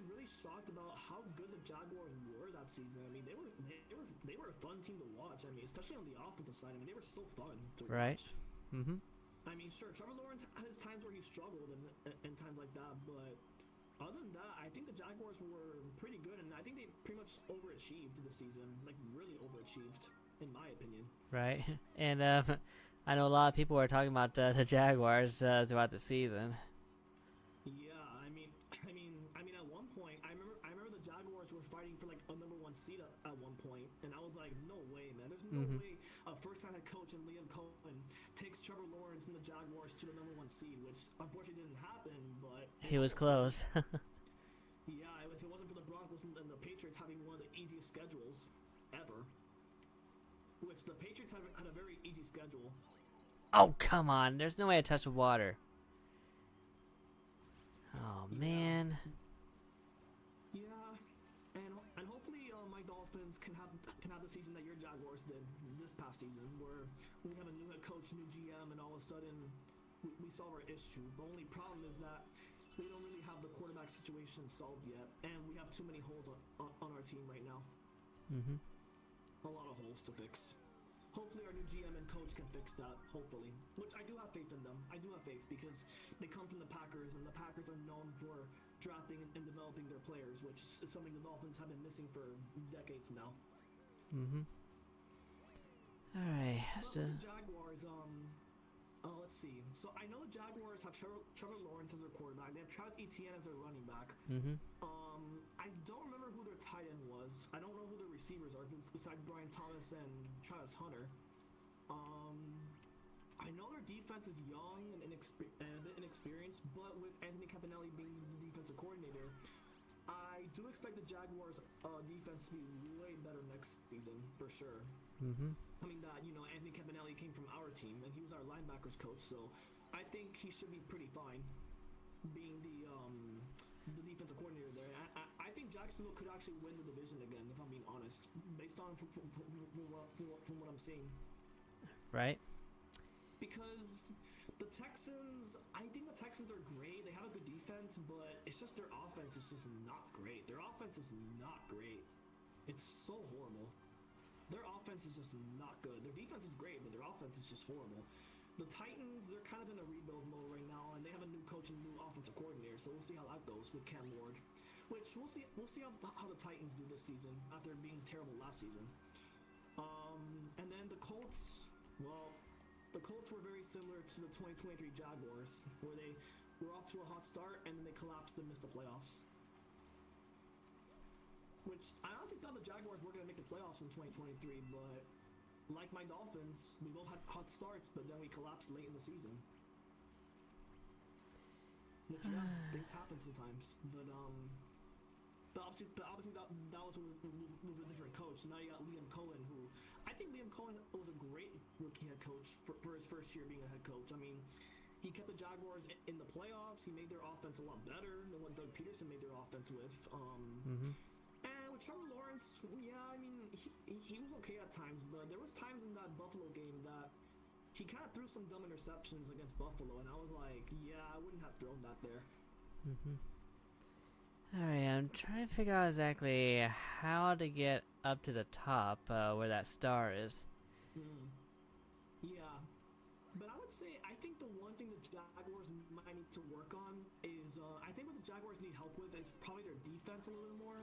really shocked about how good the Jaguars were that season. I mean, they were a fun team to watch. I mean, especially on the offensive side. I mean, they were so fun to watch. I mean, sure, Trevor Lawrence had his times where he struggled and times like that, but other than that, I think the Jaguars were pretty good, and I think they pretty much overachieved this season, like really overachieved, in my opinion.
Right. And I know a lot of people were talking about the Jaguars throughout the season.
Yeah, I mean, at one point, I remember the Jaguars were fighting for like a #1 seed at one point, and I was like, no way, man. There's no way a first-time head coach in Liam Cohen takes Trevor Lawrence and the Jaguars to the #1 seed, which unfortunately didn't happen, but
he was close.
Yeah, if it wasn't for the Broncos and the Patriots having one of the easiest schedules ever, which the Patriots had a very easy schedule.
Oh, come on. There's no way I touched the water. Oh, man.
Yeah, and hopefully my Dolphins can have the season that your Jaguars did this past season, where we have a new head coach, new GM, and all of a sudden we solve our issue. The only problem is that we don't really have the quarterback situation solved yet, and we have too many holes on our team right now. A lot of holes to fix. Hopefully our new GM and coach can fix that, hopefully. Which I do have faith in them. I do have faith because they come from the Packers, and the Packers are known for drafting and developing their players, which is something the Dolphins have been missing for decades now.
Alright.
The Jaguars, let's see. So I know the Jaguars have Trevor Lawrence as their quarterback. They have Travis Etienne as their running back. I don't remember who their tight end was. I don't know who receivers are besides Brian Thomas and Travis Hunter. I know their defense is young and a bit inexperienced, but with Anthony Campanelli being the defensive coordinator, I do expect the Jaguars' defense to be way better next season for sure. I mean that Anthony Campanelli came from our team and he was our linebackers coach, so I think he should be pretty fine being the defensive coordinator there. I think Jacksonville could actually win the division again, if I'm being honest, based on from what I'm seeing.
Right.
Because the Texans, I think the Texans are great. They have a good defense, but it's just their offense is just not great. Their offense is not great. It's so horrible. Their offense is just not good. Their defense is great, but their offense is just horrible. The Titans, they're kind of in a rebuild mode right now, and they have a new coach and new offensive coordinator, so we'll see how that goes with Cam Ward. Which we'll see how the Titans do this season after being terrible last season. And then the Colts, well, the Colts were very similar to the 2023 Jaguars, where they were off to a hot start and then they collapsed and missed the playoffs. Which I honestly thought the Jaguars were going to make the playoffs in 2023, but like my Dolphins, we both had hot starts, but then we collapsed late in the season. Which yeah, things happen sometimes. But obviously that was with a different coach. Now you got Liam Cohen, who I think Liam Cohen was a great rookie head coach for his first year being a head coach. I mean, he kept the Jaguars in the playoffs. He made their offense a lot better than what Doug Peterson made their offense with. And with Trevor Lawrence, yeah, I mean, he was okay at times, but there was times in that Buffalo game that he kind of threw some dumb interceptions against Buffalo, and I was like, yeah, I wouldn't have thrown that there.
Alright, I'm trying to figure out exactly how to get up to the top where that star is.
Yeah, but I would say I think the one thing the Jaguars might need to work on is I think what the Jaguars need help with is probably their defense a little more,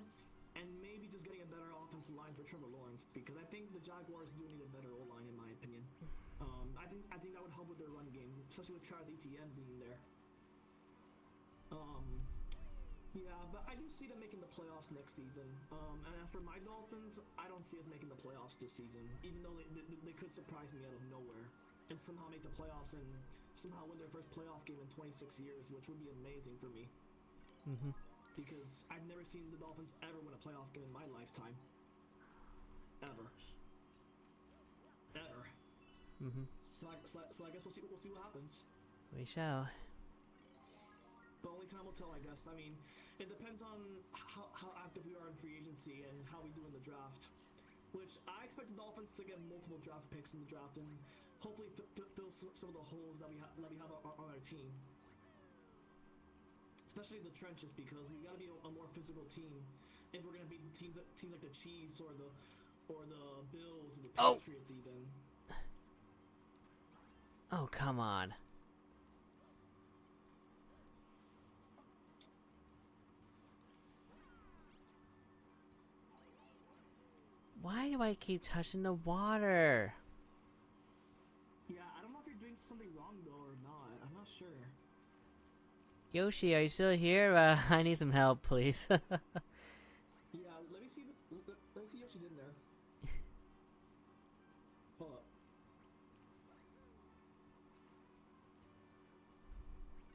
and maybe just getting a better offensive line for Trevor Lawrence, because I think the Jaguars do need a better O-line in my opinion. I think that would help with their run game, especially with Travis Etienne being there. Yeah, but I do see them making the playoffs next season. And as for my Dolphins, I don't see us making the playoffs this season, even though they could surprise me out of nowhere and somehow make the playoffs and somehow win their first playoff game in 26 years, which would be amazing for me. Because I've never seen the Dolphins ever win a playoff game in my lifetime. Ever. So I guess we'll see what happens.
We shall.
But only time will tell, I guess. I mean, it depends on how active we are in free agency and how we do in the draft. Which I expect the Dolphins to get multiple draft picks in the draft and hopefully fill some of the holes that we have on our team. Especially the trenches, because we gotta be a more physical team if we're gonna beat teams like the Chiefs or the Bills or the Patriots even.
Oh, come on. Why do I keep touching the water?
Yeah, I don't know if you're doing something wrong though or not. I'm not sure.
Yoshi, are you still here? I need some help, please.
Yeah, let me see Yoshi's in there. Hold up.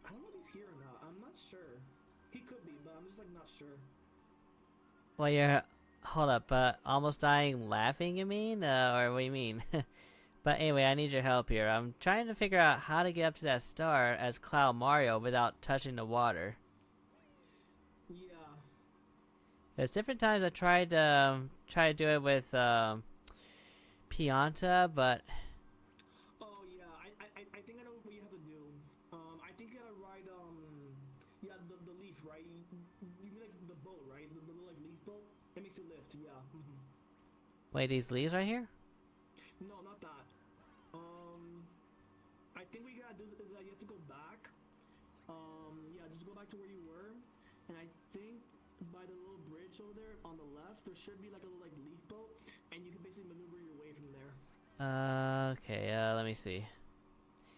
I don't know if he's here or not. I'm not sure. He could be, but I'm just like not sure.
Well, you're... Hold up, almost dying laughing, you mean? Or what do you mean? But anyway, I need your help here. I'm trying to figure out how to get up to that star as Cloud Mario without touching the water.
Yeah.
There's different times I tried to do it with Pianta, but...
Oh yeah, I think I know what you have to do. I think you gotta ride yeah, the leaf, right? You mean like the boat, right? The little like leaf boat. It makes you lift, yeah.
Wait, these leaves right here?
No, not that. I think what you gotta do is that you have to go back. Yeah, just go back to where you were, and I think by the little bridge over there on the left, there should be like a little like leaf boat, and you can basically maneuver your way from there.
Okay, let me see.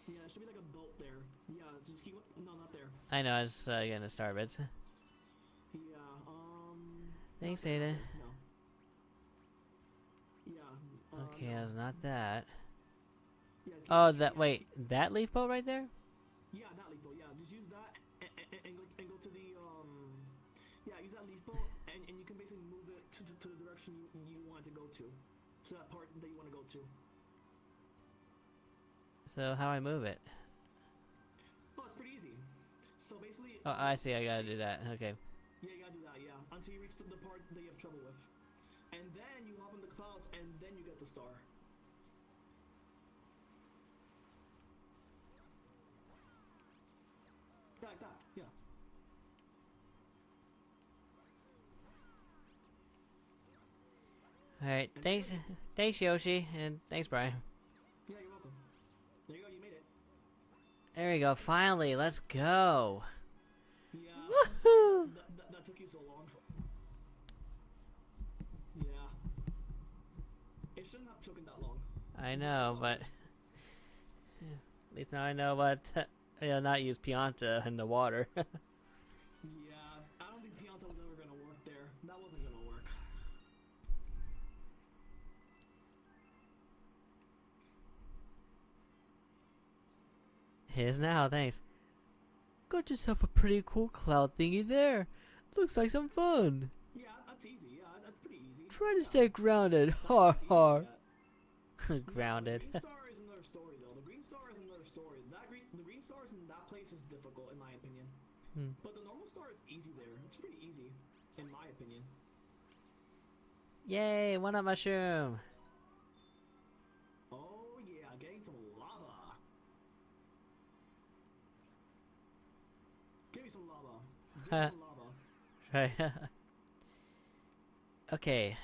Yeah, there should be like a boat there. Yeah, just keep. No, not there.
I know, I was getting the starbits.
Yeah.
Thanks, Aiden.
No.
Okay,
no.
it's not that.
Yeah, keep
Oh,
pushing,
that.
yeah.
Wait, that leaf boat right there?
Yeah, that leaf boat. Yeah, just use that and go to the Yeah, use that leaf boat and you can basically move it to the direction you want it to go to that part that you want to go to.
So how do I move it?
Oh, it's pretty easy. So basically,
Oh, I see. I gotta do that. Okay.
yeah, you gotta do that. Yeah, until you reach the part that you have trouble with, and then you hop in the clouds and then you get the star. Yeah, like that. Yeah.
All right.
And
Thanks. Thanks, Yoshi, and thanks, Brian.
yeah, you're welcome. There you go. You made it.
There we go. Finally, let's go.
Yeah. I'm sorry that took you so long. Yeah. It shouldn't have taken that long.
I know, but at least now I know what. Not use Pianta in the water.
Yeah, I don't think Pianta was ever gonna work there. That wasn't gonna work.
It is now. Thanks.
Got yourself a pretty cool cloud thingy there. Looks like some fun.
Yeah, that's easy. Yeah, that's pretty easy.
Try to stay grounded. Har har.
Grounded.
The green star is another story, though. The green star is another story. The green stars in that place is difficult, in my opinion.
Hmm.
But the normal star is easy there. It's pretty easy, in my opinion.
Yay! One up mushroom.
Oh yeah, getting some lava. Give me some lava. Give me some lava.
Right. Okay.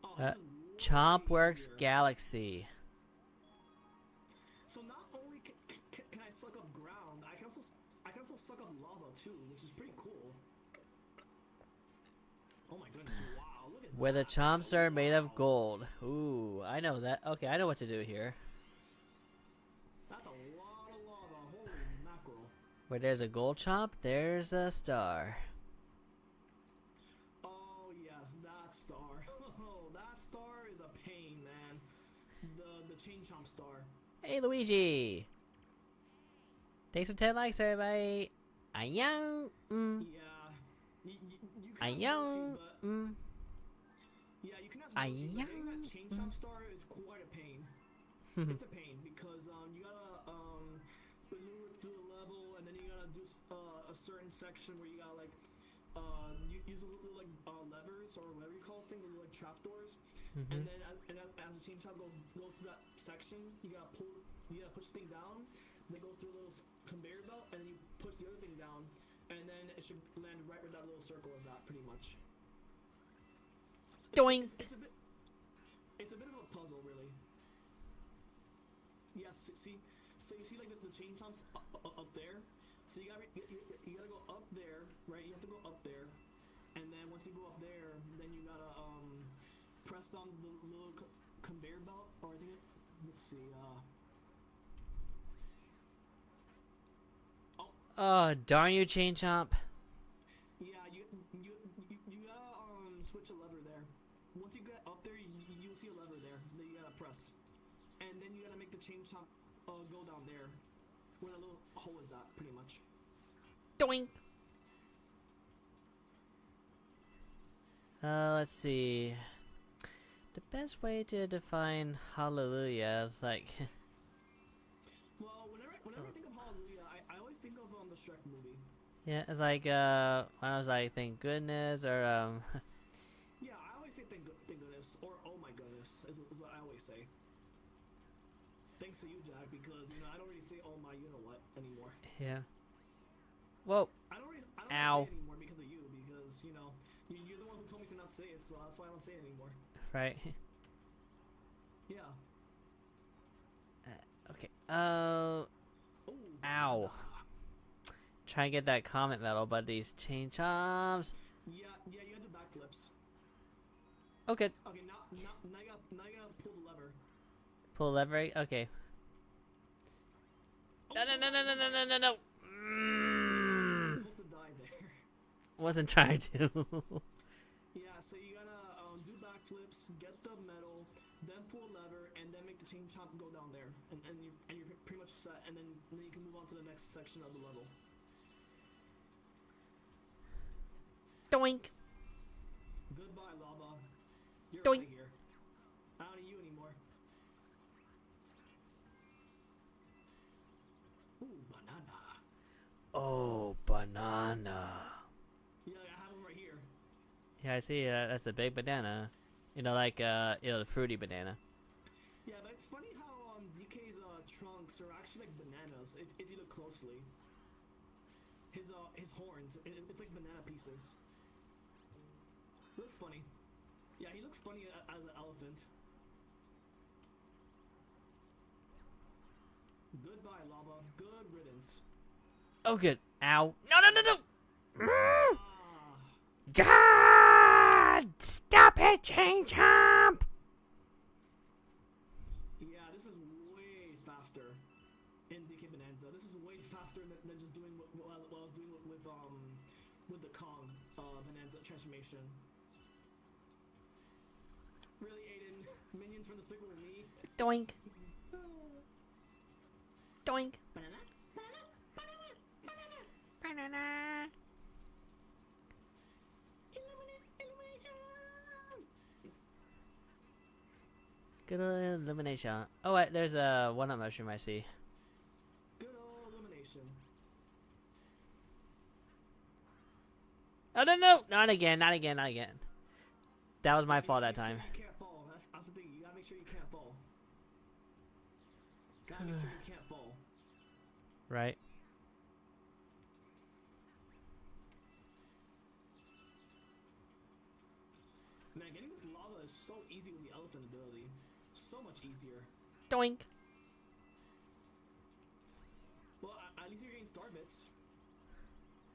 Oh,
Uh,
this is way
Chompworks
easier.
Galaxy.
So not only can I suck up ground, I can also suck up lava too, which is pretty cool. Oh my goodness! Wow, look at
Where the
that.
chomps are made of
Wow.
gold. Ooh, I know that. Okay, I know what to do here.
That's a lot of lava. Holy mackerel!
Where there's a gold chomp, there's a star.
Oh yes, that star. Oh, that star is a pain, man. The chain chomp star.
Hey, Luigi! Thanks for 10 likes, everybody. Ayang!
Yeah. You can ask
Ayang!
Yoshi, but yeah, you can ask Yoshi, but getting that chain chomp star is quite a pain. It's a pain because you gotta maneuver through the level, and then you gotta do a certain section where you gotta like use a little like levers or whatever you call things, little like trapdoors. And then as the chain chomp goes to that section, you gotta push the thing down. Then it goes through a little conveyor belt, and then you push the other thing down, and then it should land right where that little circle is at, pretty much.
Doink!
It's a bit of a puzzle, really. Yes, see, so you see like the chain chomps up there. So you gotta go up there, right? You have to go up there, and then once you go up there, then you gotta press on the little conveyor belt, or I think let's see,
Oh, darn you, Chain Chomp.
yeah, you gotta switch a lever there. Once you get up there, you'll see a lever there that you gotta press, and then you gotta make the chain chomp go down there, where the little hole is at, pretty much.
Doink! Let's see. The best way to define hallelujah is like...
Well, whenever I think of Hallelujah, I always think of the Shrek movie.
Yeah, it's like, when I was like, thank goodness, or,
Yeah, I always say thank goodness, or oh my goodness, is what I always say. Thanks to you, Jack, because, I don't really say oh my you-know-what anymore.
yeah. Whoa.
I don't
Ow.
say it anymore because of you, because, you're the one who told me to not say it, so that's why I don't say it anymore.
Right.
Yeah.
Okay.
Oh.
Ow. Try and get that comment medal, but these Chain Chomps.
Yeah, you gotta do backflips.
Okay.
Okay, now you gotta pull the lever.
Pull lever. Okay. No.
You're supposed to die there.
Wasn't trying to.
Yeah, so you gotta do flips, get the medal, then pull a lever, and then make the chain chomp go down there, and you're pretty much set, and then you can move on to the next section of the level.
Doink.
Goodbye, lava. You're
Doink.
out of here. I don't need you anymore. Ooh, banana.
Oh, banana.
Yeah, I have them right here.
Yeah, I see. That's a big banana. You know, like the fruity banana.
Yeah, but it's funny how DK's trunks are actually like bananas if you look closely. His horns, it's like banana pieces. Looks funny. Yeah, he looks funny as an elephant. Goodbye, lava. Good riddance.
Oh, good. Ow. No, no, no, no.
Ah,
God! Stop it, Chain Chomp!
yeah, this is way faster in DK Bonanza. This is way faster than just doing what I was doing with the Kong Bonanza transformation. Really, Aiden? Minions from Despicable Me?
Doink. Doink.
Banana? Banana? Banana? Banana?
Banana.
Illumination!
Good old elimination. Oh, wait, there's a one-up mushroom I see.
Good old illumination.
Oh, no, no! Not again, not again, not again. That was my fault that time.
Make sure you can't fall. That's the thing. You gotta make sure you can't fall. Gotta make sure you can't fall.
Right?
Man, getting this lava is so easy with the elephant ability. So much easier.
Doink.
Well, at least you're getting star bits.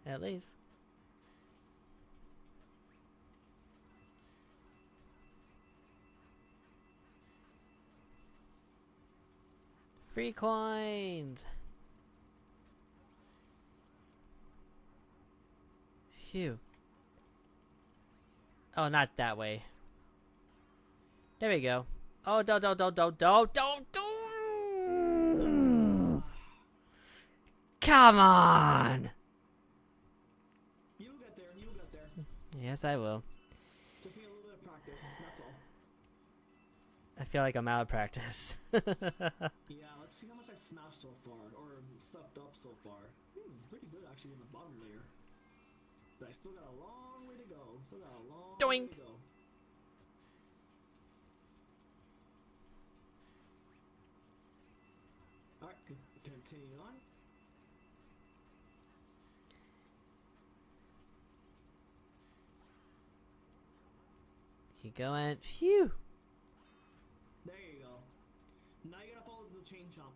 At least. Free coins. Phew. Oh, not that way. There we go. Oh, don't. Come on.
You'll get there. You'll get there.
Yes, I will.
Just need a little bit of practice. That's all.
I feel like I'm out of practice.
Yeah, let's see how much I've smashed so far, or stuffed up so far. Pretty good actually in the bottom layer. But I still got a long way to go. Still got a long way
Doink.
to go. Alright, continue on.
Keep going. Phew.
There you go. Now you gotta follow the chain chomp.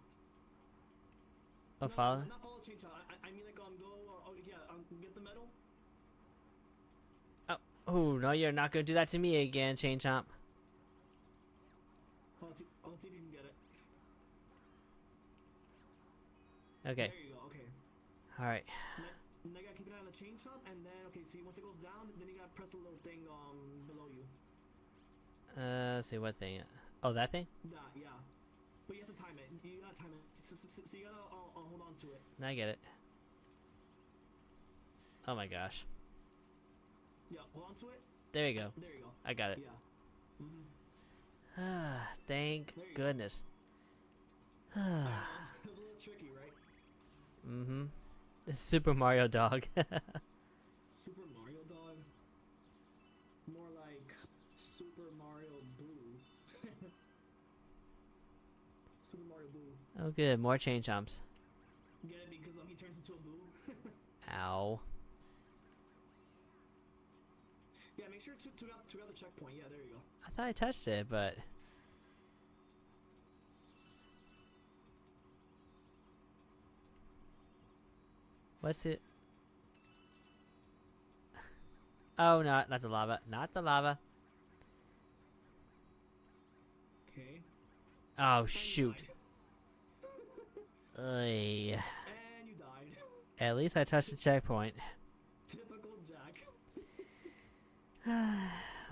Oh,
No,
follow.
not follow chain chomp. I mean like go. Oh yeah. Get the medal.
Oh, no, you're not gonna do that to me again, Chain Chomp.
Let's see if you can get it.
Okay.
There you go. Okay.
Alright.
Now you gotta keep an eye on the chain chomp, and then okay. See, once it goes down, then you gotta press the little thing below you.
Let's see what thing. Oh, that thing?
That, yeah. But you have to time it. You gotta time it. So you gotta hold on to it.
I get it. Oh my gosh.
Yeah, hold on to it.
There you go.
There you go.
I got it.
Yeah.
Ah, thank
There you go.
goodness.
It was a little tricky, right?
Mm-hmm. Super Mario Dog.
Super Mario Dog? More like Super Mario Boo. Super Mario Boo.
Oh good, more Chain Chomps.
Get it because he turns into a boo?
Ow.
Yeah, make sure to out the checkpoint. Yeah, there you go.
I thought I touched it, but... What's it? Oh, no, not the lava. Not the lava.
Okay.
Oh, shoot. Oy.
And you died.
At least I touched the checkpoint.
Typical Jack.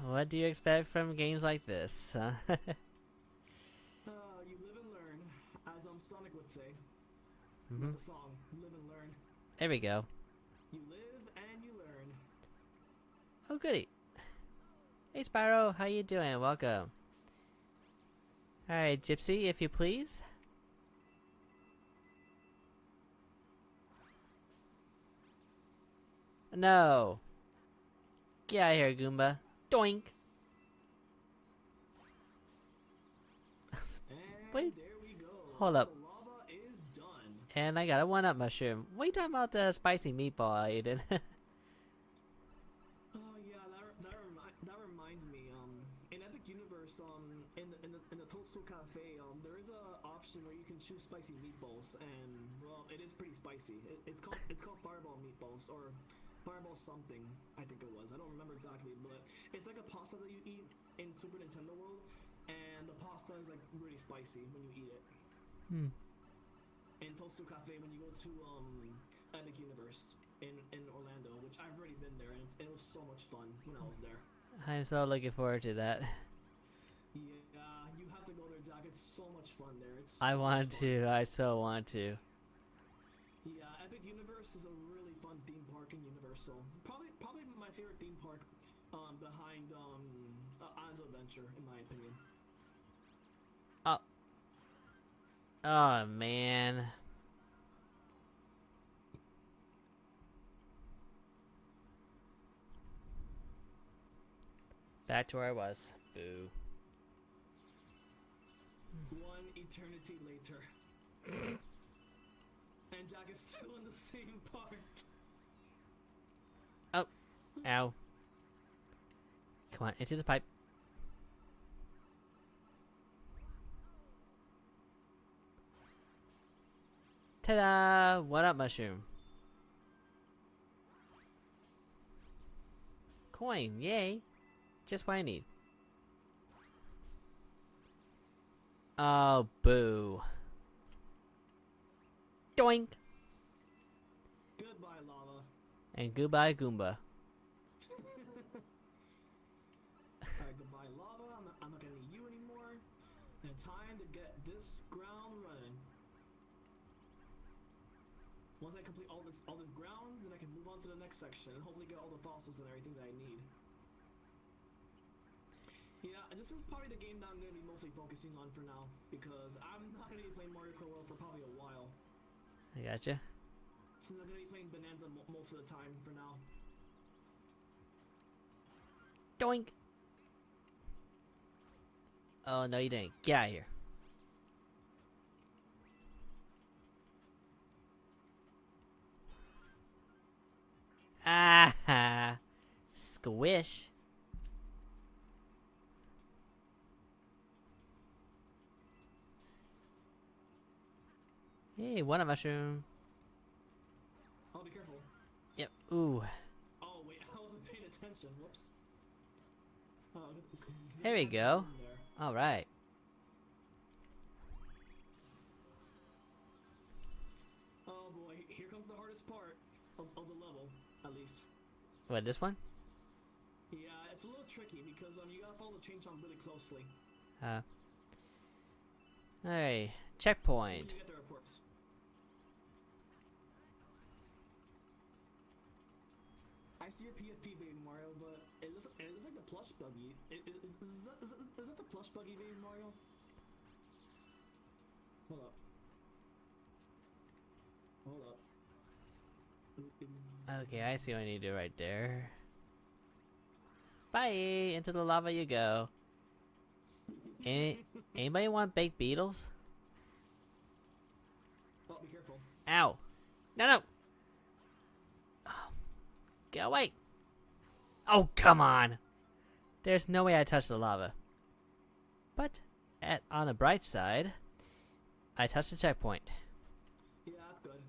What do you expect from games like this?
You live and learn, as Sonic would say.
Mhm.
The song, live and learn.
There we go.
You live and you learn.
Oh, goody. Hey, Spyro, how you doing? Welcome. Alright, Gypsy, if you please. No. Get out of here, Goomba. Doink.
And
Wait.
there we go.
Hold up.
The lava is done.
And I got a one-up mushroom. What are you talking about the spicy meatball I ate in?
Oh yeah, that reminds me. In Epic Universe, in the Toadstool Cafe, there is a option where you can choose spicy meatballs, and well, it is pretty spicy. It's called Fireball meatballs or Fireball something. I think it was. I don't remember exactly, but it's like a pasta that you eat in Super Nintendo World, and the pasta is like really spicy when you eat it.
Hmm.
In Toadstool Cafe, when you go to Epic Universe in Orlando, which I've already been there, and it was so much fun when I was there.
I'm so looking forward to that.
Yeah, you have to go there, Jack. It's so much fun there. It's
I
so
want
much fun.
to. I so want to.
Yeah, Epic Universe is a really fun theme park in Universal. Probably my favorite theme park behind Islands of Adventure, in my opinion.
Oh, man. Back to where I was. Boo.
One eternity later. And Jack is still in the same part.
Ow. Come on, into the pipe. Ta-da! What up, mushroom? Coin, yay! Just what I need. Oh, boo. Doink!
Goodbye, lava.
And goodbye, Goomba.
Alright, goodbye, lava. I'm not gonna need you anymore. And time to get this ground running. Once I complete all this ground, then I can move on to the next section and hopefully get all the fossils and everything that I need. Yeah, and this is probably the game that I'm going to be mostly focusing on for now, because I'm not going to be playing Mario Kart World for probably a while.
I gotcha.
Since I'm going to be playing Bonanza most of the time for now.
Doink! Oh, no you didn't. Get out of here. Ah! Squish. Hey, one mushroom.
Oh, be careful.
Yep. Ooh.
Oh, wait, I wasn't paying attention. Whoops. Oh,
There we go.
there.
Alright.
Oh boy, here comes the hardest part of the level, at least.
What, this one?
Yeah, it's a little tricky because you gotta follow the chain jump really closely.
Alright.
When
Checkpoint.
you get there, of course. I see your PFP, Baby Mario, but it looks like the plush buggy. Is that the plush buggy, Baby Mario? Hold up. Hold up.
Okay, I see what I need to do right there. Bye! Into the lava you go. Anybody want baked beetles?
Oh, be careful.
Ow! No, no! Oh, get away! Oh, come on! There's no way I touched the lava. But, on the bright side, I touched the checkpoint.
Yeah, that's good.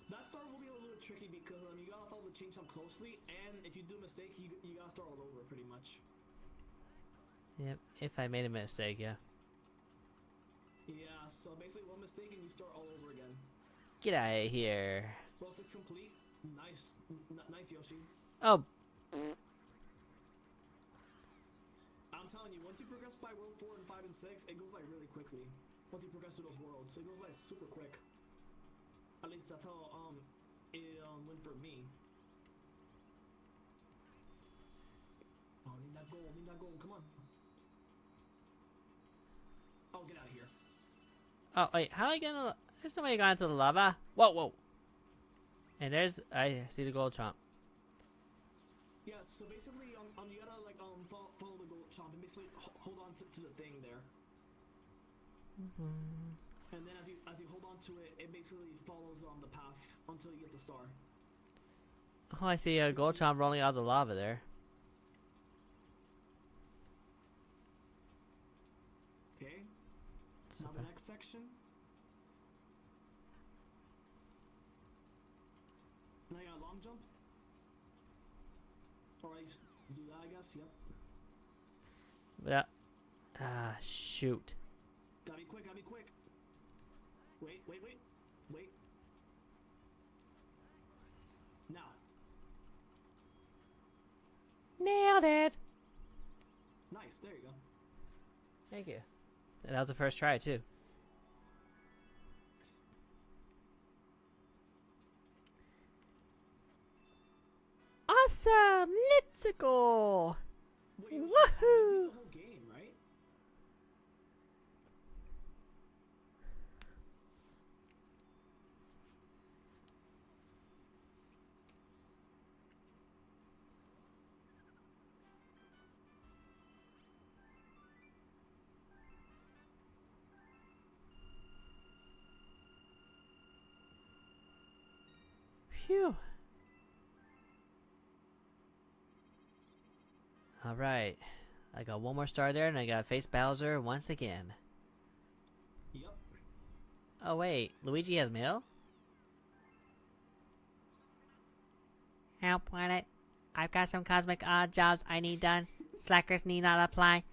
That start will be a little bit tricky because you gotta follow the chain jump closely, and if you do a mistake, you gotta start all over pretty much.
Yep, if I made a mistake, yeah.
Yeah, so basically one mistake and you start all over again.
Get out of here.
Well, 6 complete. Nice, nice Yoshi.
Oh,
I'm telling you, once you progress by world 4 and 5 and 6, it goes by really quickly. Once you progress through those worlds, it goes by super quick. At least that's how it went for me. Oh, need that gold, come on. Oh, get out of here.
Oh wait, how do I get in the? There's no way I got into the lava. Whoa, whoa. And there's I see the gold chomp.
Yeah, so basically, you gotta like follow the gold chomp and basically hold on to the thing there. And then as you hold on to it, it basically follows on the path until you get the star.
Oh, I see a gold chomp rolling out of the lava there.
Okay. Now the next section. Now you got a long jump. Or I used to do that, I guess. Yep.
Yeah. Ah, shoot.
Gotta be quick. Wait. Now.
Nailed it.
Nice, there you go.
Thank you. And that was the first try too. Awesome! Let's go!
Wait, you beat
Woohoo!
the whole game, right?
Phew. Alright. I got one more star there and I gotta face Bowser once again.
Yep.
Oh wait, Luigi has mail? Help, want it? I've got some cosmic odd jobs I need done. Slackers need not apply.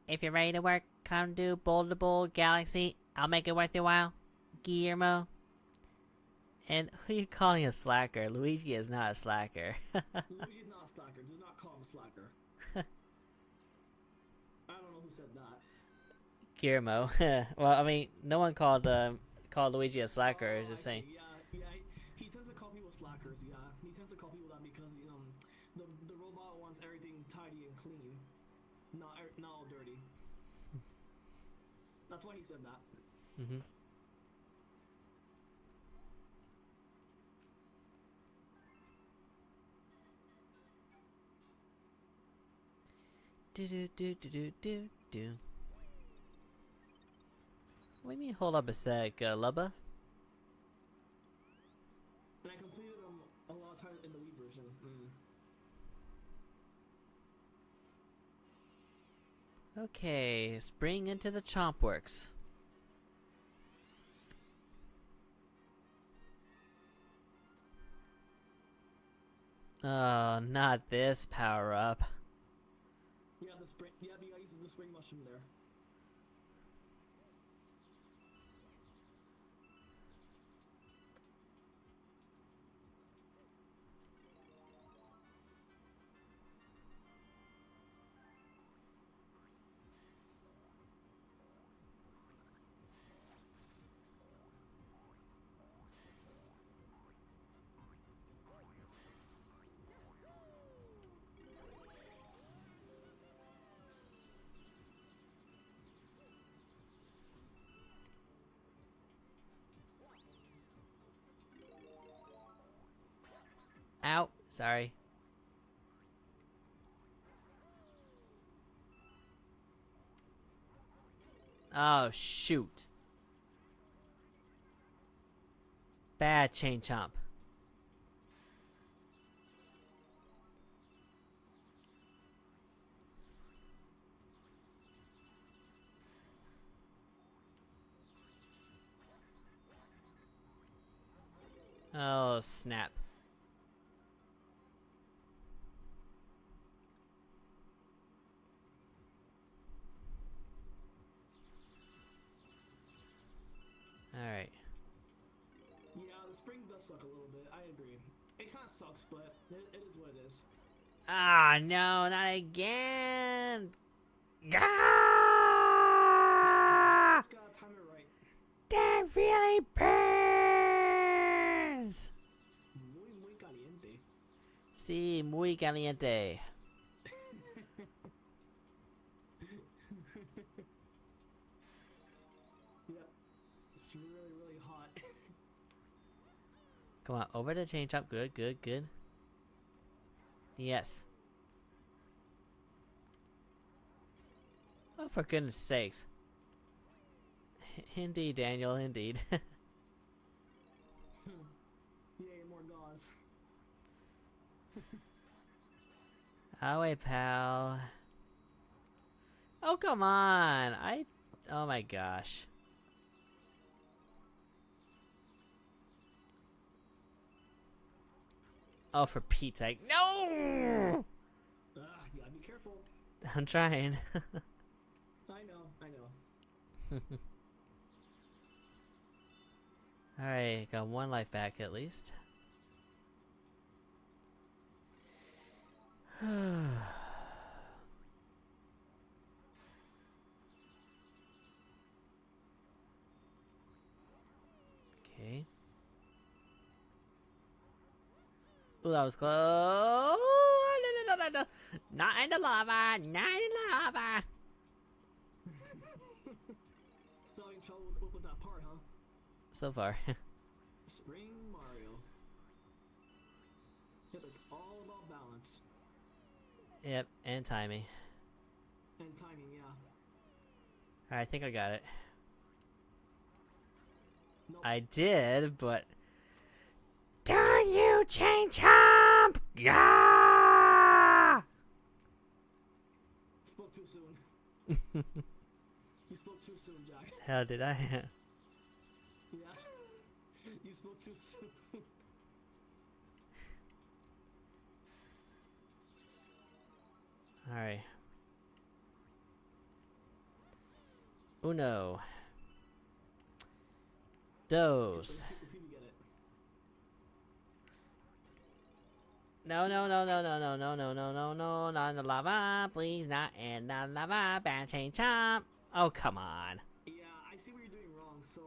If you're ready to work, come do Boldable Galaxy. I'll make it worth your while. Guillermo. And who are you calling a slacker? Luigi is not a slacker.
Luigi's not a slacker. Do not call him a slacker. I don't know who said that.
Guillermo. Well, I mean, no one called Luigi a slacker.
Oh,
Just
I
saying.
see. Yeah. He tends to call people slackers. Yeah, he tends to call people that because the robot wants everything tidy and clean, not all dirty. That's why he said that.
Mm-hmm. Do. What do you mean? Hold up a sec, Lubba.
And I completed them a lot of times in the Wii version.
Okay, spring into the Chomp Works. Oh, not this power up.
Yeah, the spring. Yeah, you gotta use the spring mushroom there.
Ow, sorry. Oh, shoot. Bad chain chomp. Oh, snap. Alright.
Yeah, the spring does suck a little bit. I agree. It kind of sucks, but it is what it is.
Ah, no, not again! Gah!
Just gotta time it right.
That really burns!
Muy caliente.
Sí, muy caliente.
Yep. It's really hot.
Come on, over the chain chomp. Good, good, good. Yes. Oh, for goodness sakes. Indeed, Daniel, indeed.
Yay, more gauze.
Oh, wait, pal. Oh, come on. Oh my gosh. Oh, for Pete's sake. No!
You gotta be careful.
I'm trying.
I know.
Alright, got one life back at least. Okay. Ooh, that was close. No. Not in the lava. Not in the lava.
Still having trouble with that part, huh?
So far.
Spring Mario. Yep, it's all about balance.
Yep, and timing.
And timing, yeah.
Alright, I think I got it.
Nope.
I did, but... Darn you, Chain Chomp! Gah!
Spoke too soon. You spoke too soon, Jack.
Hell, did I?
Yeah. You spoke too soon.
Alright. Uno. Dos.
Let's see if we get it.
No, not in the lava, please, not in the lava, bad Chain Chomp. Oh, come on.
Yeah, I see what you're doing wrong. So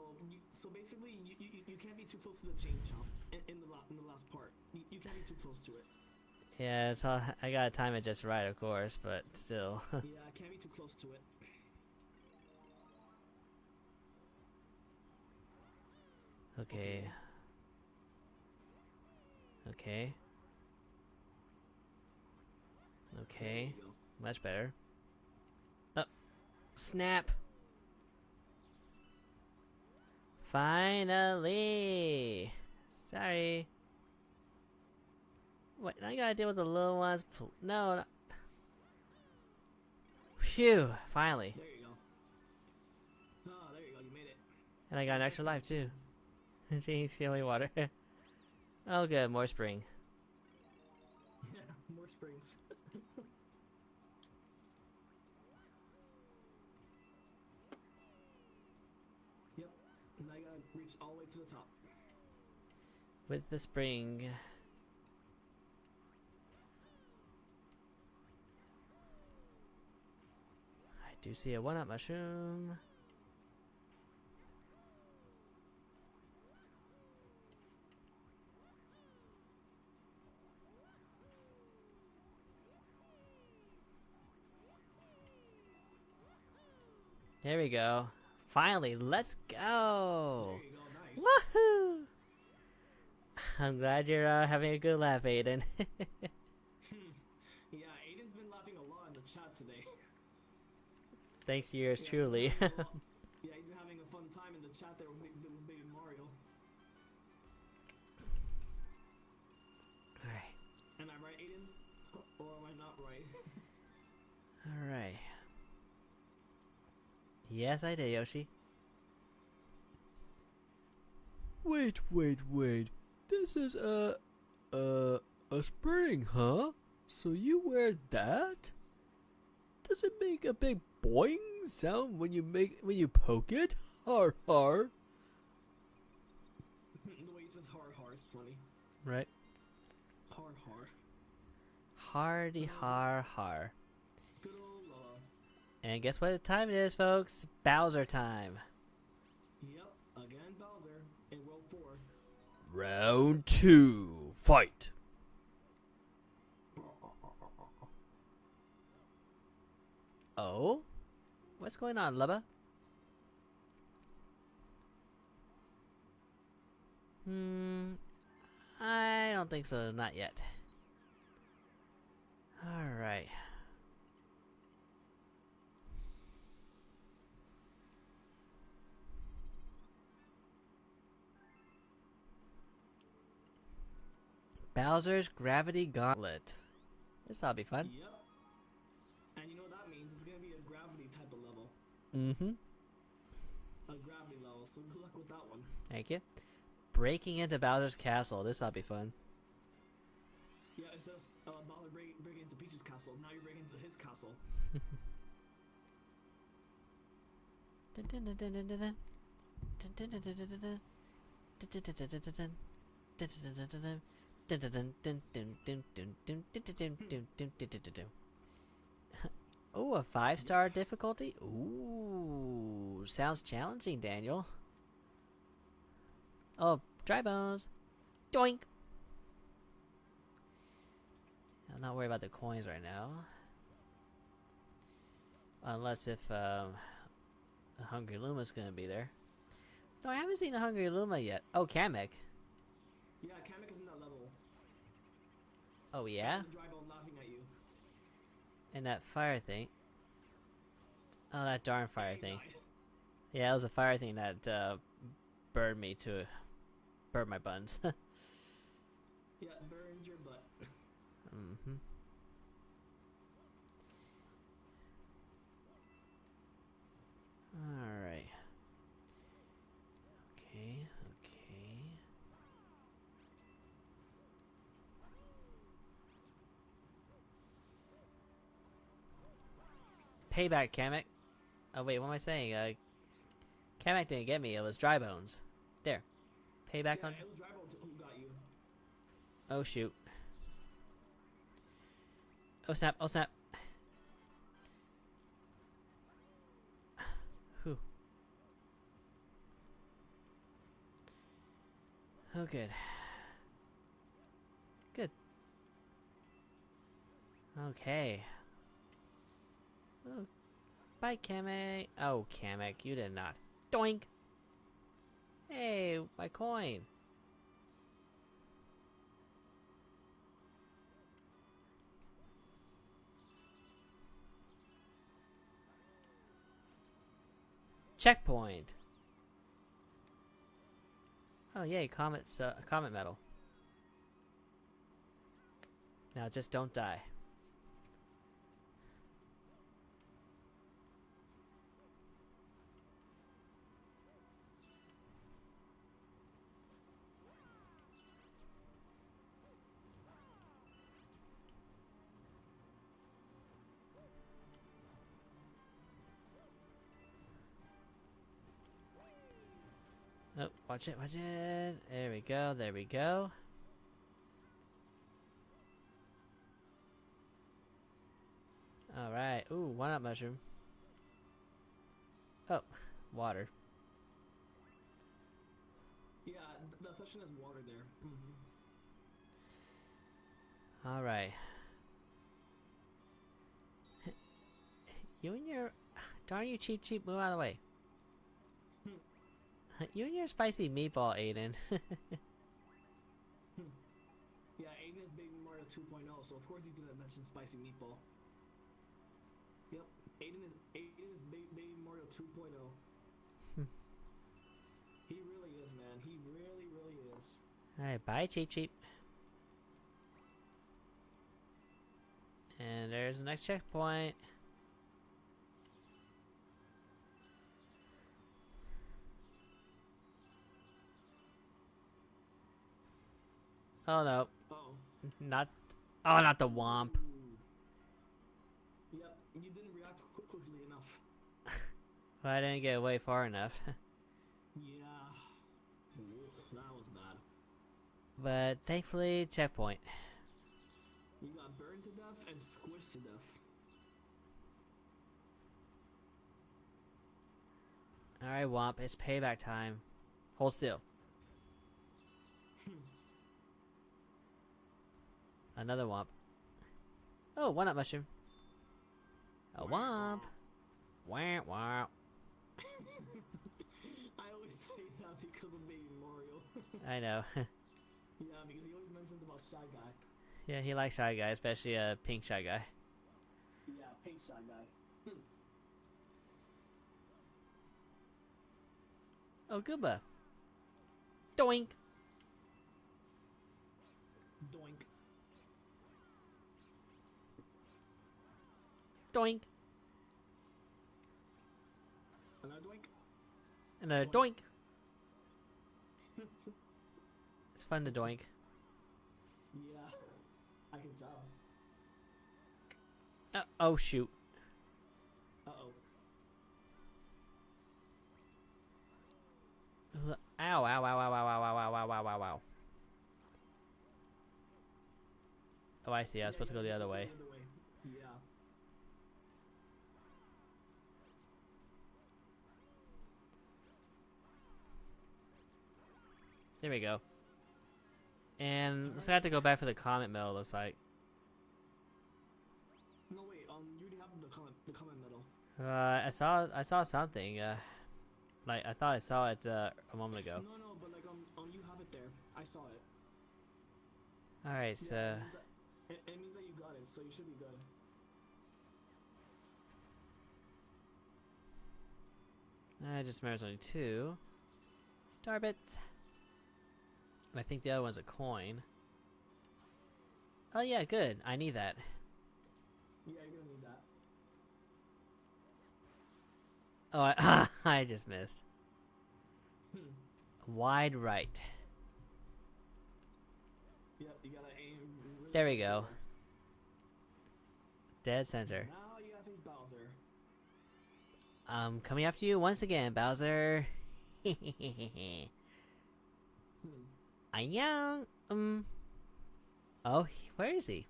basically, you can't be too close to the chain chomp in the last part. You can't be too close to it.
Yeah, it's all, I gotta time it just right, of course, but still.
Yeah, can't be too close to it.
Okay. Okay. Okay.
There you go.
Much better. Oh. Snap. Finally. Sorry. What? I gotta deal with the little ones. No. No. Phew. Finally.
There you go. Oh, there you go. You made it.
And I got an extra life too. Jeez, only water. Oh, good. More spring.
Yeah, more springs. Yep. Now you gotta reach all the way to the top.
With the spring. I do see a one-up mushroom. There we go. Finally, let's go.
There you go. Nice.
Woohoo! I'm glad you're having a good laugh, Aiden.
Yeah, Aiden's been laughing a lot in the chat today.
Thanks to yours
Yeah,
truly.
he's been having a fun time in the chat there with Baby Mario.
Alright.
Am I right, Aiden? Or am I not right?
Alright. Yes, I did, Yoshi.
Wait. This is a spring, huh? So you wear that? Does it make a big boing sound when you poke it? Har har.
The way he says har is funny.
Right?
Har.
Hardy har har.
Good old
And guess what time it is, folks? Bowser time.
Yep, again Bowser in World 4.
Round 2. Fight.
Oh? What's going on, Lubba? I don't think so, not yet. Alright. Bowser's Gravity Gauntlet. This'll be fun.
Yep. And you know what that means? It's gonna be a gravity type of level.
Mm-hmm.
A gravity level, so good luck with that one.
Thank you. Breaking into Bowser's castle. This'll be fun.
Yeah, instead of Bowser breaking into Peach's castle, now you're breaking into his castle.
Oh, a 5-star difficulty? Ooh, sounds challenging, Daniel. Oh, dry bones. Doink! I'm not worried about the coins right now. Unless if the Hungry Luma's gonna be there. No, I haven't seen the Hungry Luma yet. Oh, Kamek.
Yeah, Kamek is in that level.
Oh, yeah?
The dry bone laughing at you.
And that fire thing. Oh, that darn fire
He
thing.
died.
Yeah, it was a fire thing that burned me to burn my buns.
Yeah, burned your butt.
Mm-hmm. Alright. Okay, okay. Payback, Kamek. Oh wait, what am I saying? Kamek didn't get me, it was Dry Bones. There. Payback
Yeah,
on...
it was dry bones who got you.
Oh shoot. Oh snap, oh snap. Whew. Oh good. Good. Okay. Oh, bye Kamek. Oh Kamek, you did not. Doink! Hey, my coin. Checkpoint. Oh yay, comet medal. Now just don't die. Oh, watch it, watch it. There we go, there we go. Alright. Ooh, 1-up mushroom. Oh, water.
Yeah, the section has water there.
Alright. You and your... Darn you, cheap, move out of the way. You and your spicy meatball, Aiden.
Yeah, Aiden is Baby Mario 2.0, so of course he didn't mention spicy meatball. Yep, Aiden is Baby Mario 2.0. He really is, man. He really, really is.
Alright, bye, cheap. And there's the next checkpoint. Oh no,
Oh.
not... Oh, not the womp.
Ooh. Yep, you didn't react quickly enough.
Well, I didn't get away far enough.
Yeah. Oof, that was bad.
But thankfully, checkpoint.
You got burned to death and squished to death.
Alright, Womp, it's payback time. Hold still. Another Womp. Oh, one-up mushroom. A Womp. Wah, wah.
I always say that because of Baby Mario.
I know.
Yeah, because he always mentions about Shy Guy.
Yeah, he likes Shy Guy, especially a pink Shy Guy.
Yeah, pink Shy Guy.
Oh, Goomba. Doink.
Doink.
Doink.
Another doink?
Another doink. It's fun to doink.
Yeah, I can tell.
Oh, shoot.
Uh-oh.
Ow, ow, ow, ow, ow, ow, ow, ow, ow, ow, ow, ow. Oh, I see. I was supposed to go the other way.
Yeah.
There we go. And let's have to go back for the comment medal, looks like.
No, wait, you already have the comment medal.
I saw something, like, I thought I saw it, a moment ago.
No, but like, you have it there. I saw it.
Alright, so...
Yeah, it means that you got it, so you should be good.
I just remember there's only 2. Starbits. And I think the other one's a coin. Oh yeah, good. I need that.
Yeah, you're gonna need that.
Oh, I just missed. Wide right.
Yep, you gotta aim really
There we
close
go.
there.
Dead center.
Now you gotta face Bowser.
Coming after you once again, Bowser. I'm young. Oh, where is he?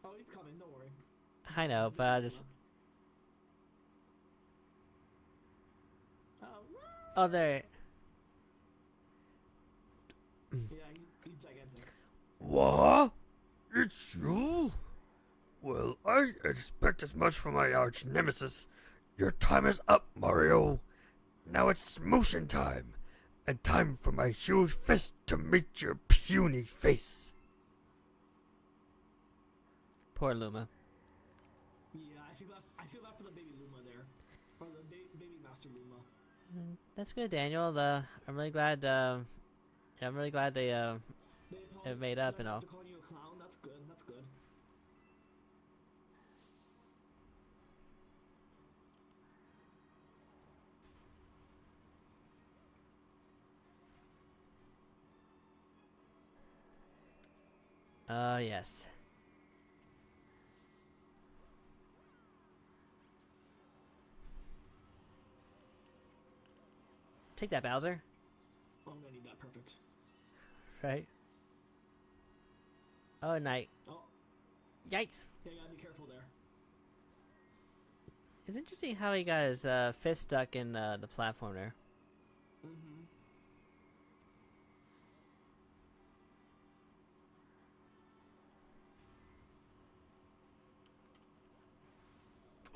Oh, he's coming, don't worry.
I know, but I just...
Oh,
Oh, there.
yeah, he's gigantic.
What? It's you? Well, I expect as much from my arch nemesis. Your time is up, Mario. Now it's motion time, and time for my huge fist to meet your puny face.
Poor Luma.
Yeah, I feel bad for the baby Luma there. Or the baby Master Luma.
That's good, Daniel. I'm really glad. Yeah, I'm really glad they have made up and all.
After calling you a clown, that's good, that's good.
Yes. Take that, Bowser.
Oh, I'm gonna need that, perfect.
Right? Oh, night.
Oh,
Yikes.
yeah, you gotta be careful there.
It's interesting how he got his fist stuck in the platform there.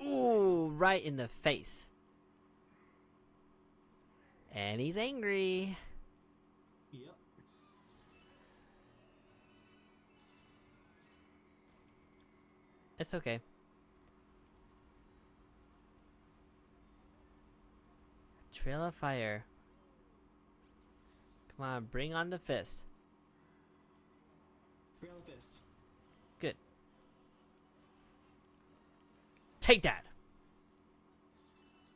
Ooh, right in the face. And he's angry.
Yep.
It's okay. Trail of fire. Come on, bring on the fist.
Bring on the fist.
Good. Take that.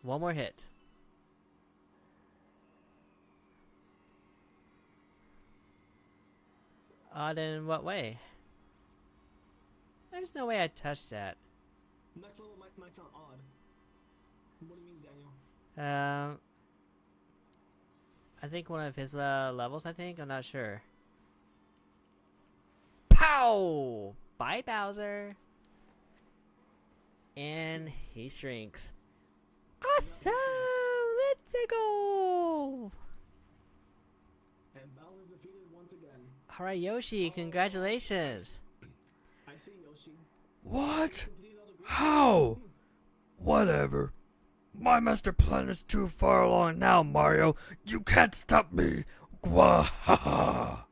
One more hit. Odd in what way? There's no way I touched that.
Next level might sound odd. What do you mean, Daniel?
I think one of his levels, I think? I'm not sure. Pow! Bye, Bowser. And he shrinks. Awesome! Let's go!
And Bowser's defeated once again.
Alright, Yoshi, congratulations!
I see Yoshi.
What?
Completed all the green
How? Whatever. My master plan is too far along now, Mario. You can't stop me. Gwahaha.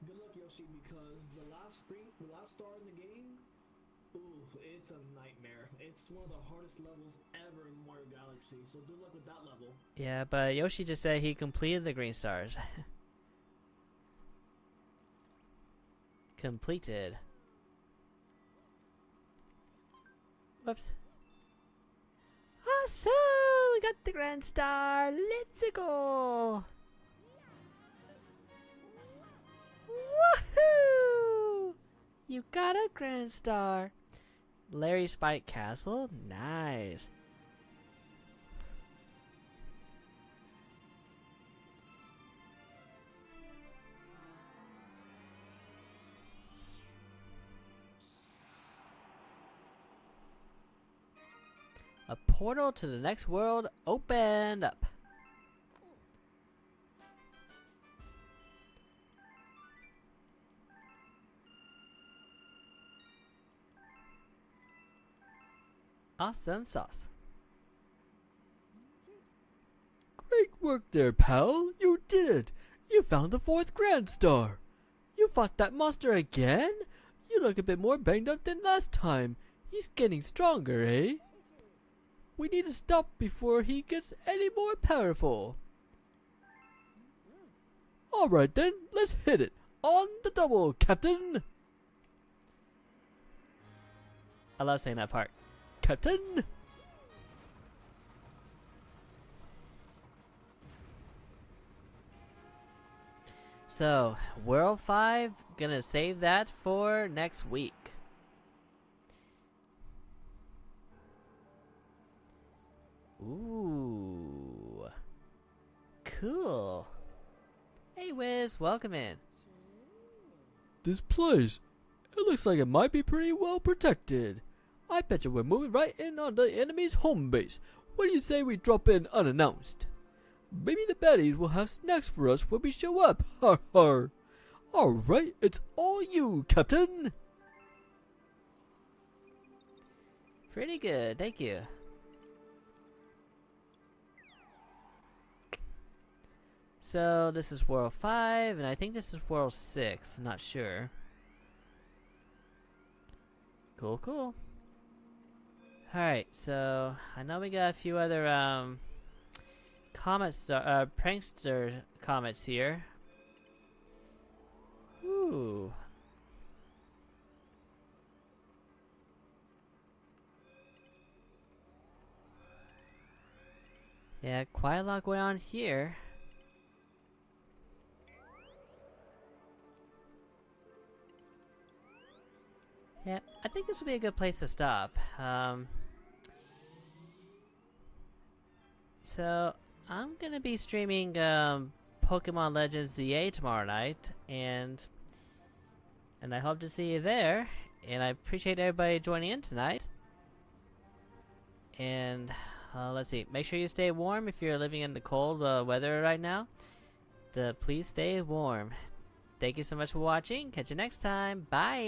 Good luck, Yoshi, because the last star in the game, ooh, it's a nightmare. It's one of the hardest levels ever in Mario Galaxy, so good luck with that level.
Yeah, but Yoshi just said he completed the green stars. Completed. Whoops. Awesome! We got the grand star. Let's go! Woohoo! You got a grand star. Larry Spike Castle? Nice. A portal to the next world opened up. Awesome sauce.
Great work there, pal. You did it. You found the 4th Grand Star. You fought that monster again? You look a bit more banged up than last time. He's getting stronger, eh? We need to stop before he gets any more powerful. Alright then, let's hit it. On the double, Captain.
I love saying that part.
Captain.
So, World 5, gonna save that for next week. Ooh. Cool. Hey Wiz, welcome in.
This place, it looks like it might be pretty well protected. I bet you we're moving right in on the enemy's home base. What do you say we drop in unannounced? Maybe the baddies will have snacks for us when we show up. Har har. Alright, it's all you, Captain.
Pretty good, thank you. So this is World 5, and I think this is World 6, I'm not sure. Cool, cool. Alright, so I know we got a few other prankster comments here. Ooh. Yeah, quite a lot going on here. Yeah, I think this would be a good place to stop. So I'm gonna be streaming Pokemon Legends ZA tomorrow night, and I hope to see you there. And I appreciate everybody joining in tonight. And let's see, make sure you stay warm if you're living in the cold weather right now. Please stay warm. Thank you so much for watching. Catch you next time. Bye.